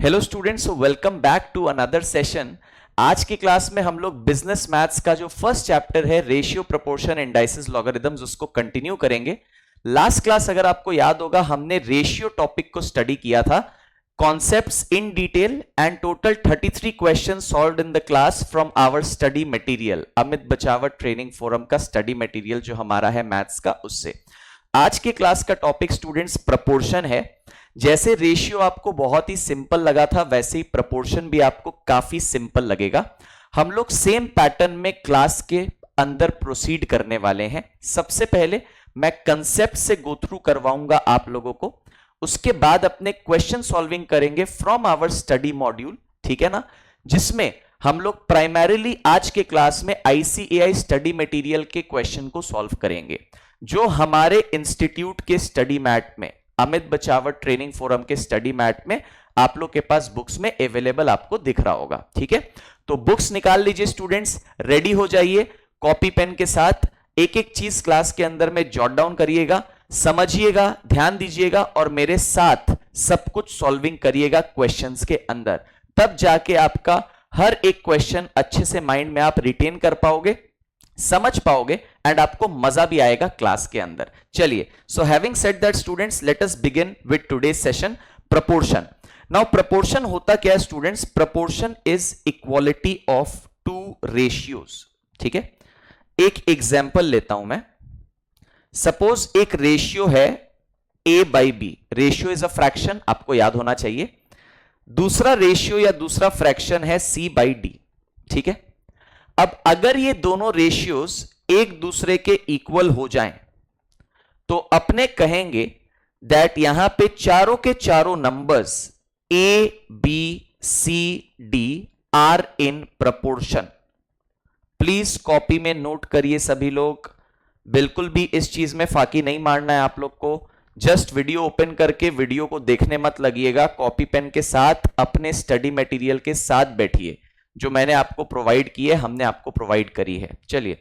Hello students, welcome back to another session. आज की class में हम लोग बिजनेस मैथ्स का जो फर्स्ट चैप्टर है रेशियो, प्रोपोर्शन, इंडाइसेस, लॉगरिथम्स उसको कंटिन्यू करेंगे। लास्ट क्लास अगर आपको याद होगा हमने रेशियो टॉपिक को स्टडी किया था, concepts in detail and total 33 question solved in the class from our study material, Amit Bachawat training forum का स्टडी मटेरियल जो हमारा है मैथ्स का, उससे। आज के क्लास का टॉपिक स्टूडेंट्स प्रपोर्शन है। जैसे रेशियो आपको बहुत ही सिंपल लगा था वैसे ही प्रपोर्शन भी आपको काफी सिंपल लगेगा। हम लोग सेम पैटर्न में क्लास के अंदर प्रोसीड करने वाले हैं। सबसे पहले मैं कंसेप्ट से गो थ्रू करवाऊंगा आप लोगों को, उसके बाद अपने क्वेश्चन सॉल्विंग करेंगे फ्रॉम आवर स्टडी मॉड्यूल, ठीक है ना, जिसमें हम लोग प्राइमरीली आज के क्लास में आईसीएआई स्टडी मटेरियल के क्वेश्चन को सॉल्व करेंगे, जो हमारे इंस्टीट्यूट के स्टडी मैट में, अमित बचावट ट्रेनिंग फोरम के स्टडी मैट में आप लोग के पास बुक्स में अवेलेबल आपको दिख रहा होगा। ठीक है, तो बुक्स निकाल लीजिए स्टूडेंट्स, रेडी हो जाइए कॉपी पेन के साथ। एक एक चीज क्लास के अंदर में जॉट डाउन करिएगा, समझिएगा, ध्यान दीजिएगा और मेरे साथ सब कुछ सॉल्विंग करिएगा क्वेश्चंस के अंदर। तब जाके आपका हर एक क्वेश्चन अच्छे से माइंड में आप रिटेन कर पाओगे, समझ पाओगे एंड आपको मजा भी आएगा क्लास के अंदर। चलिए, so having said that students, let us begin with today's session, proportion. Now proportion होता क्या है students? Proportion is equality of two ratios. ठीक है, एक एग्जांपल लेता हूं मैं। सपोज एक रेशियो है a by B. Ratio is a fraction, आपको याद होना चाहिए। दूसरा रेशियो या दूसरा फ्रैक्शन है c बाई डी। ठीक है, अब अगर ये दोनों रेशियोज एक दूसरे के इक्वल हो जाएं तो अपने कहेंगे दैट यहां पे चारों के चारों numbers a, b, c, d are in proportion. Please copy में नोट करिए सभी लोग, बिल्कुल भी इस चीज में फाकी नहीं मारना है आप लोग को। जस्ट वीडियो ओपन करके वीडियो को देखने मत लगिएगा, कॉपी पेन के साथ अपने स्टडी मटेरियल के साथ बैठिए, जो मैंने आपको प्रोवाइड की है, हमने आपको प्रोवाइड करी है। चलिए,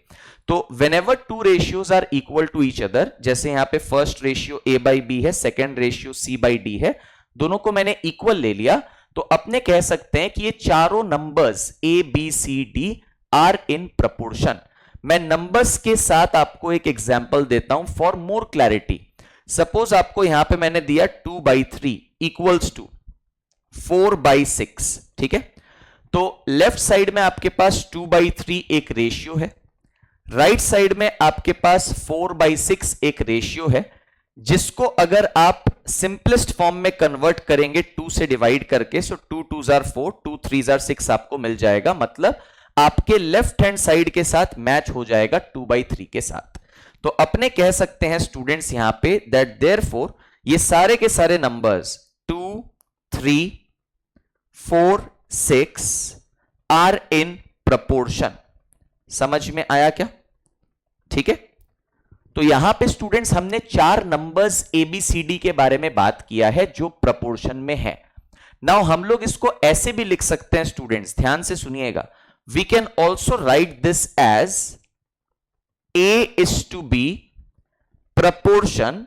तो whenever two ratios are equal to each other, जैसे यहां पे first ratio a by B है, second ratio c by D है, दोनों को मैंने इक्वल ले लिया, तो अपने कह सकते हैं कि ये चारों numbers a, b, c, d are in proportion. मैं नंबर्स के साथ आपको एक एग्जाम्पल देता हूं फॉर मोर क्लैरिटी। सपोज आपको यहां पे मैंने दिया 2/3 इक्वल्स टू 4/6। ठीक है, तो लेफ्ट साइड में आपके पास 2/3 एक रेशियो है, राइट साइड में आपके पास 4/6 एक रेशियो है, जिसको अगर आप सिंपलेस्ट फॉर्म में कन्वर्ट करेंगे 2 से डिवाइड करके, सो 2 2s are 4, 2 3s are 6 आपको मिल जाएगा। मतलब आपके लेफ्ट हैंड साइड के साथ मैच हो जाएगा 2/3 के साथ। तो अपने कह सकते हैं स्टूडेंट्स यहां पे दैट देयरफॉर ये सारे के सारे नंबर्स 2, 3, 4, 6 आर इन प्रपोर्शन। समझ में आया क्या? ठीक है, तो यहां पे स्टूडेंट्स हमने चार नंबर्स ABCD के बारे में बात किया है जो प्रपोर्शन में है। नाउ हम लोग इसको ऐसे भी लिख सकते हैं स्टूडेंट्स, ध्यान से सुनिएगा। We can also write this as A is to B proportion,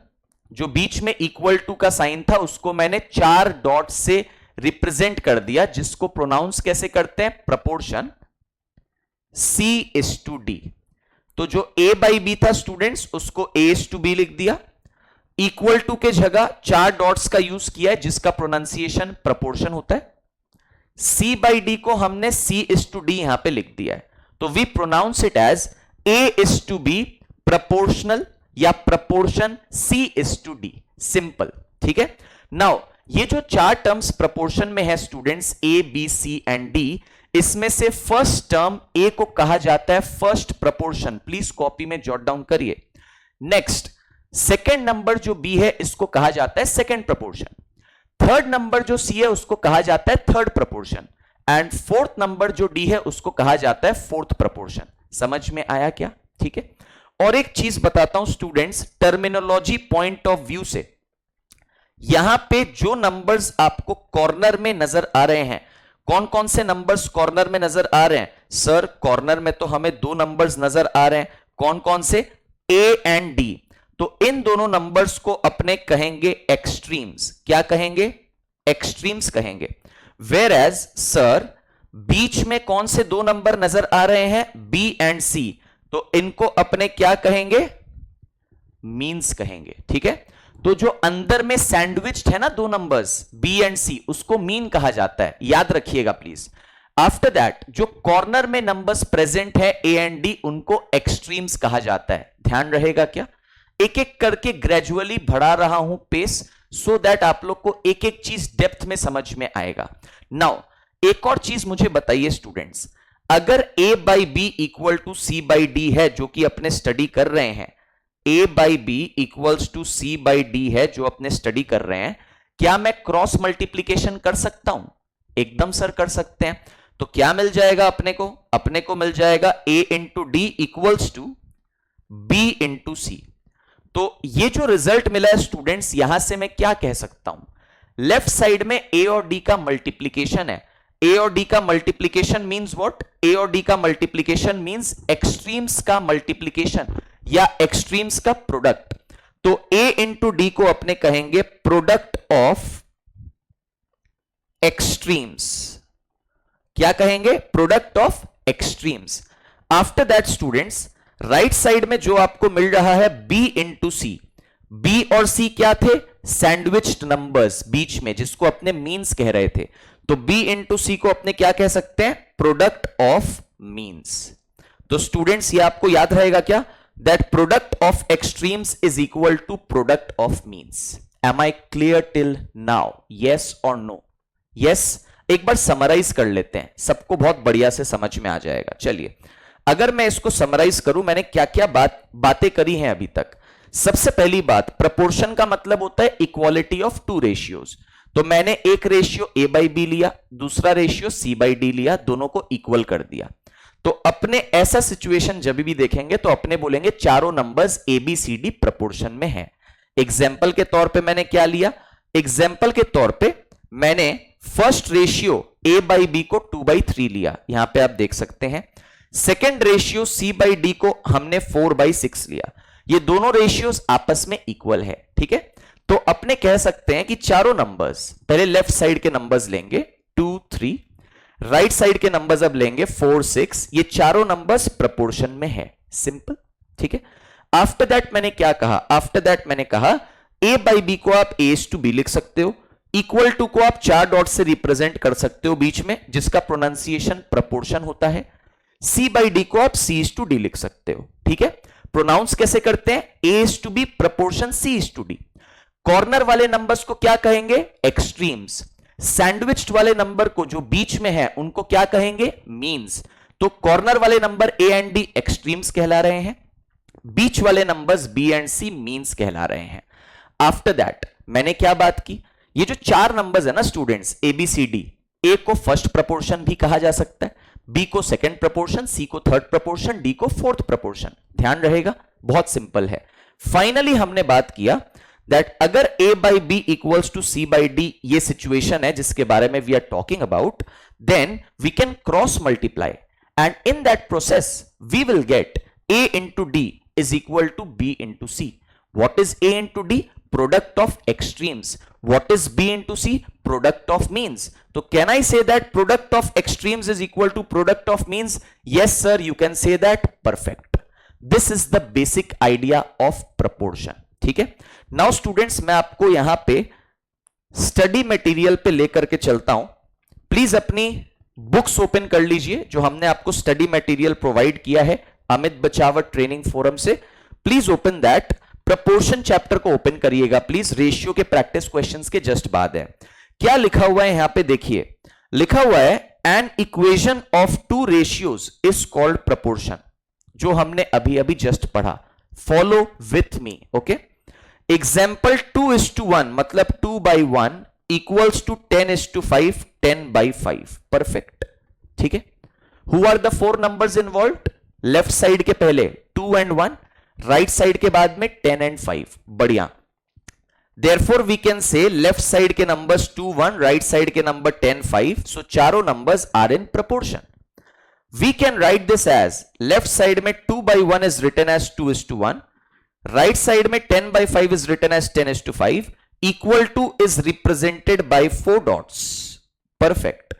जो बीच में इक्वल टू का साइन था उसको मैंने 4 डॉट से रिप्रेजेंट कर दिया, जिसको प्रोनाउंस कैसे करते हैं? Proportion C is to D। तो जो A बाई बी था स्टूडेंट्स, उसको A is to B लिख दिया, इक्वल टू के जगह 4 डॉट्स का यूज किया है जिसका प्रोनाउंसिएशन प्रपोर्शन होता है। C बाई D को हमने C is to D यहां पे लिख दिया है, तो we pronounce it as A is to B proportional या proportion C is to D, simple. ठीक है, नाउ ये जो चार टर्म्स प्रपोर्शन में है students A, B, C and D, इसमें से फर्स्ट टर्म A को कहा जाता है फर्स्ट प्रपोर्शन, प्लीज कॉपी में जॉट डाउन करिए। नेक्स्ट, सेकेंड नंबर जो B है इसको कहा जाता है सेकेंड प्रपोर्शन। थर्ड नंबर जो C है उसको कहा जाता है third proportion, and fourth number जो D है उसको कहा जाता है फोर्थ प्रपोर्शन। समझ में आया क्या? ठीक है, और एक चीज बताता हूं students, terminology point of view से, यहां पे जो नंबर्स आपको कॉर्नर में नजर आ रहे हैं, कौन कौन से नंबर्स कॉर्नर में नजर आ रहे हैं? सर कॉर्नर में तो हमें 2 नंबर्स नजर आ रहे हैं, कौन कौन से? A and D। तो इन दोनों नंबर्स को अपने कहेंगे एक्सट्रीम्स। क्या कहेंगे? एक्सट्रीम्स कहेंगे। वेयर एज सर बीच में कौन से दो नंबर नजर आ रहे हैं, बी एंड सी, तो इनको अपने क्या कहेंगे, मीन्स कहेंगे। ठीक है, तो जो अंदर में सैंडविच्ड है ना दो नंबर्स बी एंड सी, उसको मीन कहा जाता है, याद रखिएगा प्लीज। आफ्टर दैट जो कॉर्नर में नंबर्स प्रेजेंट है ए एंड डी, उनको एक्सट्रीम्स कहा जाता है। ध्यान रहेगा क्या, एक एक करके ग्रेजुअली बढ़ा रहा हूं पेस, सो दैट आप लोग को एक एक चीज डेप्थ में समझ में आएगा। नाउ एक और चीज मुझे बताइए स्टूडेंट्स, अगर a by B equal to C by D है, जो कि अपने स्टडी कर रहे हैं, a by B equals to C by D है जो अपने स्टडी कर रहे हैं, क्या मैं क्रॉस मल्टीप्लीकेशन कर सकता हूं? एकदम सर कर सकते हैं। तो क्या मिल जाएगा अपने को मिल जाएगा a into D equals to b into C. तो ये जो रिजल्ट मिला है स्टूडेंट्स, यहां से मैं क्या कह सकता हूं, लेफ्ट साइड में a और d का मल्टीप्लीकेशन है। a और d का मल्टीप्लीकेशन मींस व्हाट, a और d का मल्टीप्लीकेशन मींस एक्सट्रीम्स का मल्टीप्लीकेशन या एक्सट्रीम्स का प्रोडक्ट। तो a इंटू डी को अपने कहेंगे प्रोडक्ट ऑफ एक्सट्रीम्स। क्या कहेंगे, product of extremes. After that students right side में जो आपको मिल रहा है b इंटू सी, b और c क्या थे, सैंडविच्ड नंबर्स बीच में, जिसको अपने मीन्स कह रहे थे। तो b इंटू सी को अपने क्या कह सकते हैं, प्रोडक्ट ऑफ मीन्स। तो स्टूडेंट्स ये आपको याद रहेगा क्या, that product of extremes is equal to product of means. Am I clear till now, yes और नो? यस। एक बार समराइज कर लेते हैं, सबको बहुत बढ़िया से समझ में आ जाएगा। चलिए अगर मैं इसको समराइज करूं, मैंने क्या क्या बातें करी हैं अभी तक। सबसे पहली बात, प्रपोर्शन का मतलब होता है इक्वालिटी ऑफ टू रेशियोज। तो मैंने एक रेशियो a बाई बी लिया, दूसरा रेशियो c बाई डी लिया, दोनों को इक्वल कर दिया। तो अपने ऐसा सिचुएशन जब भी देखेंगे तो अपने बोलेंगे चारों numbers A B C D proportion में है। एग्जाम्पल के तौर पे मैंने क्या लिया, एग्जाम्पल के तौर पे मैंने first ratio a by B को 2/3 लिया, यहां पे आप देख सकते हैं। Second ratio c by D को हमने 4/6 लिया। ये दोनों रेशियोज आपस में इक्वल है। ठीक है, तो अपने कह सकते हैं कि चारों नंबर्स, पहले लेफ्ट साइड के नंबर्स लेंगे 2 3, राइट साइड के नंबर्स अब लेंगे 4 6, ये चारों नंबर्स प्रपोर्शन में है। सिंपल। ठीक है, आफ्टर दैट मैंने क्या कहा, आफ्टर दैट मैंने कहा a बाई बी को आप a टू b लिख सकते हो, इक्वल टू को आप 4 डॉट से रिप्रेजेंट कर सकते हो बीच में, जिसका प्रोनाउंसिएशन प्रपोर्शन होता है। c बाई डी को आप c टू d लिख सकते हो। ठीक है, प्रोनाउंस कैसे करते हैं, a to b proportion c to d। Corner वाले नंबर्स को क्या कहेंगे, एक्सट्रीम्स। सैंडविच्ड वाले नंबर को जो बीच में है उनको क्या कहेंगे, मीन्स। तो कॉर्नर वाले number a and d extremes कहला रहे हैं, बीच वाले numbers b and c means कहला रहे हैं। आफ्टर दैट मैंने क्या बात की, ये जो चार नंबर्स है ना students A B C D, A को फर्स्ट प्रपोर्शन भी कहा जा सकता है, बी को सेकंड प्रपोर्शन, सी को थर्ड प्रपोर्शन, डी को फोर्थ प्रपोर्शन। ध्यान रहेगा, बहुत सिंपल है। फाइनली हमने बात किया दैट अगर a by B equals to c by D ये सिचुएशन है जिसके बारे में we are talking about, then we can cross multiply and in that process we will get a into D is equal to b into C. What is a into d? Product of extremes. What is b into c? Product of means. So can I say that product of extremes is equal to product of means? Yes sir, you can say that. Perfect. This is the basic idea of proportion. ठीक है, now students मैं आपको यहां पे study material पे लेकर के चलता हूं। प्लीज अपनी बुक्स ओपन कर लीजिए जो हमने आपको स्टडी मटेरियल प्रोवाइड किया है अमित बचावट ट्रेनिंग फोरम से। Please open that, proportion chapter को ओपन करिएगा प्लीज, रेशियो के प्रैक्टिस क्वेश्चंस के जस्ट बाद है। क्या लिखा हुआ है यहां पे देखिए, लिखा हुआ है an equation of two ratios is called proportion, जो हमने अभी अभी जस्ट पढ़ा। Follow with me, okay. Example 2:1 मतलब 2/1 इक्वल्स टू 10:5, 10/5। परफेक्ट, ठीक है। Who are the four numbers involved? Left side के पहले 2 and 1, राइट साइड के बाद में 10 and 5। बढ़िया। Therefore we can say left side के नंबर्स 2 1, राइट साइड के नंबर 10 5, सो चारों numbers are in proportion. We can write this as left side में 2/1 is written as 2:1, right side में 10/5 is written as 10:5, equal to is represented by 4 dots. Perfect.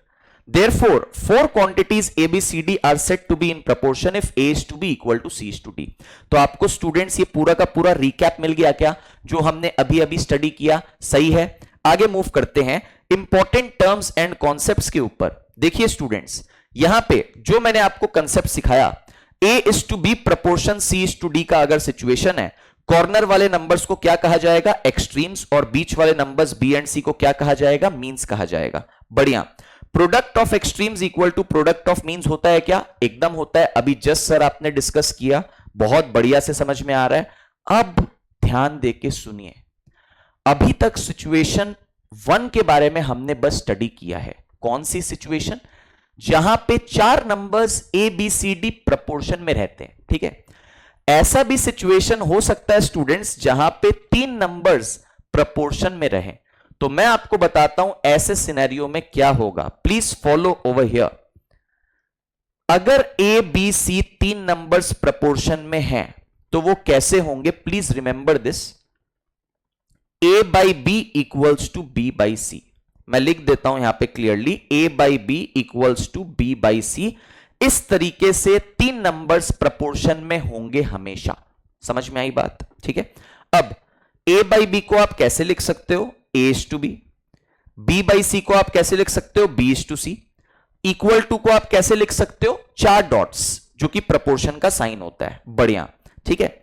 Therefore, four quantities A, B, C, D are said to be in proportion if A is to B equal to C is to D. तो आपको students ये पूरा का पूरा recap मिल गया क्या, जो हमने अभी अभी स्टडी किया? सही है, आगे मूव करते हैं इंपॉर्टेंट टर्म्स एंड कॉन्सेप्ट्स के ऊपर। देखिए स्टूडेंट्स, यहां पे जो मैंने आपको कंसेप्ट सिखाया, A is to B proportion C is to D का अगर सिचुएशन है, कॉर्नर वाले नंबर्स को क्या कहा जाएगा? एक्सट्रीम्स। और बीच वाले नंबर्स B एंड C को क्या कहा जाएगा? मीन्स कहा जाएगा। बढ़िया। Product of extremes equal to product of means होता है क्या? एकदम होता है। अभी जस्ट सर आपने डिस्कस किया, बहुत बढ़िया से समझ में आ रहा है। अब ध्यान देके सुनिए, अभी तक सिचुएशन 1 के बारे में हमने बस स्टडी किया है। कौन सी सिचुएशन? जहां पे 4 numbers A B C D proportion में रहते हैं, ठीक है। ऐसा भी सिचुएशन हो सकता है स्टूडेंट्स जहां पे 3 नंबर्स प्रपोर्शन में रहे। तो मैं आपको बताता हूं ऐसे सिनेरियो में क्या होगा। Please follow over here. अगर A B C 3 numbers proportion में हैं तो वो कैसे होंगे? Please remember this, A by B equals to B by C। मैं लिख देता हूं यहां पे clearly, A by B equals to B by C। इस तरीके से 3 नंबर्स प्रपोर्शन में होंगे हमेशा। समझ में आई बात? ठीक है। अब A by B को आप कैसे लिख सकते हो? A is to B। B by C को आप कैसे लिख सकते हो? B is to C। Equal to को आप कैसे लिख सकते हो? 4 डॉट्स, जो कि प्रपोर्शन का साइन होता है। बढ़िया, ठीक है।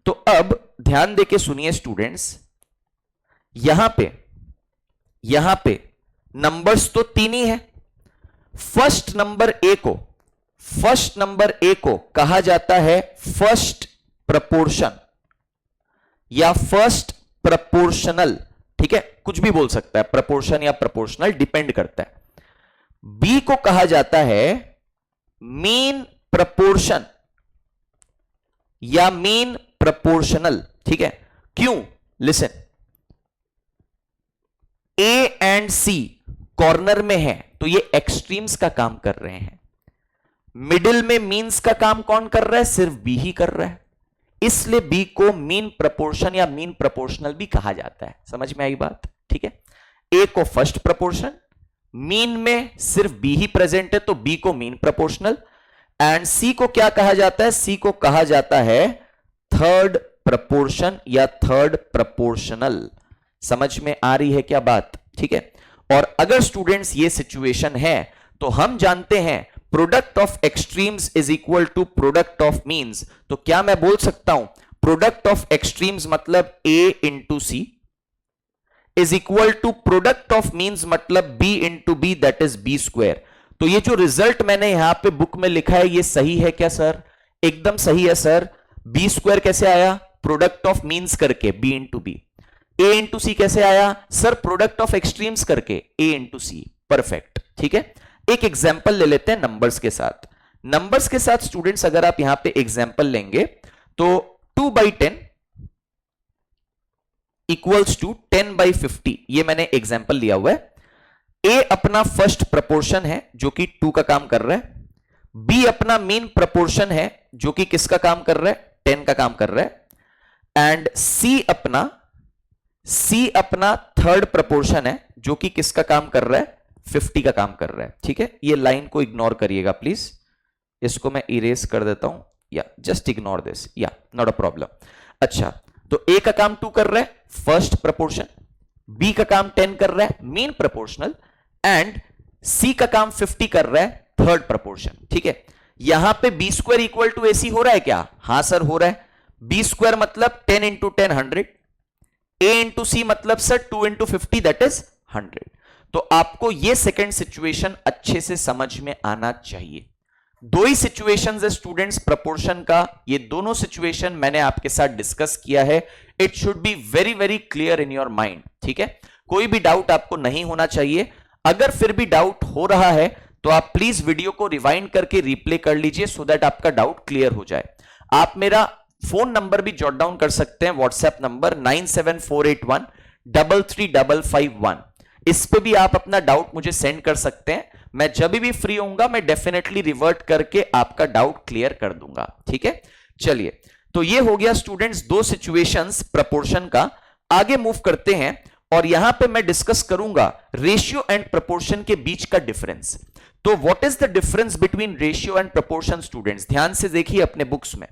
तो अब ध्यान देके सुनिए स्टूडेंट्स, यहां पे नंबर्स तो 3 ही है। फर्स्ट नंबर ए को कहा जाता है फर्स्ट प्रपोर्शन या फर्स्ट प्रपोर्शनल, ठीक है। कुछ भी बोल सकता है, प्रपोर्शन या प्रपोर्शनल, डिपेंड करता है। बी को कहा जाता है मीन प्रपोर्शन या मीन प्रपोर्शनल, ठीक है। क्यों? Listen, A and C corner में है तो ये एक्सट्रीम्स का काम कर रहे हैं। मिडिल में मीन्स का काम कौन कर रहा है? सिर्फ बी ही कर रहा है। इसलिए बी को मीन प्रपोर्शन या मीन प्रपोर्शनल भी कहा जाता है। समझ में आई बात? ठीक है। ए को फर्स्ट प्रपोर्शन, मीन में सिर्फ बी ही प्रेजेंट है तो बी को मीन प्रपोर्शनल, एंड सी को क्या कहा जाता है? सी को कहा जाता है थर्ड प्रपोर्शन या थर्ड प्रपोर्शनल। समझ में आ रही है क्या बात? ठीक है। और अगर स्टूडेंट्स ये सिचुएशन है तो हम जानते हैं product of extremes is equal to product of means. तो क्या मैं बोल सकता हूं प्रोडक्ट ऑफ एक्सट्रीम्स मतलब A into C is equal to product of means मतलब B into B, that is B square. तो ये जो रिजल्ट मैंने यहां पे बुक में लिखा है ये सही है क्या सर? एकदम सही है सर। B स्क्वायर कैसे आया? प्रोडक्ट ऑफ मीन्स करके B into B. A into C कैसे आया सर? प्रोडक्ट ऑफ एक्सट्रीम्स करके A इंटू सी। परफेक्ट, ठीक है। एक एग्जाम्पल ले लेते हैं नंबर्स के साथ स्टूडेंट्स, अगर आप यहां पे एग्जाम्पल लेंगे तो 2/10 इक्वल्स टू 10/50, ये मैंने एग्जाम्पल लिया हुआ है। ए अपना फर्स्ट प्रपोर्शन है जो कि 2 का काम कर रहा है, बी अपना मीन प्रपोर्शन है जो कि किसका काम कर रहा है? 10 का काम कर रहा है, एंड सी अपना थर्ड प्रपोर्शन है जो कि किसका काम कर रहा है? 50 का काम कर रहा है। ठीक है। ये लाइन को इग्नोर करिएगा प्लीज, इसको मैं इरेज कर देता हूं, या जस्ट इग्नोर दिस, या नॉट अ प्रॉब्लम। अच्छा, तो ए का काम 2 कर रहा है फर्स्ट प्रपोर्शन, बी का काम 10 कर रहा है मीन प्रपोर्शनल, एंड सी का काम 50 कर रहा है थर्ड प्रपोर्शन। ठीक है। यहां पे B square equal to AC हो रहा है क्या? हां सर हो रहा है। बी स्क्वायर मतलब 10 इंटू 10 100, A इंटू सी मतलब सर 2 इंटू 50 दैट इज 100। तो आपको यह सेकंड सिचुएशन अच्छे से समझ में आना चाहिए। 2 ही सिचुएशंस है स्टूडेंट्स प्रपोर्शन का, ये दोनों सिचुएशन मैंने आपके साथ डिस्कस किया है। It should be very very clear in your mind. ठीक है। कोई भी डाउट आपको नहीं होना चाहिए। अगर फिर भी डाउट हो रहा है तो आप प्लीज वीडियो को रिवाइंड करके रिप्ले कर लीजिए सो दैट आपका डाउट क्लियर हो जाए। आप मेरा फोन नंबर भी जॉट डाउन कर सकते हैं, व्हाट्सएप नंबर 9748133551। इस पे भी आप अपना डाउट मुझे सेंड कर सकते हैं। मैं जब भी फ्री होऊंगा मैं डेफिनेटली रिवर्ट करके आपका डाउट क्लियर कर दूंगा। ठीक है। चलिए, तो ये हो गया स्टूडेंट्स 2 सिचुएशंस प्रपोर्शन का। आगे मूव करते हैं और यहां पे मैं डिस्कस करूंगा रेशियो एंड प्रोपोर्शन के बीच का डिफरेंस। तो what is the difference between ratio and proportion students? ध्यान से देखिए अपने बुक्स में।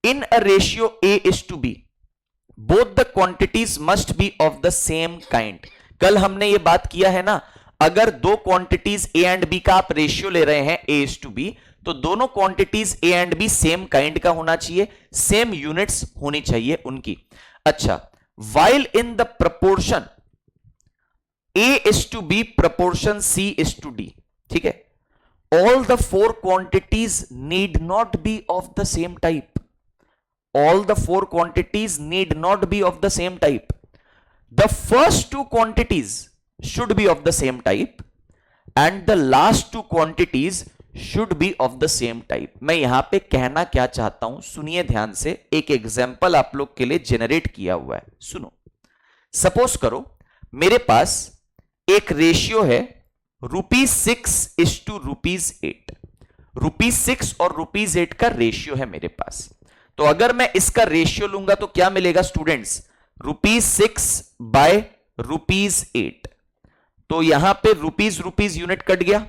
In a ratio A:B, both the quantities must be of the same kind. कल हमने ये बात किया है ना, अगर दो क्वांटिटीज A एंड B का आप रेशियो ले रहे हैं A:B, तो दोनों quantities A and B same kind का होना चाहिए, सेम यूनिट्स होनी चाहिए उनकी। अच्छा, while in the proportion A:B proportion C:D, ठीक है, all the four quantities need not be of the same type. All the four quantities need not be of the same type. The first two quantities should be of the same type and the last two quantities should be of the same type. मैं यहां पे कहना क्या चाहता हूं, सुनिए ध्यान से। एक एग्जाम्पल आप लोग के लिए जेनरेट किया हुआ है, सुनो। सपोज करो मेरे पास एक रेशियो है ₹6 to ₹8। ₹6 और ₹8 का रेशियो है मेरे पास। तो अगर मैं इसका रेशियो लूंगा तो क्या मिलेगा स्टूडेंट्स? ₹6 बाय ₹8। तो यहां पे रुपीज यूनिट कट गया,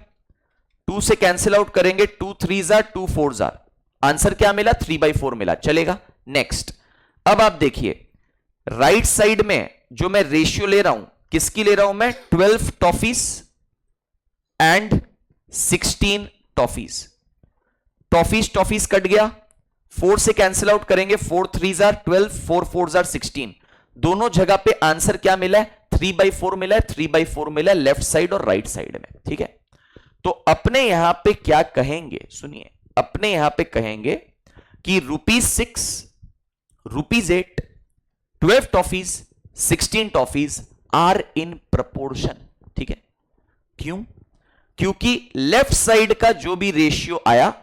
2 से कैंसिल आउट करेंगे, 2 3s are 2 4s are, answer क्या मिला? 3/4 मिला। चलेगा। नेक्स्ट, अब आप देखिए राइट साइड में जो मैं रेशियो ले रहा हूं, किसकी ले रहा हूं मैं? 12 toffees and 16 toffees. Toffees cut गया, 4 से कैंसिल आउट करेंगे, 4 3s are 12, 4 4s are 16। दोनों जगह पे आंसर क्या मिला है? 3/4 मिला है, 3/4 मिला है लेफ्ट साइड और राइट साइड में, ठीक है। तो अपने यहां पे क्या कहेंगे, सुनिए, अपने यहां पे कहेंगे कि ₹6, ₹8, 12 toffees, 16 toffees are in proportion, ठीक है। क्यों? क्योंकि लेफ्ट साइड का जो भी रेशियो आया,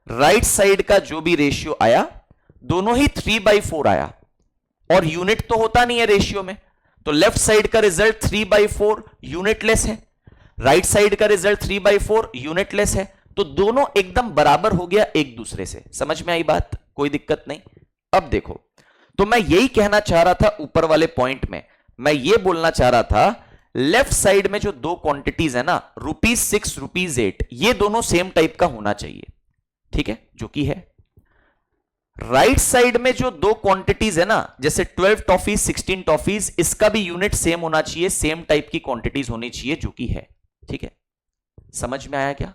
राइट साइड का जो भी रेशियो आया, दोनों ही 3/4 आया, और यूनिट तो होता नहीं है रेशियो में। तो लेफ्ट साइड का रिजल्ट 3/4 यूनिटलेस है, राइट साइड का रिजल्ट 3/4 यूनिटलेस है। तो दोनों एकदम बराबर हो गया एक दूसरे से। समझ में आई बात? कोई दिक्कत नहीं। अब देखो, तो मैं यही कहना चाह रहा था ऊपर वाले पॉइंट में, मैं ये बोलना चाह रहा था लेफ्ट साइड में जो दो क्वांटिटीज है ना, ₹6 ₹8, ये दोनों सेम टाइप का होना चाहिए, ठीक है, जो कि है। राइट साइड में जो दो क्वांटिटीज है ना, जैसे 12 टॉफीज 16 टॉफीज, इसका भी यूनिट सेम होना चाहिए, सेम टाइप की क्वांटिटीज होनी चाहिए, जो कि है, ठीक है। समझ में आया क्या?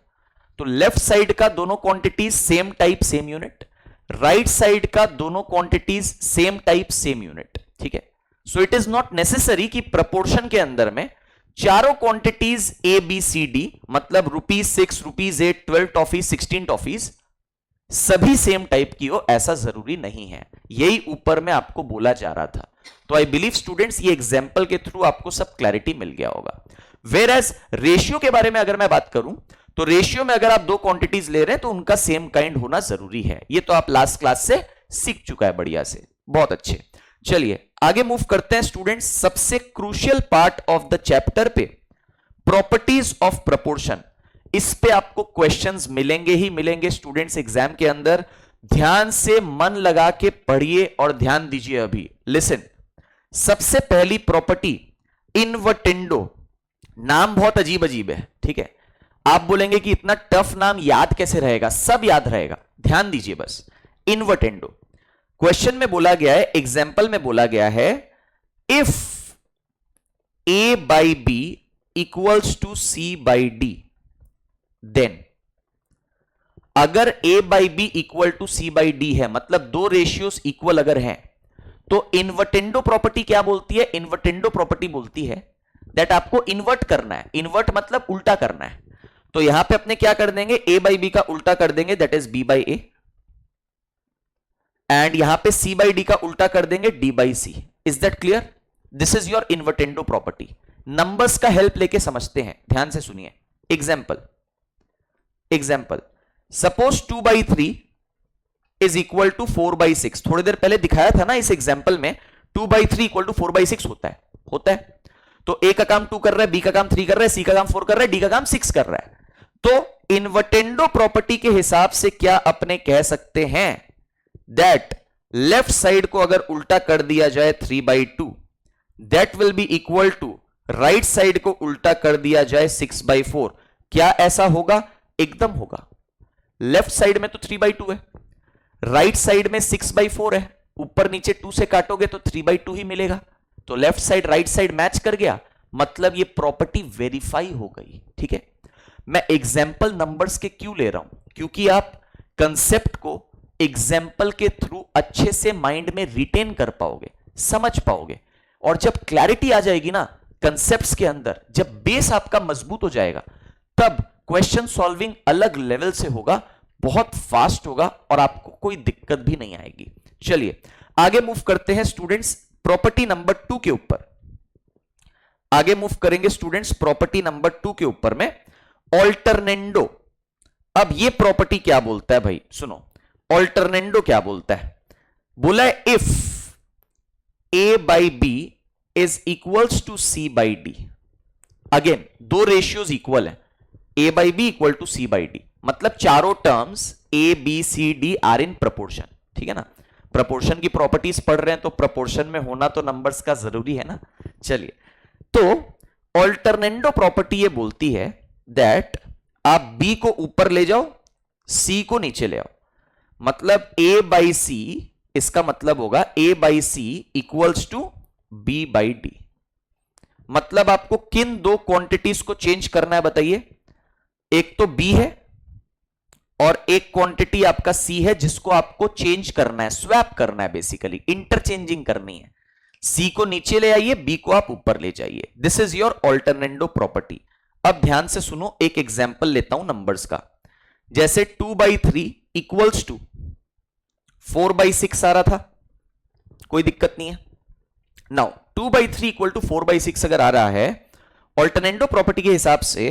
तो लेफ्ट साइड का दोनों quantities same type same unit, right side का दोनों quantities same type same unit, ठीक है। So it is not necessary कि प्रपोर्शन के अंदर में चारों क्वांटिटीज ABCD, मतलब ₹6 ₹8 12 टॉफीज 16 टॉफीज सभी सेम टाइप की हो, ऐसा जरूरी नहीं है। यही ऊपर में आपको बोला जा रहा था। तो आई बिलीव स्टूडेंट्स ये एग्जांपल के थ्रू आपको सब क्लैरिटी मिल गया होगा। वेयर एज रेशियो के बारे में अगर मैं बात करूं, तो रेशियो में अगर आप दो क्वांटिटीज ले रहे हैं तो उनका सेम काइंड होना जरूरी है। ये तो आप लास्ट क्लास से सीख चुका है बढ़िया से, बहुत अच्छे। चलिए आगे मूव करते हैं स्टूडेंट्स, सबसे crucial part of the chapter पे, प्रॉपर्टीज ऑफ प्रपोर्शन। इस पे आपको क्वेश्चंस मिलेंगे ही मिलेंगे स्टूडेंट्स एग्जाम के अंदर। ध्यान से मन लगा के पढ़िए और ध्यान दीजिए। अभी लिसन, सबसे पहली प्रॉपर्टी इनवर्टेंडो। नाम बहुत अजीब अजीब है, ठीक है। आप बोलेंगे कि इतना टफ नाम याद कैसे रहेगा? सब याद रहेगा, ध्यान दीजिए बस। इनवर्टेंडो क्वेश्चन में बोला गया है, एग्जाम्पल में बोला गया है, if A/B equals to C/D, then अगर A/B इक्वल टू C/D है, मतलब दो रेशियोस इक्वल अगर हैं, तो इन्वर्टेंडो प्रॉपर्टी क्या बोलती है? इन्वर्टेंडो प्रॉपर्टी बोलती है दैट आपको इन्वर्ट करना है। इन्वर्ट मतलब उल्टा करना है। तो यहां पे अपने क्या कर देंगे? A/B का उल्टा कर देंगे, दैट इज B/A, एंड यहां पे C/D का उल्टा कर देंगे D/C। Is that clear? This is your invertendo property. Numbers का हेल्प लेके समझते हैं, ध्यान से सुनिए। Example, suppose 2/3 is equal to 4/6। थोड़ी देर पहले दिखाया था ना इस एग्जाम्पल में, 2/3 इक्वल टू 4/6 होता है। तो A का काम 2 कर रहा है, B का काम 3 कर रहा है, C का काम 4 कर रहा है, D का काम 6 कर रहा है। तो इन्वर्टेंडो प्रॉपर्टी के हिसाब से क्या अपने कह सकते हैं दैट लेफ्ट साइड को अगर उल्टा कर दिया जाए 3/2, that will be equal to, right side को उल्टा कर दिया जाए 6/4, क्या ऐसा होगा? एकदम होगा। लेफ्ट साइड में तो 3/2 है, राइट साइड में 6/4 है, ऊपर नीचे 2 से काटोगे तो 3/2 ही मिलेगा। तो left side right side match कर गया, मतलब ये प्रॉपर्टी वेरीफाई हो गई। ठीक है, मैं एग्जाम्पल नंबर्स के क्यों ले रहा हूं? क्योंकि आप कंसेप्ट को एग्जाम्पल के थ्रू अच्छे से माइंड में रिटेन कर पाओगे, समझ पाओगे, और जब क्लैरिटी आ जाएगी ना कंसेप्ट्स के अंदर, जब बेस आपका मजबूत हो जाएगा, तब क्वेश्चन सॉल्विंग अलग लेवल से होगा, बहुत फास्ट होगा और आपको कोई दिक्कत भी नहीं आएगी। चलिए आगे मूव करते हैं स्टूडेंट्स, प्रॉपर्टी नंबर 2 के ऊपर आगे मूव करेंगे स्टूडेंट्स। प्रॉपर्टी नंबर 2 के ऊपर में ऑल्टरनेंडो। अब ये प्रॉपर्टी क्या बोलता है भाई? सुनो, ऑल्टरनेंडो क्या बोलता है? बोला है if a by B is equals to C by D. Again दो रेशियोज इक्वल है, a by B equal to C by D, मतलब चारों terms a b c d are in proportion. ठीक है ना, प्रपोर्शन की प्रॉपर्टीज पढ़ रहे हैं तो प्रपोर्शन में होना तो नंबर्स का जरूरी है ना। चलिए, तो ऑल्टरनेंडो प्रॉपर्टी ये बोलती है दैट आप b को ऊपर ले जाओ, c को नीचे ले आओ, मतलब a बाई सी, इसका मतलब होगा a by C equals to b by D. मतलब आपको किन दो क्वांटिटीज को चेंज करना है बताइए? एक तो b है और एक क्वांटिटी आपका c है, जिसको आपको चेंज करना है, स्वैप करना है, बेसिकली इंटरचेंजिंग करनी है। c को नीचे ले आइए, b को आप ऊपर ले जाइए। This is your alternendo property. अब ध्यान से सुनो, एक एग्जांपल लेता हूं नंबर्स का। जैसे 2/3 इक्वल्स टू 4/6 आ रहा था, कोई दिक्कत नहीं है। नाउ 2/3 इक्वल टू 4/6 अगर आ रहा है, ऑल्टरनेंडो प्रॉपर्टी के हिसाब से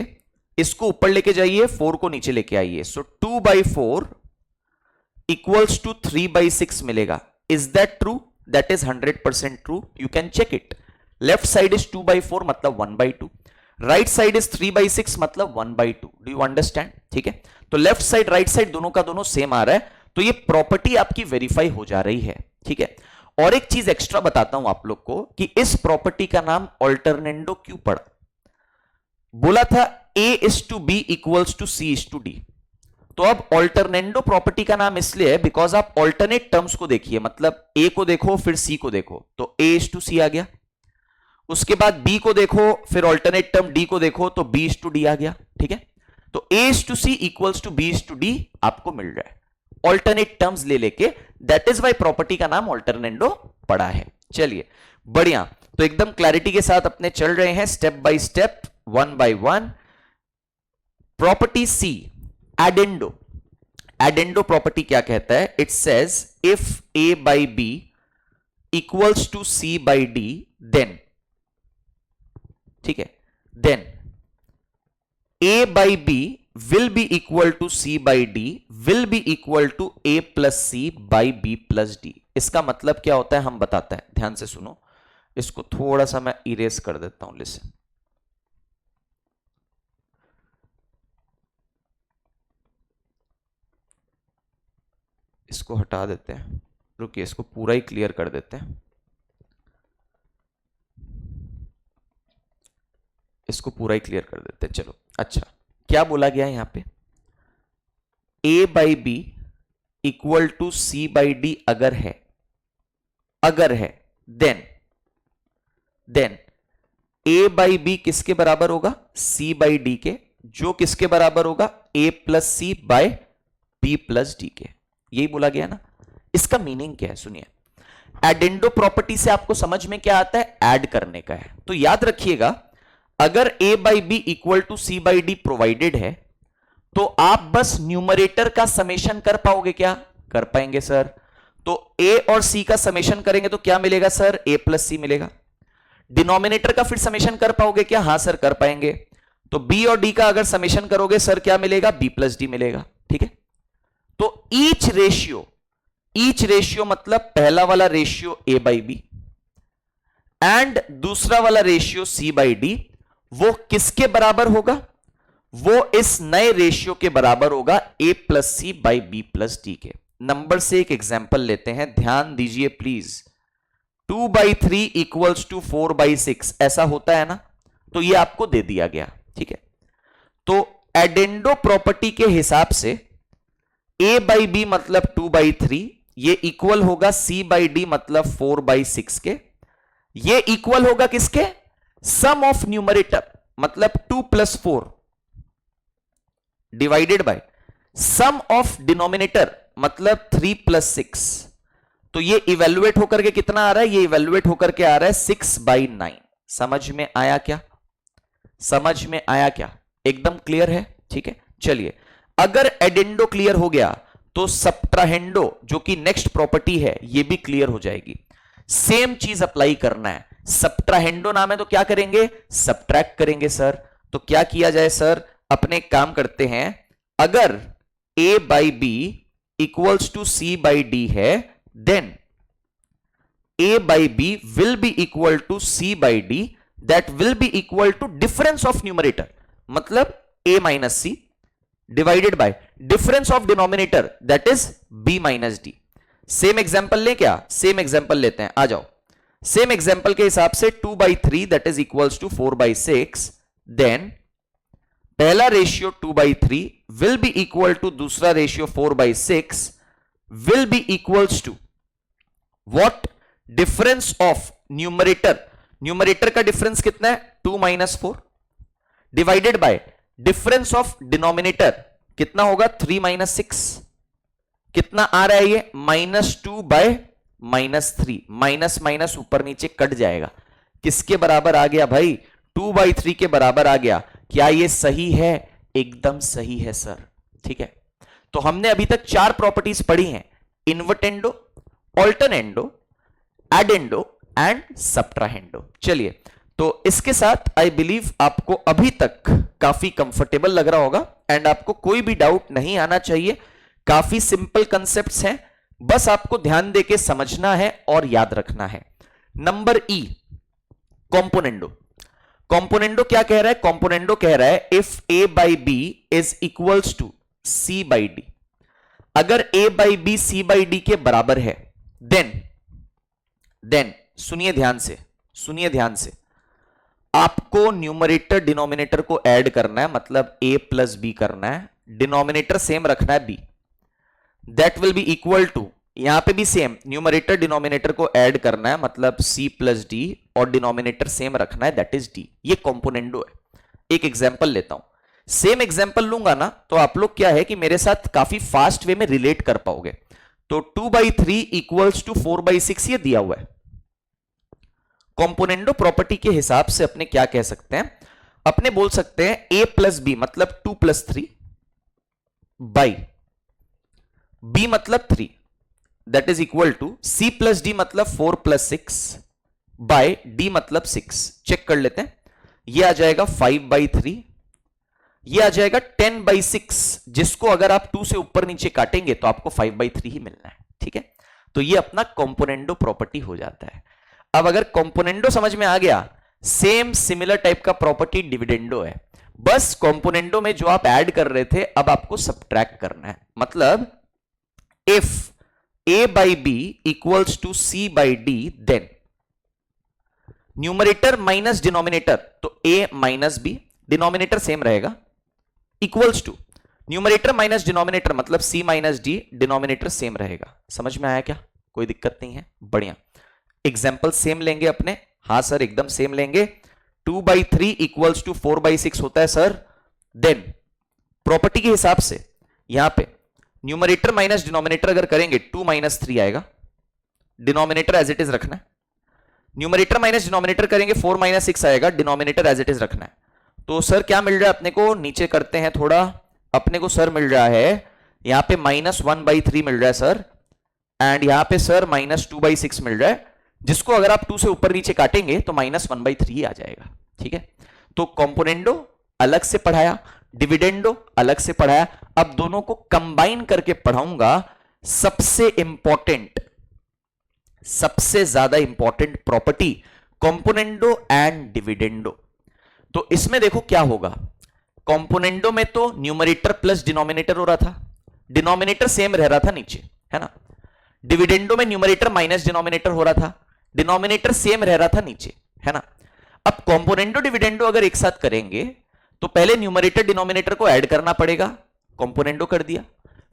इसको ऊपर लेके जाइए, 4 को नीचे लेके आइए। सो 2/4 इक्वल्स टू 3/6 मिलेगा। Is that true? That is 100% true, you can check it. Left side is 2/4 मतलब 1/2, राइट साइड इज 3/6 मतलब 1/2। Do you understand? ठीक है, तो लेफ्ट साइड राइट साइड दोनों का दोनों सेम आ रहा है, तो ये प्रॉपर्टी आपकी वेरीफाई हो जा रही है। ठीक है, और एक चीज एक्स्ट्रा बताता हूं आप लोग को कि इस प्रॉपर्टी का नाम ऑल्टरनेंडो क्यों पड़ा। बोला था a is to B equals to C is to D, तो अब ऑल्टरनेंडो प्रॉपर्टी का नाम इसलिए है बिकॉज आप ऑल्टरनेट टर्म्स को देखिए, मतलब a को देखो फिर c को देखो, तो a इज टू सी आ गया। उसके बाद b को देखो, फिर ऑल्टरनेट टर्म d को देखो तो b इज टू डी आ गया। ठीक है, तो a is to C equals to b is to D आपको मिल रहा है ऑल्टरनेट टर्म्स ले लेके। दैट इज वाई प्रॉपर्टी का नाम ऑल्टरनेंडो पड़ा है। चलिए बढ़िया, तो एकदम क्लैरिटी के साथ अपने चल रहे हैं step by step, one by one. Property C, addendo. Addendo property क्या कहता है? It says if a by B equals to c by D, then, ठीक है, then a by B will be equal to c by d will be equal to a plus c by b plus d। इसका मतलब क्या होता है हम बताते हैं, ध्यान से सुनो। इसको थोड़ा सा मैं इरेज कर देता हूं, लिसन। इसको हटा देते हैं, रुकिए, इसको पूरा ही क्लियर कर देते हैं। इसको पूरा ही क्लियर कर देते हैं। चलो, अच्छा क्या बोला गया है यहां पे? a by B equal to C by D अगर है, अगर है, देन a बाई बी किसके बराबर होगा? c बाई डी के, जो किसके बराबर होगा? a plus C by b plus D के। यही बोला गया ना। इसका मीनिंग क्या है सुनिए, एडेंडो प्रॉपर्टी से आपको समझ में क्या आता है? ऐड करने का है। तो याद रखिएगा, अगर a by B equal to C by D provided है, तो आप बस न्यूमरेटर का समेशन कर पाओगे क्या? कर पाएंगे सर। तो a और c का समेशन करेंगे तो क्या मिलेगा सर? a प्लस सी मिलेगा। डिनोमिनेटर का फिर समेशन कर पाओगे क्या? हां सर कर पाएंगे। तो b और d का अगर समेशन करोगे सर क्या मिलेगा? b प्लस डी मिलेगा। ठीक है, तो ईच रेशियो मतलब पहला वाला ratio a by B and दूसरा वाला रेशियो c बाई डी, वो किसके बराबर होगा? वो इस नए रेशियो के बराबर होगा a plus C by B plus D के। नंबर से एक एग्जाम्पल लेते हैं, ध्यान दीजिए प्लीज। 2/3 इक्वल्स टू 4/6 ऐसा होता है ना, तो ये आपको दे दिया गया। ठीक है, तो एडेंडो प्रॉपर्टी के हिसाब से a/b मतलब 2/3, ये इक्वल होगा c/d मतलब 4/6 के। ये इक्वल होगा किसके? सम ऑफ न्यूमरेटर मतलब 2 + 4 divided by sum of denominator मतलब 3 + 6। तो ये इवेल्युएट होकर के कितना आ रहा है? ये इवेल्युएट होकर के आ रहा है 6/9। समझ में आया क्या? समझ में आया क्या? एकदम क्लियर है? ठीक है, चलिए अगर एडेंडो क्लियर हो गया तो सबट्राहेंडो जो कि नेक्स्ट प्रॉपर्टी है ये भी क्लियर हो जाएगी। सेम चीज अप्लाई करना है। सबट्राहेंडो नाम है तो क्या करेंगे? सबट्रैक्ट करेंगे सर। तो क्या किया जाए सर? अपने काम करते हैं, अगर a/b इक्वल्स टू c/d है then a/b will be equal to c/d, that will be equal to difference of numerator मतलब a - c divided by difference of denominator that is b - d। Same example लें क्या? Same example लेते हैं, आ जाओ। Same example के हिसाब से 2/3 that is equals to 4/6, then पहला ratio 2/3 will be equal to दूसरा ratio 4/6 will be equals to what? Difference of numerator. Numerator का डिफरेंस कितना है? 2 - 4 divided by difference of denominator कितना होगा? 3 - 6। कितना आ रहा है ये? -2/-3। माइनस माइनस ऊपर नीचे कट जाएगा। किसके बराबर आ गया भाई? 2/3 के बराबर आ गया। क्या ये सही है? एकदम सही है सर। ठीक है, तो हमने अभी तक 4 प्रॉपर्टीज पढ़ी हैं, इन्वर्टेंडो, ऑल्टरनेंडो, एडेंडो एंड सबट्राहेंडो। चलिए, तो इसके साथ आई बिलीव आपको अभी तक काफी कंफर्टेबल लग रहा होगा एंड आपको कोई भी डाउट नहीं आना चाहिए। काफी सिंपल कंसेप्ट्स हैं, बस आपको ध्यान देके समझना है और याद रखना है। नंबर ई, कॉम्पोनेंडो। कॉम्पोनेंडो क्या कह रहा है? कॉम्पोनेंडो कह रहा है if a/b is equals to c/d। अगर a/b c/d के बराबर है देन सुनिए ध्यान से, सुनिए ध्यान से, आपको न्यूमरेटर डिनोमिनेटर को ऐड करना है, मतलब a + b करना है, डिनोमिनेटर सेम रखना है b, that will be equal to, यहां पे भी सेम न्यूमरेटर डिनोमिनेटर को ऐड करना है, मतलब c + d और डिनोमिनेटर सेम रखना है, दैट इज d। ये कॉम्पोनेंडो है। एक एग्जांपल लेता हूं, सेम एग्जांपल लूंगा ना तो आप लोग क्या है कि मेरे साथ काफी फास्ट वे में रिलेट कर पाओगे। तो 2/3 इक्वल्स टू 4/6 ये दिया हुआ है। कॉम्पोनेंडो प्रॉपर्टी के हिसाब से अपने क्या कह सकते हैं? अपने बोल सकते हैं a + b मतलब 2 + 3 बाई b मतलब 3 that is equal to c + d मतलब 4 + 6 बाय d मतलब 6। चेक कर लेते हैं, ये आ जाएगा 5/3, ये आ जाएगा 10/6, जिसको अगर आप 2 से ऊपर नीचे काटेंगे तो आपको 5/3 ही मिलना है। ठीक है, तो ये अपना कॉम्पोनेंडो प्रॉपर्टी हो जाता है। अब अगर कॉम्पोनेंडो समझ में आ गया, सेम सिमिलर टाइप का प्रॉपर्टी डिविडेंडो है। बस कॉम्पोनेंडो में जो आप ऐड कर रहे थे अब आपको सबट्रैक्ट करना है। मतलब if a/b equals to c/d then numerator minus denominator, तो a - b डिनोमिनेटर सेम रहेगा, equals to numerator minus denominator मतलब c - d डिनोमिनेटर सेम रहेगा। समझ में आया क्या? कोई दिक्कत नहीं है, बढ़िया। एग्जाम्पल सेम लेंगे अपने, हाँ सर एकदम सेम लेंगे। 2/3 इक्वल्स टू 4/6 होता है सर, देन प्रॉपर्टी के हिसाब से यहां पे न्यूमरेटर माइनस डिनोमिनेटर अगर करेंगे 2 - 3 आएगा, डिनोमिनेटर एज इट इज रखना है। न्यूमरेटर माइनस डिनोमिनेटर करेंगे 4 - 6 आएगा, डिनोमिनेटर एज इट इज रखना है। तो सर क्या मिल रहा है अपने को? नीचे करते हैं थोड़ा, अपने को सर मिल रहा है यहां पे -1/3 मिल रहा है सर, एंड यहां पे सर -2/6 मिल रहा है, जिसको अगर आप 2 से ऊपर नीचे काटेंगे तो -1/3 आ जाएगा। ठीक है, तो कॉम्पोनेंडो अलग से पढ़ाया, डिविडेंडो अलग से पढ़ाया, अब दोनों को कंबाइन करके पढ़ाऊंगा। सबसे इंपॉर्टेंट, सबसे ज्यादा important property componendo and dividendo. तो इसमें देखो क्या होगा, कॉम्पोनेंडो में तो न्यूमरेटर प्लस डिनोमिनेटर हो रहा था, डिनोमिनेटर सेम रह रहा था नीचे, है ना। डिविडेंडो में न्यूमरेटर माइनस डिनोमिनेटर हो रहा था, डिनोमिनेटर सेम रह रहा था नीचे, है ना। अब कॉम्पोनेंडो डिविडेंडो अगर एक साथ करेंगे तो पहले न्यूमरेटर डिनोमिनेटर को ऐड करना पड़ेगा, कॉम्पोनेंडो कर दिया,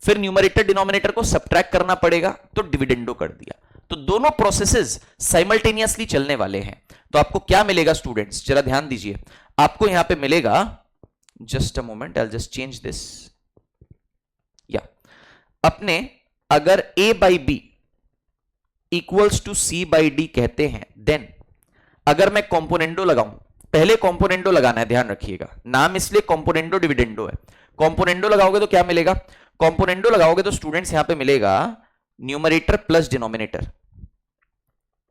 फिर न्यूमरेटर डिनोमिनेटर को सब्ट्रैक्ट करना पड़ेगा तो डिविडेंडो कर दिया। तो दोनों प्रोसेसेस साइमल्टेनियसली चलने वाले हैं। तो आपको क्या मिलेगा स्टूडेंट्स, जरा ध्यान दीजिए, आपको यहां पे मिलेगा, just a moment, I will just change this, या अपने अगर a by B equals to C by D कहते हैं, देन अगर मैं कॉम्पोनेंडो लगाऊं, पहले कॉम्पोनेंडो लगाना है, ध्यान रखिएगा, नाम इसलिए कॉम्पोनेंडो डिविडेंडो है। कॉम्पोनेंडो लगाओगे तो क्या मिलेगा, कॉम्पोनेंडो लगाओगे तो स्टूडेंट्स यहां पे मिलेगा numerator plus denominator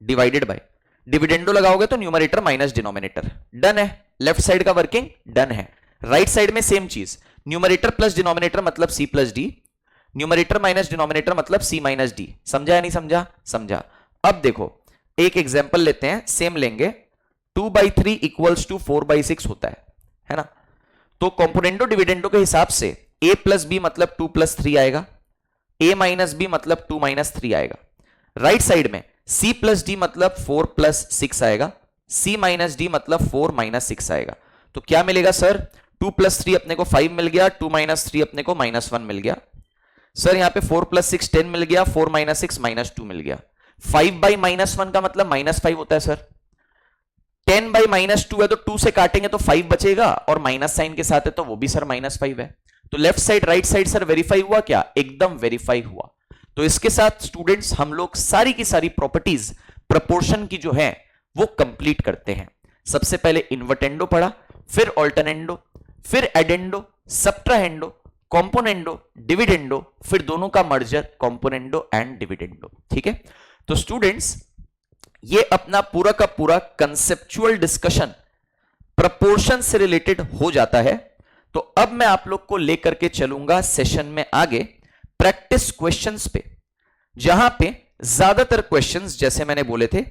divided by, dividendo लगाओगे तो न्यूमरेटर माइनस डिनोमिनेटर। डन है, लेफ्ट साइड का वर्किंग डन है। राइट साइड में सेम चीज, न्यूमरेटर प्लस डिनोमिनेटर मतलब C plus D, numerator minus denominator मतलब सी माइनस डी। समझा या नहीं समझा, समझा। अब देखो एक एग्जांपल लेते हैं, सेम लेंगे, 2/3 इक्वल्स टू 4/6 होता है ना। तो कॉम्पोनेंडो डिविडेंडो के हिसाब से a प्लस बी मतलब 2 प्लस 3 आएगा, a माइनस बी मतलब 2 माइनस 3 आएगा। राइट साइड में c प्लस डी मतलब 4 प्लस 6 आएगा, c माइनस डी मतलब 4 माइनस 6 आएगा। तो क्या मिलेगा सर, 2 प्लस 3 अपने को 5 मिल गया, 2 माइनस 3 अपने को -1 मिल गया। सर यहां पे 4 प्लस 6 10 मिल गया, 4 माइनस 6 -2 मिल गया। 5 बाई -1 का मतलब -5 होता है सर, 10 बाई -2 है तो 2 से काटेंगे तो 5 बचेगा, और माइनस साइन के साथ है तो वो भी सर -5 है। तो left side right side sir verify हुआ क्या, एकदम वेरीफाई हुआ। तो इसके साथ स्टूडेंट्स हम लोग सारी की सारी प्रॉपर्टीज प्रोपोर्शन की जो है वो कंप्लीट करते हैं। सबसे पहले इन्वर्टेंडो पढ़ा, फिर ऑल्टरनेंडो, फिर एडेंडो, सब्ट्राहेंडो, कॉम्पोनेंडो, डिविडेंडो, फिर दोनों का मर्जर कॉम्पोनेंडो एंड डिविडेंडो। ठीक है, तो स्टूडेंट्स ये अपना पूरा का पूरा कंसेप्चुअल डिस्कशन प्रोपोर्शन से रिलेटेड हो जाता है। तो अब मैं आप लोग को लेकर के चलूंगा सेशन में आगे प्रैक्टिस क्वेश्चंस पे, जहां पे ज्यादातर क्वेश्चंस जैसे मैंने बोले थे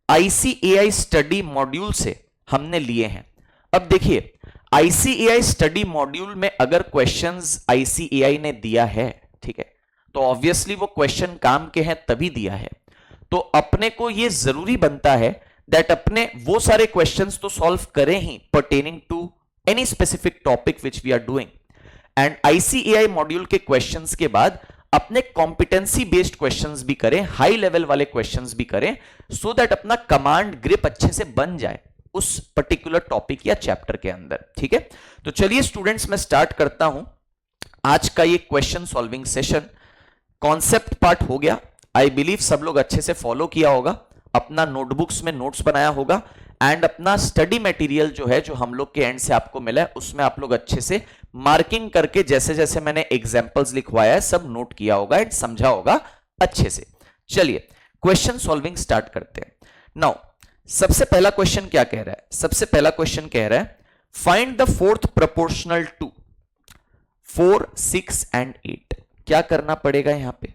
आईसीएआई स्टडी मॉड्यूल से हमने लिए हैं। अब देखिए आईसीएआई स्टडी मॉड्यूल में अगर क्वेश्चंस आईसीएआई ने दिया है, ठीक है, तो ऑब्वियसली वो क्वेश्चन काम के हैं तभी दिया है। तो अपने को ये जरूरी बनता है दैट अपने वो सारे क्वेश्चंस तो सॉल्व करें ही pertaining to any specific topic which we are doing, and ICAI module के क्वेश्चंस के बाद अपने कॉम्पिटेंसी बेस्ड क्वेश्चंस भी करें, हाई लेवल वाले क्वेश्चंस भी करें, सो दैट अपना कमांड ग्रिप अच्छे से बन जाए उस पर्टिकुलर टॉपिक या चैप्टर के अंदर। ठीक है, तो चलिए स्टूडेंट्स मैं स्टार्ट करता हूं आज का ये question solving session. Concept part हो गया, आई बिलीव सब लोग अच्छे से फॉलो किया होगा, अपना नोटबुक्स में नोट्स बनाया होगा, एंड अपना स्टडी मटेरियल जो है जो हम लोग के एंड से आपको मिला है उसमें आप लोग अच्छे से मार्किंग करके जैसे जैसे मैंने एग्जांपल्स लिखवाया है सब नोट किया होगा एंड समझा होगा अच्छे से। चलिए क्वेश्चन सॉल्विंग स्टार्ट करते हैं। नाउ सबसे पहला क्वेश्चन क्या कह रहा है, सबसे पहला क्वेश्चन कह रहा है find the fourth proportional to 4, 6 and 8। क्या करना पड़ेगा यहां पे,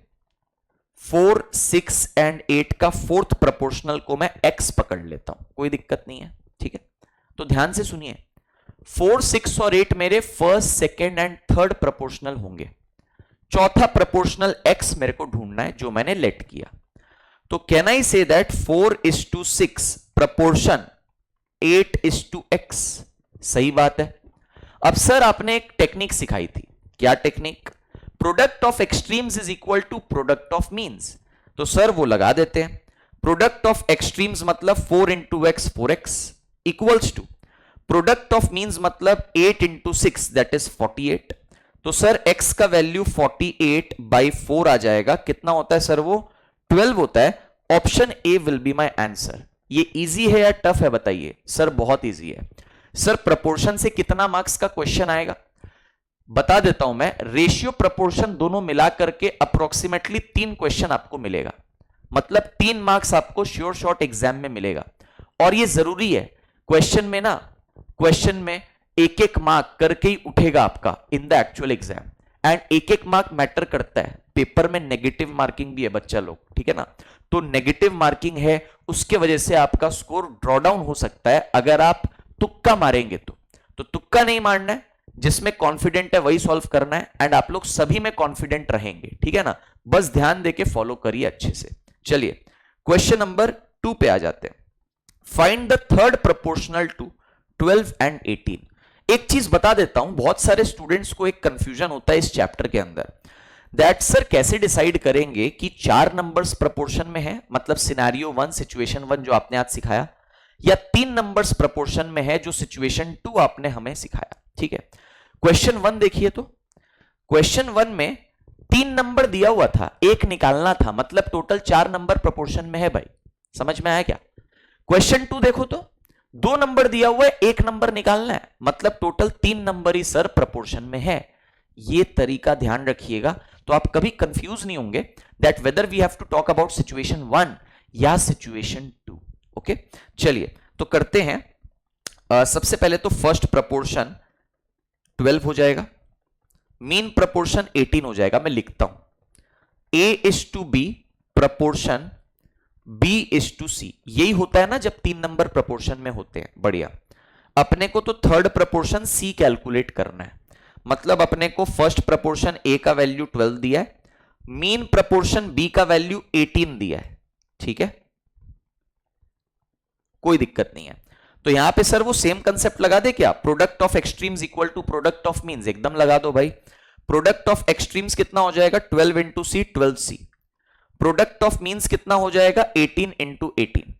4, 6 एंड 8 का फोर्थ प्रोपोर्शनल को मैं x पकड़ लेता हूं, कोई दिक्कत नहीं है। ठीक है, तो ध्यान से सुनिए, 4, 6 और 8 मेरे first, second and third proportional होंगे। चौथा प्रोपोर्शनल x मेरे को ढूंढना है जो मैंने लेट किया। तो can I say that 4:6 proportion 8:x। सही बात है। अब सर आपने एक टेक्निक सिखाई थी, क्या technique, product of extremes is equal to product of means. तो सर वो लगा देते हैं, प्रोडक्ट ऑफ एक्सट्रीम्स मतलब 4 into x 4x equals to product of means मतलब 8 into 6 दैट इज 48। तो सर x का वैल्यू 48/4 आ जाएगा, कितना होता है सर वो 12 होता है। Option A will be my answer. ये इजी है या टफ है बताइए, सर बहुत इजी है। सर प्रोपोर्शन से कितना मार्क्स का क्वेश्चन आएगा बता देता हूं मैं, रेशियो प्रोपोर्शन दोनों मिला करके अप्रोक्सीमेटली 3 क्वेश्चन आपको मिलेगा, मतलब 3 मार्क्स आपको श्योर शॉर्ट एग्जाम में मिलेगा। और ये जरूरी है क्वेश्चन में ना, क्वेश्चन में एक एक मार्क करके ही उठेगा आपका in the actual exam, and एक एक मार्क मैटर करता है। पेपर में नेगेटिव मार्किंग भी है बच्चा लोग, ठीक है ना, तो नेगेटिव मार्किंग है उसके वजह से आपका स्कोर ड्रॉ डाउन हो सकता है अगर आप तुक्का मारेंगे तो तुक्का नहीं मारना है, जिसमें कॉन्फिडेंट है वही सॉल्व करना है, एंड आप लोग सभी में कॉन्फिडेंट रहेंगे, ठीक है ना, बस ध्यान देके फॉलो करिए अच्छे से। चलिए क्वेश्चन नंबर 2 पे आ जाते हैं। Find the third proportional to 12 and 18। एक चीज बता देता हूं, बहुत सारे स्टूडेंट्स को एक कंफ्यूजन होता है इस चैप्टर के अंदर, दैट सर कैसे डिसाइड करेंगे कि 4 नंबर्स प्रोपोर्शन में है, मतलब सिनेरियो 1 सिचुएशन 1 जो आपने आज सिखाया, या 3 नंबर्स प्रोपोर्शन में है जो सिचुएशन 2 आपने हमें सिखाया। ठीक है, क्वेश्चन 1 देखिए, तो क्वेश्चन 1 में 3 नंबर दिया हुआ था, एक निकालना था, मतलब टोटल 4 नंबर प्रोपोर्शन में है भाई, समझ में आया क्या? क्वेश्चन 2 देखो तो 2 नंबर दिया हुआ है, एक नंबर निकालना है, मतलब टोटल 3 नंबर ही सर प्रोपोर्शन में है। ये तरीका ध्यान रखिएगा, तो आप कभी कंफ्यूज नहीं होंगे that whether we have to talk about situation 1 या सिचुएशन 2। ओके, चलिए तो करते हैं। सबसे पहले तो फर्स्ट प्रोपोर्शन 12 हो जाएगा, मीन प्रोपोर्शन 18 हो जाएगा। मैं लिखता हूं A is to be proportion B is to C। यही होता है ना जब 3 नंबर प्रोपोर्शन में होते हैं। बढ़िया, अपने को तो थर्ड प्रोपोर्शन C कैलकुलेट करना है, मतलब अपने को फर्स्ट प्रोपोर्शन A का वैल्यू 12 दिया है, मीन प्रोपोर्शन B का वैल्यू 18 दिया है। ठीक है, कोई दिक्कत नहीं है। तो यहां पे सर वो सेम कंसेप्ट लगा दे क्या, product of extremes equal to product of means, एकदम लगा दो भाई। प्रोडक्ट ऑफ एक्सट्रीम्स कितना हो जाएगा 12 into C 12C, product of means कितना हो जाएगा 18 इंटू 18,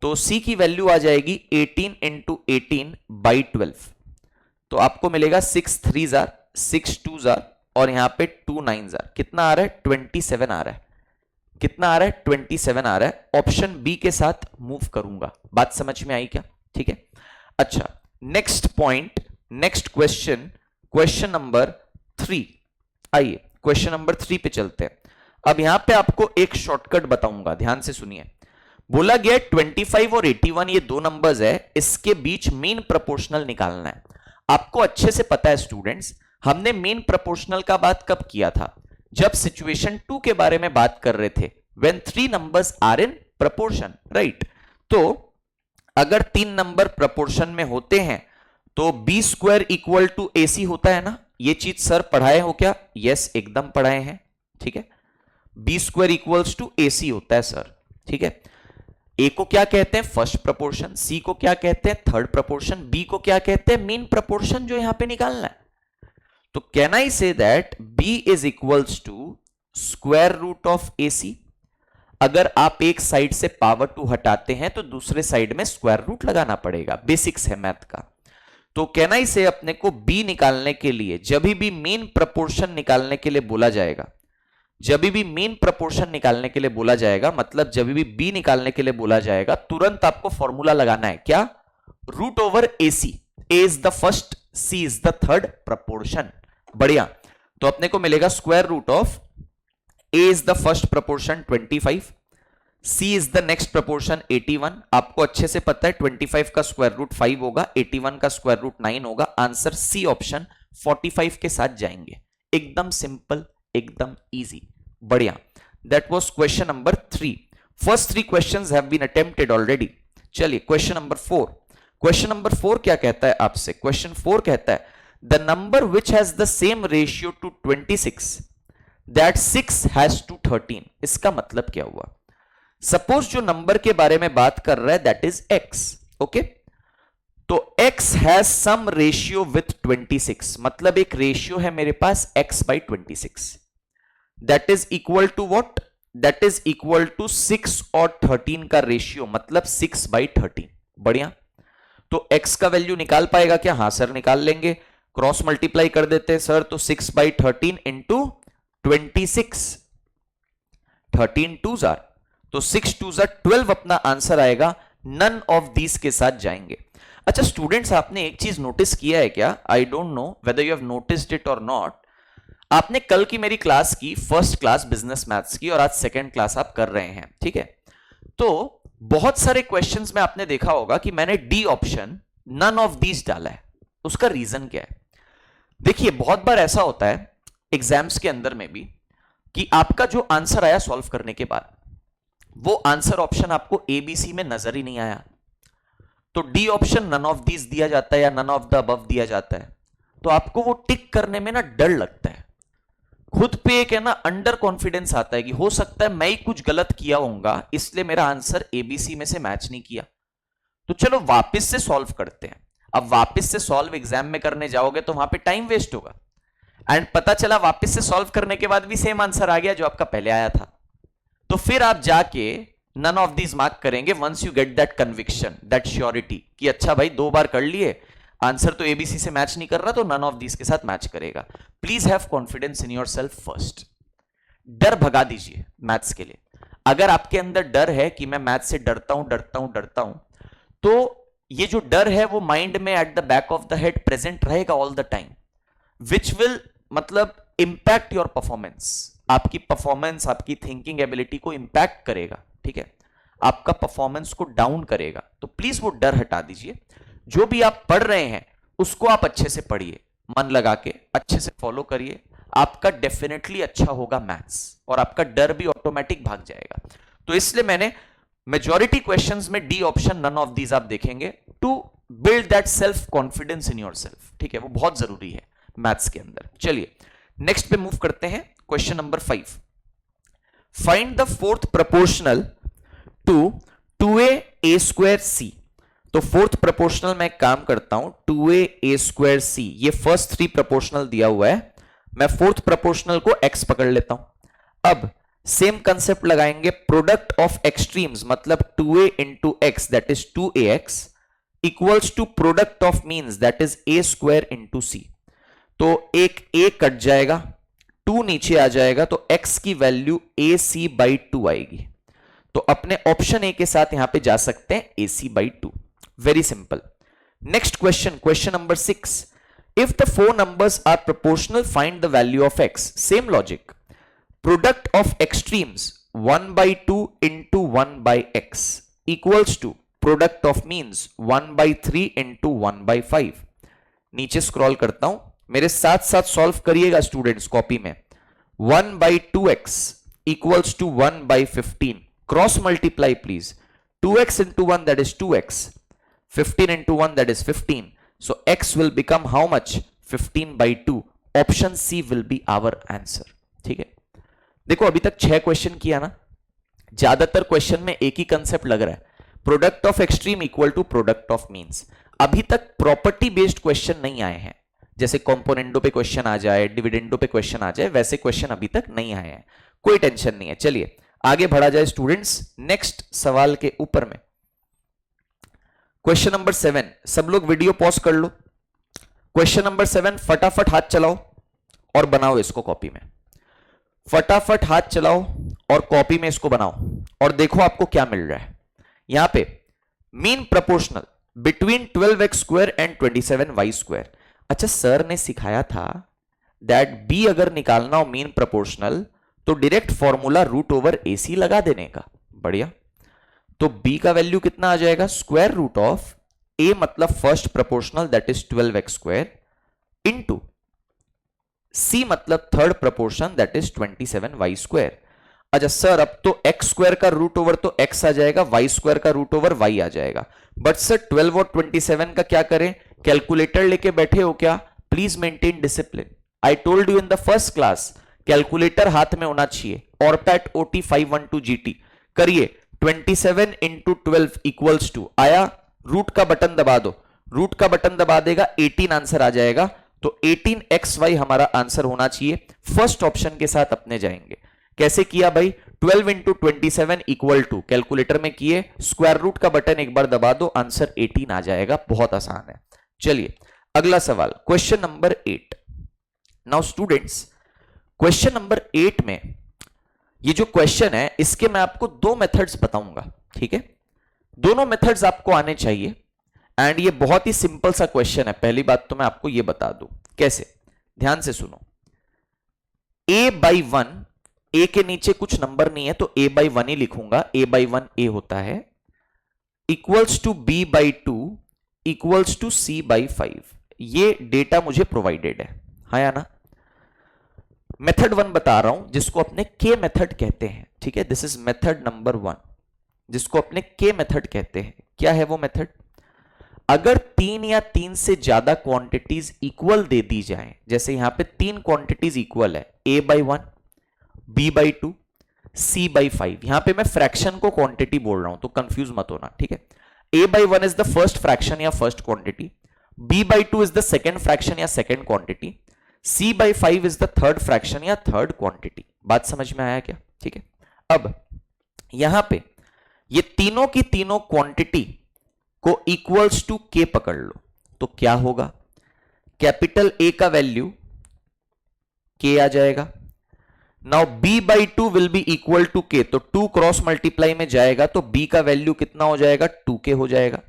तो C की वैल्यू आ जाएगी 18 इंटू 18 बाई 12, तो आपको मिलेगा 6 3 जार 6 2 जार और यहां पे 2 9 जार, कितना आ रहा है 27 आ रहा है। कितना आ रहा है 27 आ रहा है। ऑप्शन बी के साथ मूव करूंगा, बात समझ में आई क्या? ठीक है, अच्छा next point, next question, question number 3। आइए क्वेश्चन नंबर 3 पे चलते हैं। अब यहां पे आपको एक शॉर्टकट बताऊंगा, ध्यान से सुनिए। बोला गया 25 और 81 ये दो नंबर्स है, इसके बीच मीन प्रोपोर्शनल निकालना है। आपको अच्छे से पता है स्टूडेंट्स, हमने मीन प्रोपोर्शनल का बात कब किया था, जब सिचुएशन 2 के बारे में बात कर रहे थे, when 3 numbers are in proportion, right? तो अगर 3 नंबर प्रोपोर्शन में होते हैं तो B square equal to AC होता है ना, ये चीज सर पढ़ाए हो क्या? यस, एकदम पढ़ाए हैं। ठीक है, B square equals to AC होता है सर। ठीक है, ए को क्या कहते हैं फर्स्ट प्रोपोर्शन, सी को क्या कहते हैं थर्ड प्रोपोर्शन, बी को क्या कहते हैं मीन प्रोपोर्शन जो यहां पे निकालना है। तो can I say that B is equals to square root of AC। अगर आप एक साइड से पावर 2 हटाते हैं तो दूसरे साइड में स्क्वायर रूट लगाना पड़ेगा, बेसिक्स है मैथ का। तो कैन आई से अपने को B निकालने के लिए, जब भी मीन प्रोपोर्शन निकालने के लिए बोला जाएगा, जब भी मीन प्रोपोर्शन निकालने के लिए बोला जाएगा, मतलब जब भी B निकालने के लिए बोला जाएगा, तुरंत आपको फॉर्मूला लगाना है क्या, root over AC। A is the first, C is the third proportion. बढ़िया, तो अपने को मिलेगा square root of A is the first proportion 25, C is the next proportion 81। आपको अच्छे से पता है 25 का स्क्वायर रूट 5 होगा, 81 का स्क्वायर रूट 9 होगा। आंसर C ऑप्शन 45 के साथ जाएंगे। एकदम सिंपल, एकदम इजी। बढ़िया, that was question number 3। First 3 questions have been attempted already. चलिए क्वेश्चन नंबर 4। क्वेश्चन नंबर 4 क्या कहता है आपसे? क्वेश्चन 4 कहता है the number which has the same ratio to 26 that 6 has to 13। इसका मतलब क्या हुआ? सपोज जो नंबर के बारे में बात कर रहा है दैट इज x, ओके, तो x has some ratio with 26, मतलब एक रेशियो है मेरे पास x by 26, that is equal to what, that is equal to 6 और 13 का रेशियो, मतलब 6 बाई 13। बढ़िया, तो x का वैल्यू निकाल पाएगा क्या? हां सर निकाल लेंगे, क्रॉस मल्टीप्लाई कर देते हैं सर, तो 6 बाई 13 इंटू 26, 13 2 जार, तो 6 2 जार 12 अपना आंसर आएगा। नन ऑफ दीज के साथ जाएंगे। अच्छा स्टूडेंट्स, आपने एक चीज नोटिस किया है क्या? I don't know whether you have noticed it और नॉट। आपने कल की मेरी क्लास की, फर्स्ट क्लास बिजनेस मैथ्स की, और आज सेकेंड क्लास आप कर रहे हैं, ठीक है? तो बहुत सारे क्वेश्चंस में आपने देखा होगा कि मैंने D option none of these डाला है। उसका रीजन क्या है? देखिए बहुत बार ऐसा होता है एग्जाम्स के अंदर में भी कि आपका जो आंसर आया सॉल्व करने के बाद, वो आंसर ऑप्शन आपको ABC में नजर ही नहीं आया, तो D option none of these दिया जाता है या नन ऑफ द अबव दिया जाता है, तो आपको वो टिक करने में ना डर लगता है। खुद पे एक है ना अंडर कॉन्फिडेंस आता है कि हो सकता है मैं ही कुछ गलत किया होऊंगा, इसलिए मेरा आंसर एबीसी में से मैच नहीं किया। तो चलो वापस से सॉल्व करते हैं। अब वापस से सॉल्व एग्जाम में करने जाओगे तो वहां पे टाइम वेस्ट होगा, एंड पता चला वापस से सॉल्व करने के बाद भी सेम आंसर आ गया जो आपका पहले आया था। तो फिर आप जाके नन ऑफ दीज मार्क करेंगे once you get that conviction, that surety कि अच्छा भाई 2 बार कर लिए, आंसर तो एबीसी से मैच नहीं कर रहा, तो नन ऑफ दीज के साथ मैच करेगा। Please have confidence in your self first. डर भगा दीजिए मैथ्स के लिए। अगर आपके अंदर डर है कि मैं मैथ्स से डरता हूं, तो ये जो डर है वो माइंड में at the back of the head present रहेगा all the time, which will मतलब इंपैक्ट योर परफॉर्मेंस। आपकी परफॉर्मेंस, आपकी थिंकिंग एबिलिटी को इंपैक्ट करेगा, ठीक है, आपका परफॉर्मेंस को डाउन करेगा। तो प्लीज वो डर हटा दीजिए। जो भी आप पढ़ रहे हैं उसको आप अच्छे से पढ़िए, मन लगा के अच्छे से फॉलो करिए, आपका डेफिनेटली अच्छा होगा मैथ्स, और आपका डर भी ऑटोमेटिक भाग जाएगा। तो इसलिए मैंने मेजॉरिटी क्वेश्चंस में D option, none of these आप देखेंगे to build that self confidence in yourself, ठीक है, वो बहुत जरूरी है मैथ्स के अंदर। चलिए नेक्स्ट पे मूव करते हैं। Question number 5, find the fourth proportional to 2a a square c। तो फोर्थ प्रोपोर्शनल मैं काम करता हूं, 2a a स्क्वायर c, ये फर्स्ट 3 प्रोपोर्शनल दिया हुआ है, मैं फोर्थ प्रोपोर्शनल को x पकड़ लेता हूं। अब सेम कंसेप्ट लगाएंगे, प्रोडक्ट ऑफ एक्सट्रीम्स मतलब 2a into X that is 2ax equals to product of means that is a square into c। तो एक a कट जाएगा, 2 नीचे आ जाएगा, तो x की वैल्यू ac/2 आएगी। तो अपने ऑप्शन ए के साथ यहां पे जा सकते हैं ac/2। Very simple. Next question, question number 6, if the 4 numbers are proportional find the value of x। Same logic, product of extremes 1/2 into 1/x equals to product of means 1/3 into 1/5। नीचे scroll करता हूं, मेरे साथ साथ solve करिएगा students copy में। 1/2x equals to 1/15, cross multiply please, 2x into 1 that is 2x, 15 into 1 that is 15, so x will become how much, 15/2। Option C will be our answer, ठीक है। देखो अभी तक 6 क्वेश्चन किया ना, ज्यादातर क्वेश्चन में एक ही कंसेप्ट लग रहा है, product of extreme equal to product of means. अभी तक प्रॉपर्टी बेस्ड क्वेश्चन नहीं आए हैं, जैसे कंपोनेंडो पे क्वेश्चन आ जाए, डिविडेंडो पे क्वेश्चन आ जाए, वैसे क्वेश्चन अभी तक नहीं आए हैं, कोई टेंशन नहीं है। चलिए आगे बढ़ा जाए स्टूडेंट्स नेक्स्ट सवाल के ऊपर में। क्वेश्चन नंबर 7, सब लोग वीडियो पॉज कर लो। क्वेश्चन नंबर 7 फटाफट हाथ चलाओ और बनाओ इसको कॉपी में, फटाफट हाथ चलाओ और कॉपी में इसको बनाओ, और देखो आपको क्या मिल रहा है यहां पे। Mean proportional between 12x square and 27y square. अच्छा सर ने सिखाया था दैट बी अगर निकालना हो मीन प्रोपोर्शनल तो direct formula root over AC लगा देने का। बढ़िया, तो B का वैल्यू कितना आ जाएगा, स्क्वायर रूट ऑफ A मतलब first proportional that is 12x square into C मतलब third proportion that is 27y square. अच्छा सर अब तो x स्क्वायर का रूट ओवर तो x आ जाएगा, y स्क्वायर का रूट ओवर y आ जाएगा, बट सर 12 और 27 का क्या करें, कैलकुलेटर लेके बैठे हो क्या, please maintain discipline. I told you in the first class calculator हाथ में होना चाहिए, ऑरपैट OT 512 GT करिए। 27 इंटू 12 इक्वल्स टू आया, रूट का बटन दबा दो, रूट का बटन दबा देगा 18 आंसर आ जाएगा, तो 18xy हमारा आंसर होना चाहिए। फर्स्ट ऑप्शन के साथ अपने जाएंगे, कैसे किया भाई, 12 इंटू 27 इक्वल टू, कैलकुलेटर में किए, स्क्वायर रूट का बटन एक बार दबा दो, आंसर 18 आ जाएगा, बहुत आसान है। चलिए अगला सवाल, question number 8। Now students question number 8 में ये जो क्वेश्चन है इसके मैं आपको 2 मेथड्स बताऊंगा, ठीक है, दोनों मेथड्स आपको आने चाहिए, एंड ये बहुत ही सिंपल सा क्वेश्चन है। पहली बात तो मैं आपको ये बता दूं कैसे, ध्यान से सुनो। a/1, a के नीचे कुछ नंबर नहीं है तो a/1 ही लिखूंगा, a/1 a होता है, equals to b/2 equals to c/5। ये डेटा मुझे प्रोवाइडेड है, हाँ या ना। मेथड 1 बता रहा हूं जिसको अपने के मेथड कहते हैं, ठीक है, दिस इज मेथड नंबर 1 जिसको अपने के मेथड कहते हैं। क्या है वो मेथड, अगर 3 या 3 से ज्यादा क्वांटिटीज इक्वल दे दी जाए, जैसे यहां पे 3 क्वांटिटीज इक्वल है, a/1, b/2, c/5, यहां पे मैं फ्रैक्शन को क्वांटिटी बोल रहा हूं तो कंफ्यूज मत होना, ठीक है। a/1 is the first fraction या first quantity, b/2 is the second fraction या second quantity, c/5 is the third fraction या थर्ड क्वांटिटी। बात समझ में आया क्या? ठीक है। अब यहां पे ये तीनों की तीनों क्वांटिटी को इक्वल्स टू के पकड़ लो तो क्या होगा, कैपिटल ए का वैल्यू के आ जाएगा। Now b/2 will be equal to K, तो 2 क्रॉस मल्टीप्लाई में जाएगा तो b का वैल्यू कितना हो जाएगा, 2k हो जाएगा।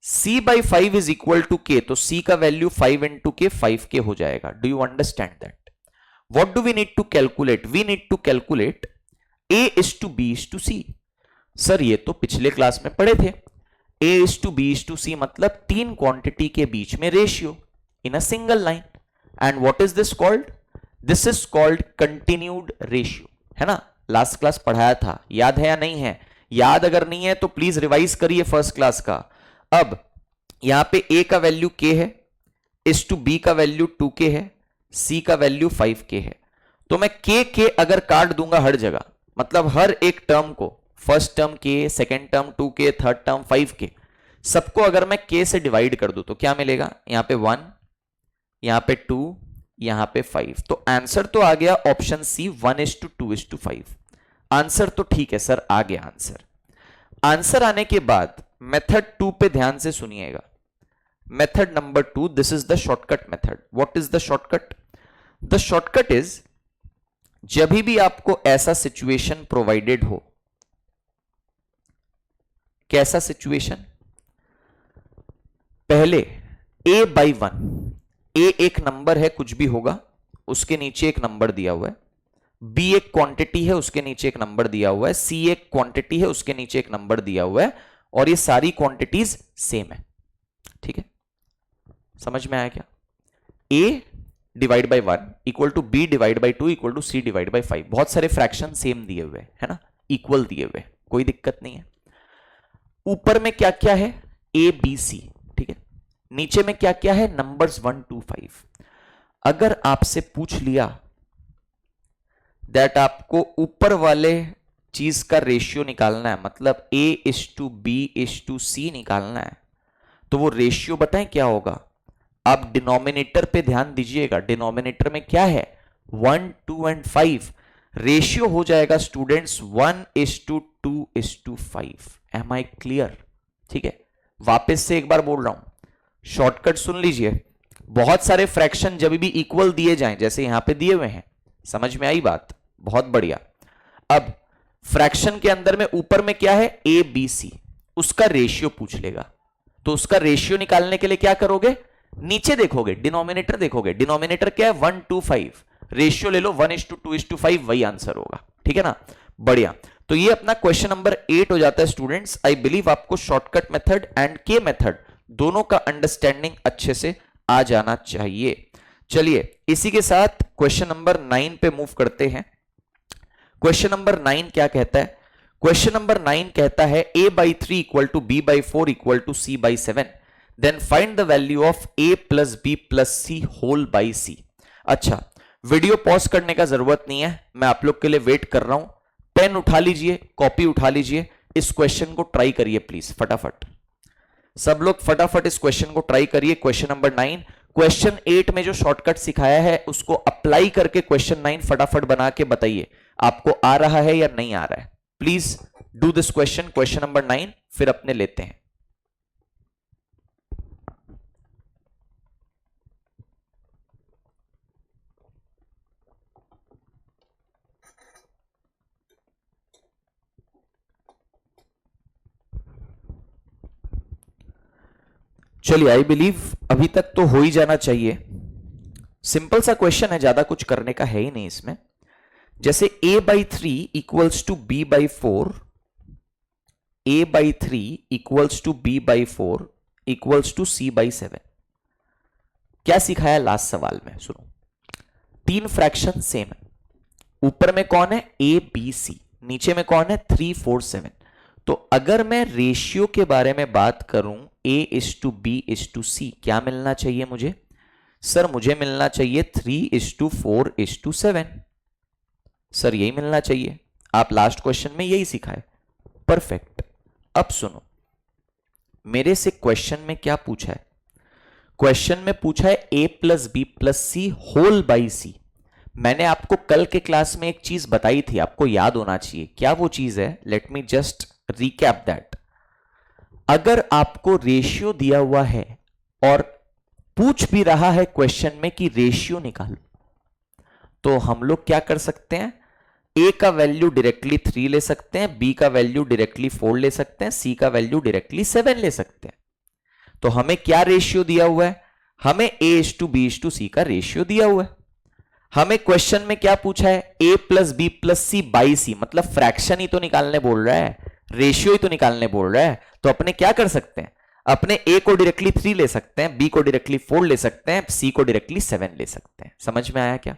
c/5 is equal to K, तो c का वैल्यू 5 इंटू के 5k हो जाएगा। Do you understand that? What do we need to calculate? We need to calculate a is to b is to c। Sir ये तो पिछले class में पढ़े थे, a is to b is to c मतलब तीन क्वांटिटी के बीच में ratio in a single line. And what is this called? This is called continued ratio, है ना? लास्ट क्लास पढ़ाया था, याद है या नहीं है? याद अगर नहीं है तो प्लीज रिवाइज करिए फर्स्ट क्लास का। अब यहां पे a का वैल्यू k है, इस टू b का वैल्यू 2k है, c का वैल्यू 5k है। तो मैं k अगर काट दूंगा हर जगह, मतलब हर एक टर्म को, first term k, second term 2k, third term 5k, सबको अगर मैं k से डिवाइड कर दूं तो क्या मिलेगा? यहां पे 1, यहां पे 2, यहां पे 5। तो आंसर तो आ गया ऑप्शन सी, 1:2:5। आंसर तो ठीक है सर, आ गया आंसर। आंसर आने के बाद मेथड 2 पे ध्यान से सुनिएगा। Method number 2, this is the shortcut method. What is the shortcut? The shortcut is, जब भी आपको ऐसा सिचुएशन प्रोवाइडेड हो, कैसा सिचुएशन? पहले a/1, a एक नंबर है, कुछ भी होगा, उसके नीचे एक नंबर दिया हुआ है, b एक क्वांटिटी है, उसके नीचे एक नंबर दिया हुआ है, c एक क्वांटिटी है, उसके नीचे एक नंबर दिया हुआ है, और ये सारी क्वांटिटीज सेम है। ठीक है, समझ में आया क्या? a divide by 1 equal to b divide by 2 equal to c divide by 5। बहुत सारे फ्रैक्शन सेम दिए हुए है ना, इक्वल दिए हुए, कोई दिक्कत नहीं है। ऊपर में क्या क्या है? a b c, ठीक है। नीचे में क्या क्या है? नंबर्स 1 2 5। अगर आपसे पूछ लिया दैट आपको ऊपर वाले चीज का रेशियो निकालना है, मतलब a:b:c निकालना है, तो वो रेशियो बताएं क्या होगा? आप डिनोमिनेटर पे ध्यान दीजिएगा। डिनोमिनेटर में क्या है? 1 2 एंड 5। रेशियो हो जाएगा स्टूडेंट्स 1:2:5। M I clear? ठीक है, वापस से एक बार बोल रहा हूं, शॉर्टकट सुन लीजिए। बहुत सारे फ्रैक्शन जब भी इक्वल दिए जाएं, जैसे यहां पे दिए हुए हैं, समझ में आई बात? बहुत बढ़िया। अब फ्रैक्शन के अंदर में ऊपर में क्या है? a b c, उसका रेशियो पूछ लेगा। तो उसका रेशियो निकालने के लिए क्या करोगे? नीचे देखोगे, डिनोमिनेटर देखोगे। डिनोमिनेटर क्या है? 1 2 5। रेशियो ले लो 1:2:5, वही आंसर होगा। ठीक है ना, बढ़िया। तो ये अपना क्वेश्चन नंबर 8 हो जाता है स्टूडेंट्स। आई बिलीव आपको शॉर्टकट मेथड एंड के मेथड दोनों का अंडरस्टैंडिंग अच्छे से आ जाना चाहिए। चलिए इसी के साथ क्वेश्चन नंबर 9 पे मूव करते हैं। क्वेश्चन नंबर 9 क्या कहता है? क्वेश्चन नंबर 9 कहता है a/3 equal to b/4 equal to c/7, then find the value of a plus b plus c whole by c। अच्छा, वीडियो पॉज करने का जरूरत नहीं है, मैं आप लोग के लिए वेट कर रहा हूं। पेन उठा लीजिए, कॉपी उठा लीजिए, इस क्वेश्चन को ट्राई करिए प्लीज फटाफट। सब लोग फटाफट इस क्वेश्चन को ट्राई करिए। क्वेश्चन नंबर 9, क्वेश्चन 8 में जो शॉर्टकट सिखाया है उसको अप्लाई करके क्वेश्चन 9 फटाफट बना के बताइए आपको आ रहा है या नहीं आ रहा है। Please do this question, question number 9, फिर अपने लेते हैं। चलिए, आई बिलीव अभी तक तो हो ही जाना चाहिए। सिंपल सा क्वेश्चन है, ज्यादा कुछ करने का है ही नहीं इसमें। जैसे a/3 equals to b/4, a/3 equals to b/4 equals to c/7। क्या सिखाया लास्ट सवाल में? सुनो, तीन फ्रैक्शन सेम है। ऊपर में कौन है? a b c, नीचे में कौन है? 3 4 7। तो अगर मैं रेशियो के बारे में बात करूं A:B:C क्या मिलना चाहिए मुझे? सर मुझे मिलना चाहिए 3:4:7। सर यही मिलना चाहिए, आप लास्ट क्वेश्चन में यही सिखाए। परफेक्ट। अब सुनो, मेरे से क्वेश्चन में क्या पूछा है? क्वेश्चन में पूछा है A+B+C होल बाई C। मैंने आपको कल के क्लास में एक चीज बताई थी, आपको याद होना चाहिए। क्या वो चीज है? Let me just recap that. अगर आपको रेशियो दिया हुआ है और पूछ भी रहा है क्वेश्चन में कि रेशियो निकालो, तो हम लोग क्या कर सकते हैं? A का वैल्यू डायरेक्टली 3 ले सकते हैं, B का वैल्यू डायरेक्टली 4 ले सकते हैं, C का वैल्यू डायरेक्टली 7 ले सकते हैं। तो हमें क्या रेशियो दिया हुआ है? हमें A:B:C का रेशियो दिया हुआ है। हमें क्वेश्चन में क्या पूछा है? A+B+C बाई C, मतलब फ्रैक्शन ही तो निकालने बोल रहा है, रेशियो ही तो निकालने बोल रहा है। तो अपने क्या कर सकते हैं? अपने A को डायरेक्टली 3 ले सकते हैं, B को डायरेक्टली 4 ले सकते हैं, C को डायरेक्टली 7 ले सकते हैं। समझ में आया क्या?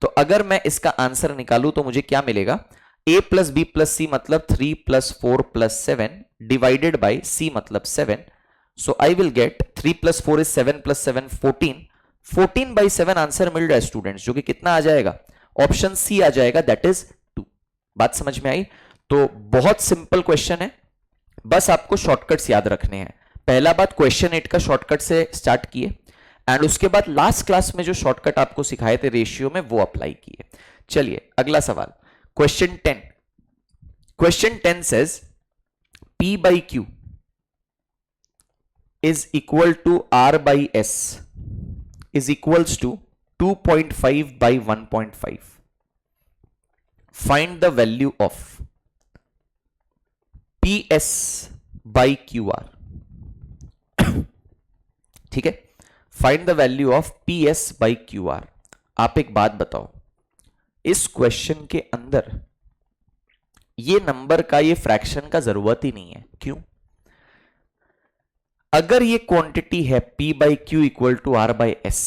तो अगर मैं इसका आंसर निकालूं तो मुझे क्या मिलेगा? A+B+C मतलब 3+4+7 डिवाइडेड बाई C मतलब 7। So I will get 3+4 is 7+7 14। 14/7 answer मिल रहा है स्टूडेंट्स, जो कि कितना आ जाएगा? ऑप्शन सी आ जाएगा, दैट इज 2। बात समझ में आई? तो बहुत सिंपल क्वेश्चन है, बस आपको शॉर्टकट्स याद रखने हैं। पहला बात, क्वेश्चन 8 का शॉर्टकट से स्टार्ट किए, एंड उसके बाद लास्ट क्लास में जो शॉर्टकट आपको सिखाए थे रेशियो में, वो अप्लाई किए। चलिए अगला सवाल, question 10। Question 10 says P/Q is equal to R/S is equals to 2.5/1.5. Find the value of PS/QR. ठीक है, find the value of PS/QR। आप एक बात बताओ, इस क्वेश्चन के अंदर ये नंबर का, ये फ्रैक्शन का जरूरत ही नहीं है। क्यों? अगर ये क्वांटिटी है P/Q इक्वल टू R/S,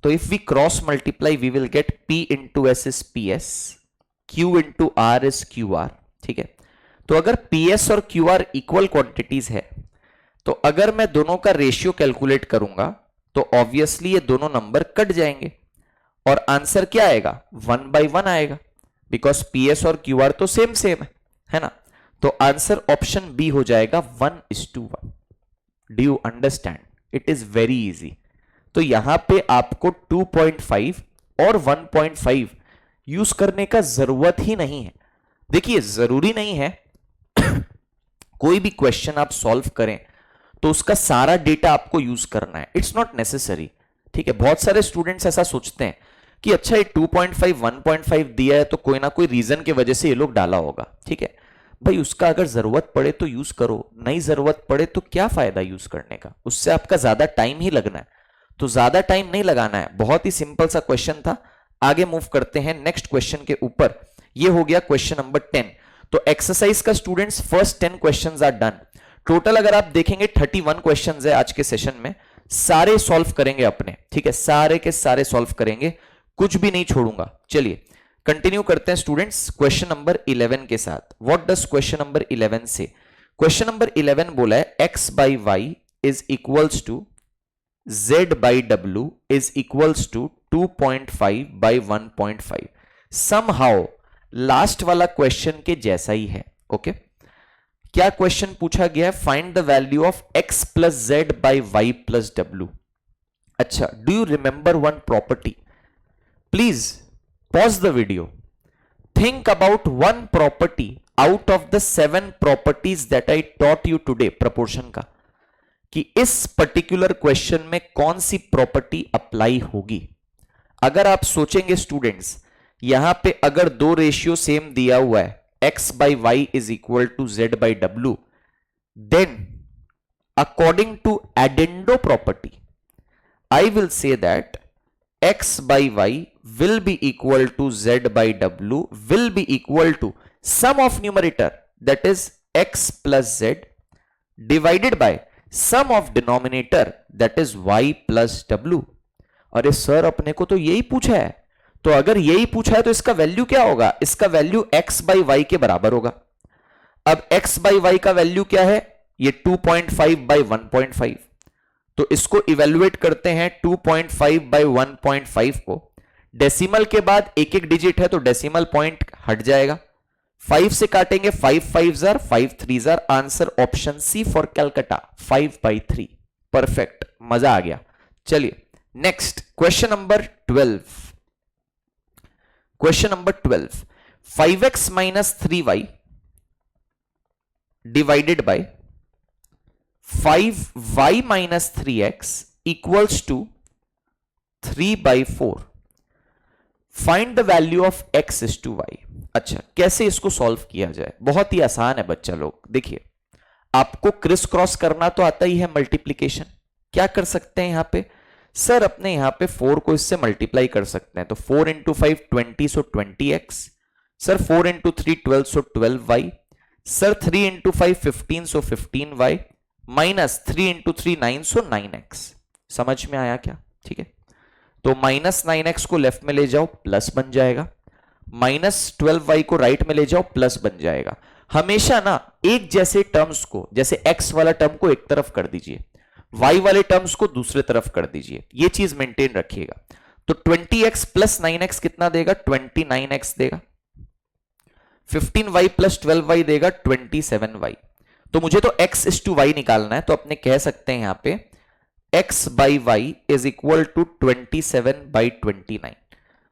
तो if we cross multiply we will get P into S is PS, Q into R is QR। ठीक है, तो अगर PS और QR इक्वल क्वांटिटीज है, तो अगर मैं दोनों का रेशियो कैलकुलेट करूंगा तो ऑब्वियसली ये दोनों नंबर कट जाएंगे और आंसर क्या आएगा? 1/1 आएगा, बिकॉज PS और QR तो सेम सेम है ना। तो आंसर ऑप्शन बी हो जाएगा 1:1। Do you understand? It is very easy. तो यहां पे आपको 2.5 और 1.5 यूज करने का जरूरत ही नहीं है। देखिए, जरूरी नहीं है कोई भी क्वेश्चन आप सॉल्व करें तो उसका सारा डेटा आपको यूज करना है, इट्स नॉट नेसेसरी। ठीक है, बहुत सारे स्टूडेंट्स ऐसा सोचते हैं कि अच्छा ये 2.5 1.5 दिया है तो कोई ना कोई रीजन की वजह से ये लोग डाला होगा। ठीक है भाई, उसका अगर जरूरत पड़े तो यूज करो, नहीं जरूरत पड़े तो क्या फायदा यूज करने का? उससे आपका ज्यादा टाइम ही लगना है। तो ज्यादा टाइम नहीं लगाना है, बहुत ही सिंपल सा क्वेश्चन था। आगे मूव करते हैं नेक्स्ट क्वेश्चन के ऊपर। ये हो गया क्वेश्चन नंबर 10। तो एक्सरसाइज का students first 10 questions are done. Total अगर आप देखेंगे 31 क्वेश्चंस है आज के सेशन में, सारे सॉल्व करेंगे अपने। ठीक है, सारे के सारे सॉल्व करेंगे, कुछ भी नहीं छोड़ूंगा। चलिए कंटिन्यू करते हैं स्टूडेंट्स क्वेश्चन नंबर 11 के साथ। व्हाट डज क्वेश्चन नंबर 11 से? क्वेश्चन नंबर 11 बोला है x/y is equals to z/w is equals to 2.5/1.5। Somehow last वाला क्वेश्चन के जैसा ही है। ओके, क्या क्वेश्चन पूछा गया है? Find the value of x plus z by y plus w। अच्छा, do you remember one property? Please pause the video. Think about one property out of the 7 properties that I taught you today, proportion का, कि इस particular question में कौन सी property apply होगी। अगर आप सोचेंगे स्टूडेंट्स, यहां पे अगर दो रेशियो सेम दिया हुआ है, x/y is equal to z/w, then according to addendo property I will say that x/y will be equal to z/w will be equal to sum of numerator, that is x plus z, divided by sum of denominator, that is y plus w। अरे sir, अपने को तो यही पूछा है, तो अगर यही पूछा है तो इसका वैल्यू क्या होगा? इसका वैल्यू x/y के बराबर होगा। अब x/y का वैल्यू क्या है? ये 2.5 बाई 1.5, तो इसको इवेल्युएट करते हैं 2.5 बाई 1.5 को। डेसिमल के बाद एक एक डिजिट है तो डेसिमल पॉइंट हट जाएगा, 5 से काटेंगे, 5 5 जार 5 3 जार, आंसर ऑप्शन सी फॉर कैलकाटा 5/3। परफेक्ट, मजा आ गया। चलिए next question number 12। Question number 12, 5x minus 3y divided by 5y minus 3x equals to 3/4। Find the value of x is to y। अच्छा, कैसे इसको सॉल्व किया जाए? बहुत ही आसान है बच्चा लोग। देखिए, आपको क्रिस क्रॉस करना तो आता ही है, मल्टीप्लीकेशन। क्या कर सकते हैं यहां पे सर? अपने यहां पे 4 को इससे मल्टीप्लाई कर सकते हैं, तो 4 इंटू 5 20, सो 20x। सर 4 इंटू 3 12, सो 12y। सर 3 इंटू 5 15, सो 15y, माइनस 3 इंटू 3 9, सो 9x। समझ में आया क्या? ठीक है, तो माइनस 9x को लेफ्ट में ले जाओ, प्लस बन जाएगा। माइनस 12y को राइट में ले जाओ, प्लस बन जाएगा। हमेशा ना एक जैसे टर्म्स को, जैसे x वाला टर्म को एक तरफ कर दीजिए, y वाले टर्म्स को दूसरे तरफ कर दीजिए, ये चीज मेंटेन रखिएगा। तो 20x प्लस 9x कितना देगा? 29x देगा। 15y प्लस 12y देगा 27y। तो मुझे तो x इज टू y निकालना है, तो अपने कह सकते हैं यहां पे x by Y is equal to 27/29।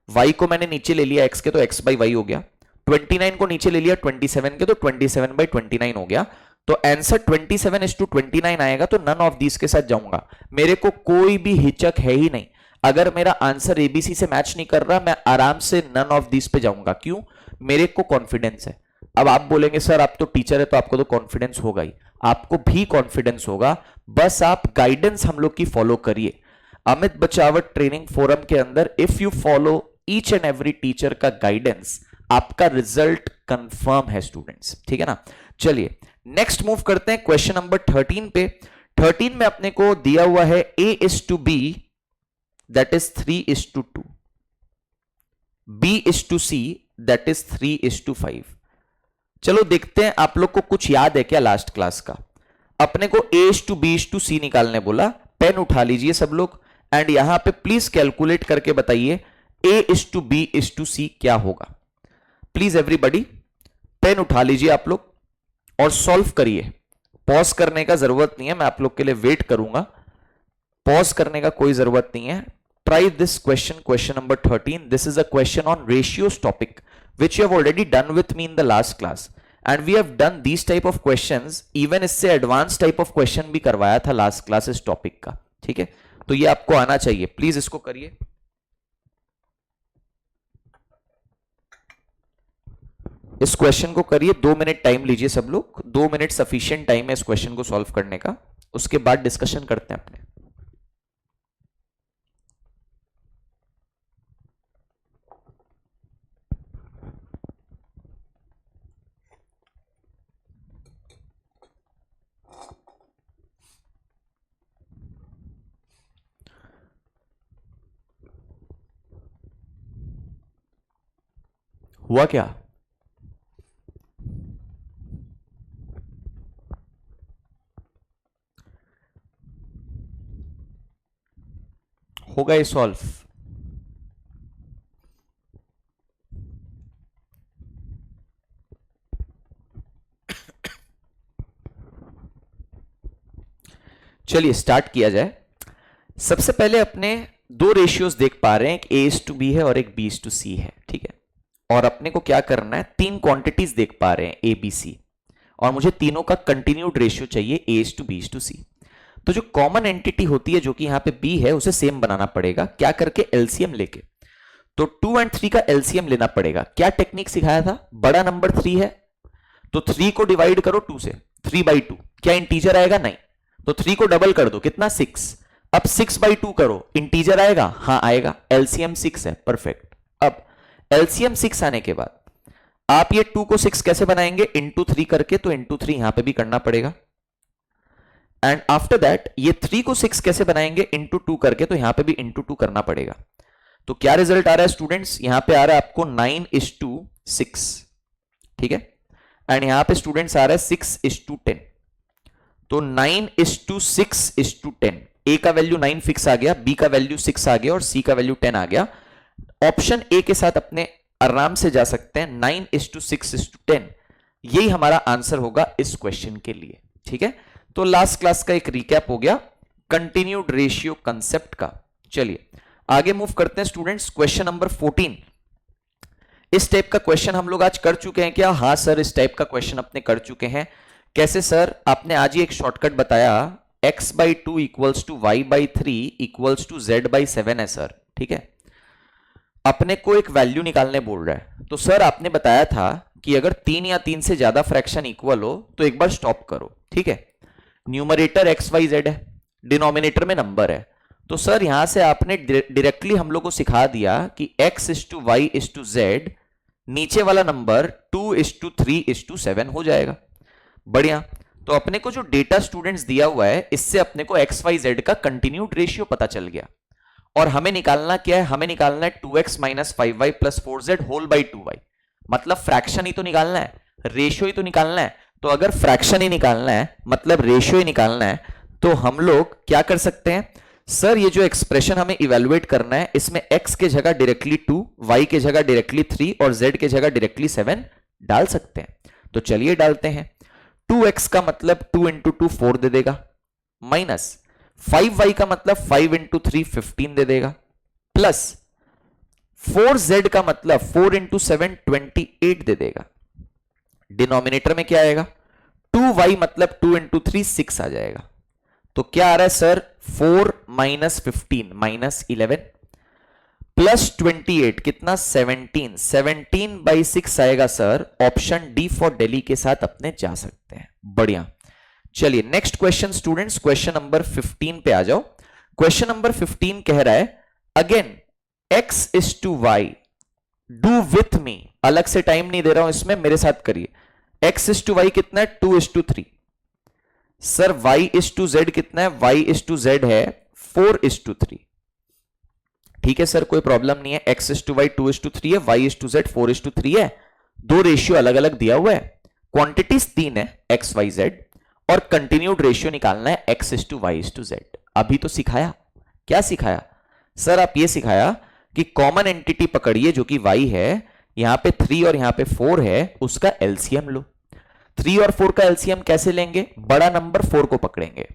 y को मैंने नीचे ले लिया x के, तो x बाई वाई हो गया। 29 को नीचे ले लिया 27 के, तो 27/29 हो गया। तो आंसर 27:29 आएगा। तो नन ऑफ दीस के साथ जाऊंगा, मेरे को कोई भी हिचक है ही नहीं। अगर मेरा आंसर एबीसी से मैच नहीं कर रहा, मैं आराम से नन ऑफ दीस पे जाऊंगा। क्यों? मेरे को कॉन्फिडेंस है। अब आप बोलेंगे सर आप तो टीचर है तो आपको तो कॉन्फिडेंस होगा ही, आपको भी कॉन्फिडेंस होगा, बस आप गाइडेंस हम लोग की फॉलो करिए। अमित बचावट ट्रेनिंग फोरम के अंदर if you follow each and every teacher का गाइडेंस, आपका रिजल्ट कंफर्म है स्टूडेंट्स। ठीक है ना? चलिए नेक्स्ट मूव करते हैं क्वेश्चन नंबर 13 पे। 13 में अपने को दिया हुआ है a is to b, that is 3 is to 2, b is to c, that is 3 is to 5। चलो देखते हैं आप लोग को कुछ याद है क्या लास्ट क्लास का? अपने को a is to b is to c निकालने बोला। पेन उठा लीजिए सब लोग एंड यहां पे प्लीज कैलकुलेट करके बताइए a is to b is to c क्या होगा। प्लीज एवरीबॉडी पेन उठा लीजिए आप लोग और सॉल्व करिए। पॉज करने का जरूरत नहीं है, मैं आप लोग के लिए वेट करूंगा, पॉज करने का कोई जरूरत नहीं है। Try this question, question number 13। This is a question on ratios topic which you have already done with me in the last class and we have done this type of questions. Even इससे advance type of question भी करवाया था last class इस topic का। ठीक है, तो ये आपको आना चाहिए। प्लीज इसको करिए। इस क्वेश्चन को करिए, 2 मिनट टाइम लीजिए सब लोग। 2 मिनट सफिशिएंट टाइम है इस क्वेश्चन को सॉल्व करने का, उसके बाद डिस्कशन करते हैं अपने। हुआ क्या? होगा ये सॉल्व? चलिए स्टार्ट किया जाए। सबसे पहले अपने दो रेशियोज देख पा रहे हैं, एक a is to b है और एक b is to c है। ठीक है, और अपने को क्या करना है, 3 क्वांटिटीज देख पा रहे हैं a b c, और मुझे तीनों का कंटिन्यूड रेशियो चाहिए a is to b is to c। तो जो कॉमन एंटिटी होती है जो कि यहां पे b है, उसे सेम बनाना पड़ेगा। क्या करके? एलसीएम लेके। तो 2 और 3 का एलसीएम लेना पड़ेगा। क्या टेक्निक सिखाया था? बड़ा नंबर 3 है तो 3 को डिवाइड करो 2 से, 3/2। क्या इंटीजर आएगा? नहीं। तो 3 को डबल कर दो, कितना? 6। अब 6/2 करो, इंटीजर आएगा? हाँ आएगा। एलसीएम 6 है, परफेक्ट। अब एलसीएम 6 आने के बाद आप ये 2 को 6 कैसे बनाएंगे? इंटू 3 करके, तो इंटू 3 यहां पे भी करना पड़ेगा। एंड आफ्टर दैट ये 3 को 6 कैसे बनाएंगे? इंटू 2 करके, तो यहां पे भी इंटू 2 करना पड़ेगा। तो क्या रिजल्ट आ रहा है स्टूडेंट्स? यहां पे आ रहा है आपको 9:6। ठीक है, एंड यहां पे स्टूडेंट्स आ रहा है 6:10। तो 9:6:10, ए का वैल्यू 9 फिक्स आ गया, बी का वैल्यू 6 आ गया और सी का वैल्यू 10 आ गया। ऑप्शन ए के साथ अपने आराम से जा सकते हैं, 9:6:10 यही हमारा आंसर होगा इस क्वेश्चन के लिए। ठीक है, तो लास्ट क्लास का एक रिकैप हो गया कंटिन्यूड रेशियो कंसेप्ट का। चलिए आगे मूव करते हैं स्टूडेंट्स, क्वेश्चन नंबर 14। इस टाइप का क्वेश्चन हम लोग आज कर चुके हैं क्या? हाँ सर, इस टाइप का क्वेश्चन अपने कर चुके हैं। कैसे सर? आपने आज ही एक शॉर्टकट बताया, x/2 equals to y/3 equals to z/7 है सर। ठीक है, अपने को एक वैल्यू निकालने बोल रहा है, तो सर आपने बताया था कि अगर 3 या 3 से ज्यादा फ्रैक्शन इक्वल हो तो एक बार स्टॉप करो। ठीक है, न्यूमरेटर XYZ है, डिनोमिनेटर में नंबर है, तो सर यहां से आपने डायरेक्टली हम लोग को सिखा दिया कि x/y/z नीचे वाला नंबर 2:3:7 हो जाएगा। बढ़िया, तो अपने को जो डेटा स्टूडेंट्स दिया हुआ है इससे अपने को XYZ का कंटिन्यूड रेशियो पता चल गया। और हमें निकालना क्या है? हमें निकालना है 2x - 5y + 4z whole by 2y। मतलब फ्रैक्शन ही तो निकालना है, रेशियो ही तो निकालना है। तो अगर फ्रैक्शन ही निकालना है मतलब रेशियो ही निकालना है, तो हम लोग क्या कर सकते हैं? सर ये जो एक्सप्रेशन हमें इवेलुएट करना है, इसमें x के जगह डायरेक्टली 2, y के जगह डायरेक्टली 3 और z के जगह डायरेक्टली 7 डाल सकते हैं। तो चलिए डालते हैं। 2x का मतलब 2 × 2 4 दे देगा, माइनस 5y का मतलब 5 × 3 15 दे देगा, प्लस 4z का मतलब 4 × 7 28 दे देगा। डिनोमिनेटर में क्या आएगा? 2y मतलब 2 × 3 6 आ जाएगा। तो क्या आ रहा है सर? 4 - 15 - 11 प्लस 28 कितना? 17। 17/6 आएगा sir. Option D for Delhi के साथ अपने जा सकते हैं। बढ़िया, चलिए next question students, question number 15 पे आ जाओ। क्वेश्चन नंबर 15 कह रहा है again x/y, do with me, अलग से टाइम नहीं दे रहा हूं इसमें, मेरे साथ करिए। x/y कितना है? 2:3। सर y/z कितना है? y/z है 4:3। ठीक है सर, कोई प्रॉब्लम नहीं है। x/y 2:3 है, y/z 4:3 है। दो रेशियो अलग अलग दिया हुआ है, क्वांटिटीज 3 है x, y, z, और कंटिन्यूड रेशियो निकालना है x/y/z। अभी तो सिखाया, क्या सिखाया सर? आप ये सिखाया कि कॉमन एंटिटी पकड़िए जो कि y है, यहां पे 3 और यहां पे 4 है, उसका एलसीएम लो। 3 और 4 का एलसीएम कैसे लेंगे? बड़ा नंबर 4 को पकड़ेंगे,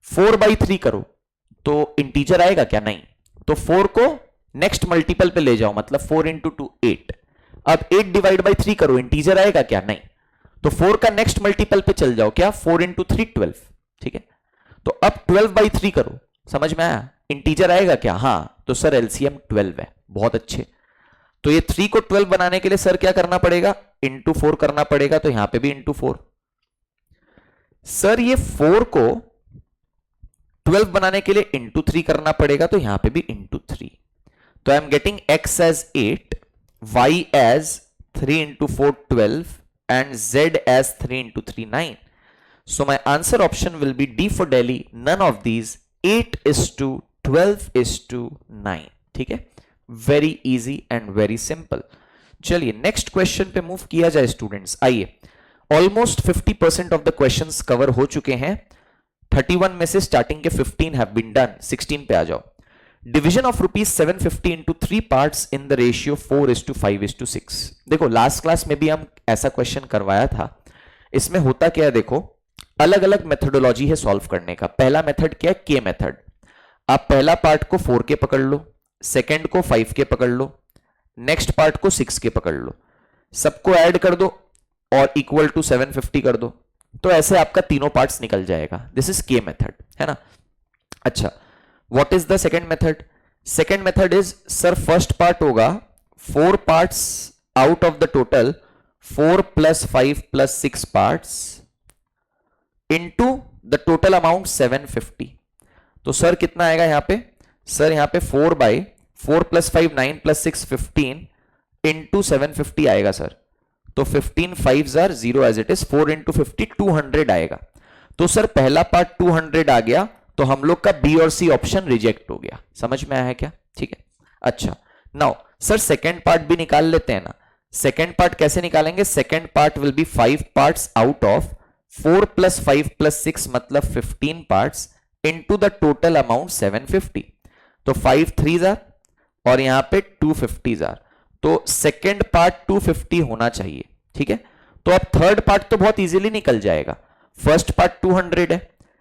4/3 करो तो इंटीजर आएगा क्या? नहीं, तो 4 को नेक्स्ट मल्टीपल पे ले जाओ, मतलब 4 × 2 8। अब 8 डिवाइड बाई 3 करो, इंटीजर आएगा क्या? नहीं, तो 4 का नेक्स्ट मल्टीपल पे चल जाओ, क्या? 4 × 3 12। ठीक है, तो अब 12/3 करो, समझ में आया? इंटीजर आएगा क्या? हाँ, तो सर एलसीएम 12 है। बहुत अच्छे, तो ये 3 को 12 बनाने के लिए सर क्या करना पड़ेगा? इंटू 4 करना पड़ेगा, तो यहां पे भी इंटू 4। सर ये 4 को 12 बनाने के लिए इंटू 3 करना पड़ेगा, तो यहां पे भी इंटू 3। तो आई am getting x as 8, y as 3 × 4 12 and z as 3 × 3 9. So my answer option will be D for Delhi, none of these। 8:12:9। ठीक है, very easy and very simple. चलिए नेक्स्ट क्वेश्चन पे मूव किया जाए स्टूडेंट्स। आइए, almost 50% of the questions cover हो चुके हैं। 31 में से स्टार्टिंग के 15 हैव बीन डन। 16 पे आ जाओ। Division of ₹750 into 3 parts in the ratio 4:5:6। देखो लास्ट क्लास में भी हम ऐसा क्वेश्चन करवाया था। इसमें होता क्या है, देखो अलग अलग मेथोडोलॉजी है सॉल्व करने का। पहला मेथड क्या है? के मेथड। आप पहला पार्ट को 4 के पकड़ लो, सेकंड को 5 के पकड़ लो, नेक्स्ट पार्ट को 6 के पकड़ लो, सबको ऐड कर दो और इक्वल टू 750 कर दो, तो ऐसे आपका तीनों पार्ट्स निकल जाएगा। दिस इज के मेथड, है ना? अच्छा, what is the second method? Second method is, sir first part होगा 4 parts out of the total 4 + 5 + 6 parts into the total amount 750। तो सर कितना आएगा यहां पे? सर यहां पे 4 + 5 9 + 6 15 इंटू 750 आएगा सर। तो 15 5s are 0 as it is. 4 × 50 200 आएगा। तो सर पहला पार्ट 200 आ गया, तो हम लोग का बी और सी ऑप्शन रिजेक्ट हो गया। समझ में आया है क्या? ठीक है, अच्छा नाउ सर सेकेंड पार्ट भी निकाल लेते हैं ना। सेकेंड पार्ट कैसे निकालेंगे? Second part will be 5 parts out of 4 plus 5 plus 6 मतलब 15 parts into the total amount 750। तो 5 3 जार और यहां पे 250 जार, तो सेकेंड पार्ट 250 होना चाहिए। ठीक है, तो अब थर्ड पार्ट तो बहुत इजीली निकल जाएगा। फर्स्ट पार्ट 200 है,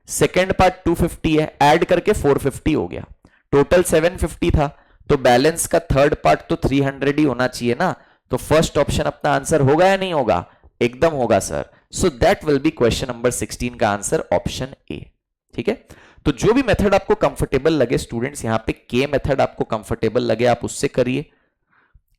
सेकेंड पार्ट 250 है, ऐड करके 450 हो गया, टोटल 750 था, तो बैलेंस का थर्ड पार्ट तो 300 ही होना चाहिए ना। तो फर्स्ट ऑप्शन अपना आंसर होगा या नहीं होगा? एकदम होगा sir. So that will B question number 16 का आंसर ऑप्शन ए। ठीक है, तो जो भी मेथड आपको कंफर्टेबल लगे स्टूडेंट्स, यहां पे के मेथड आपको कंफर्टेबल लगे आप उससे करिए।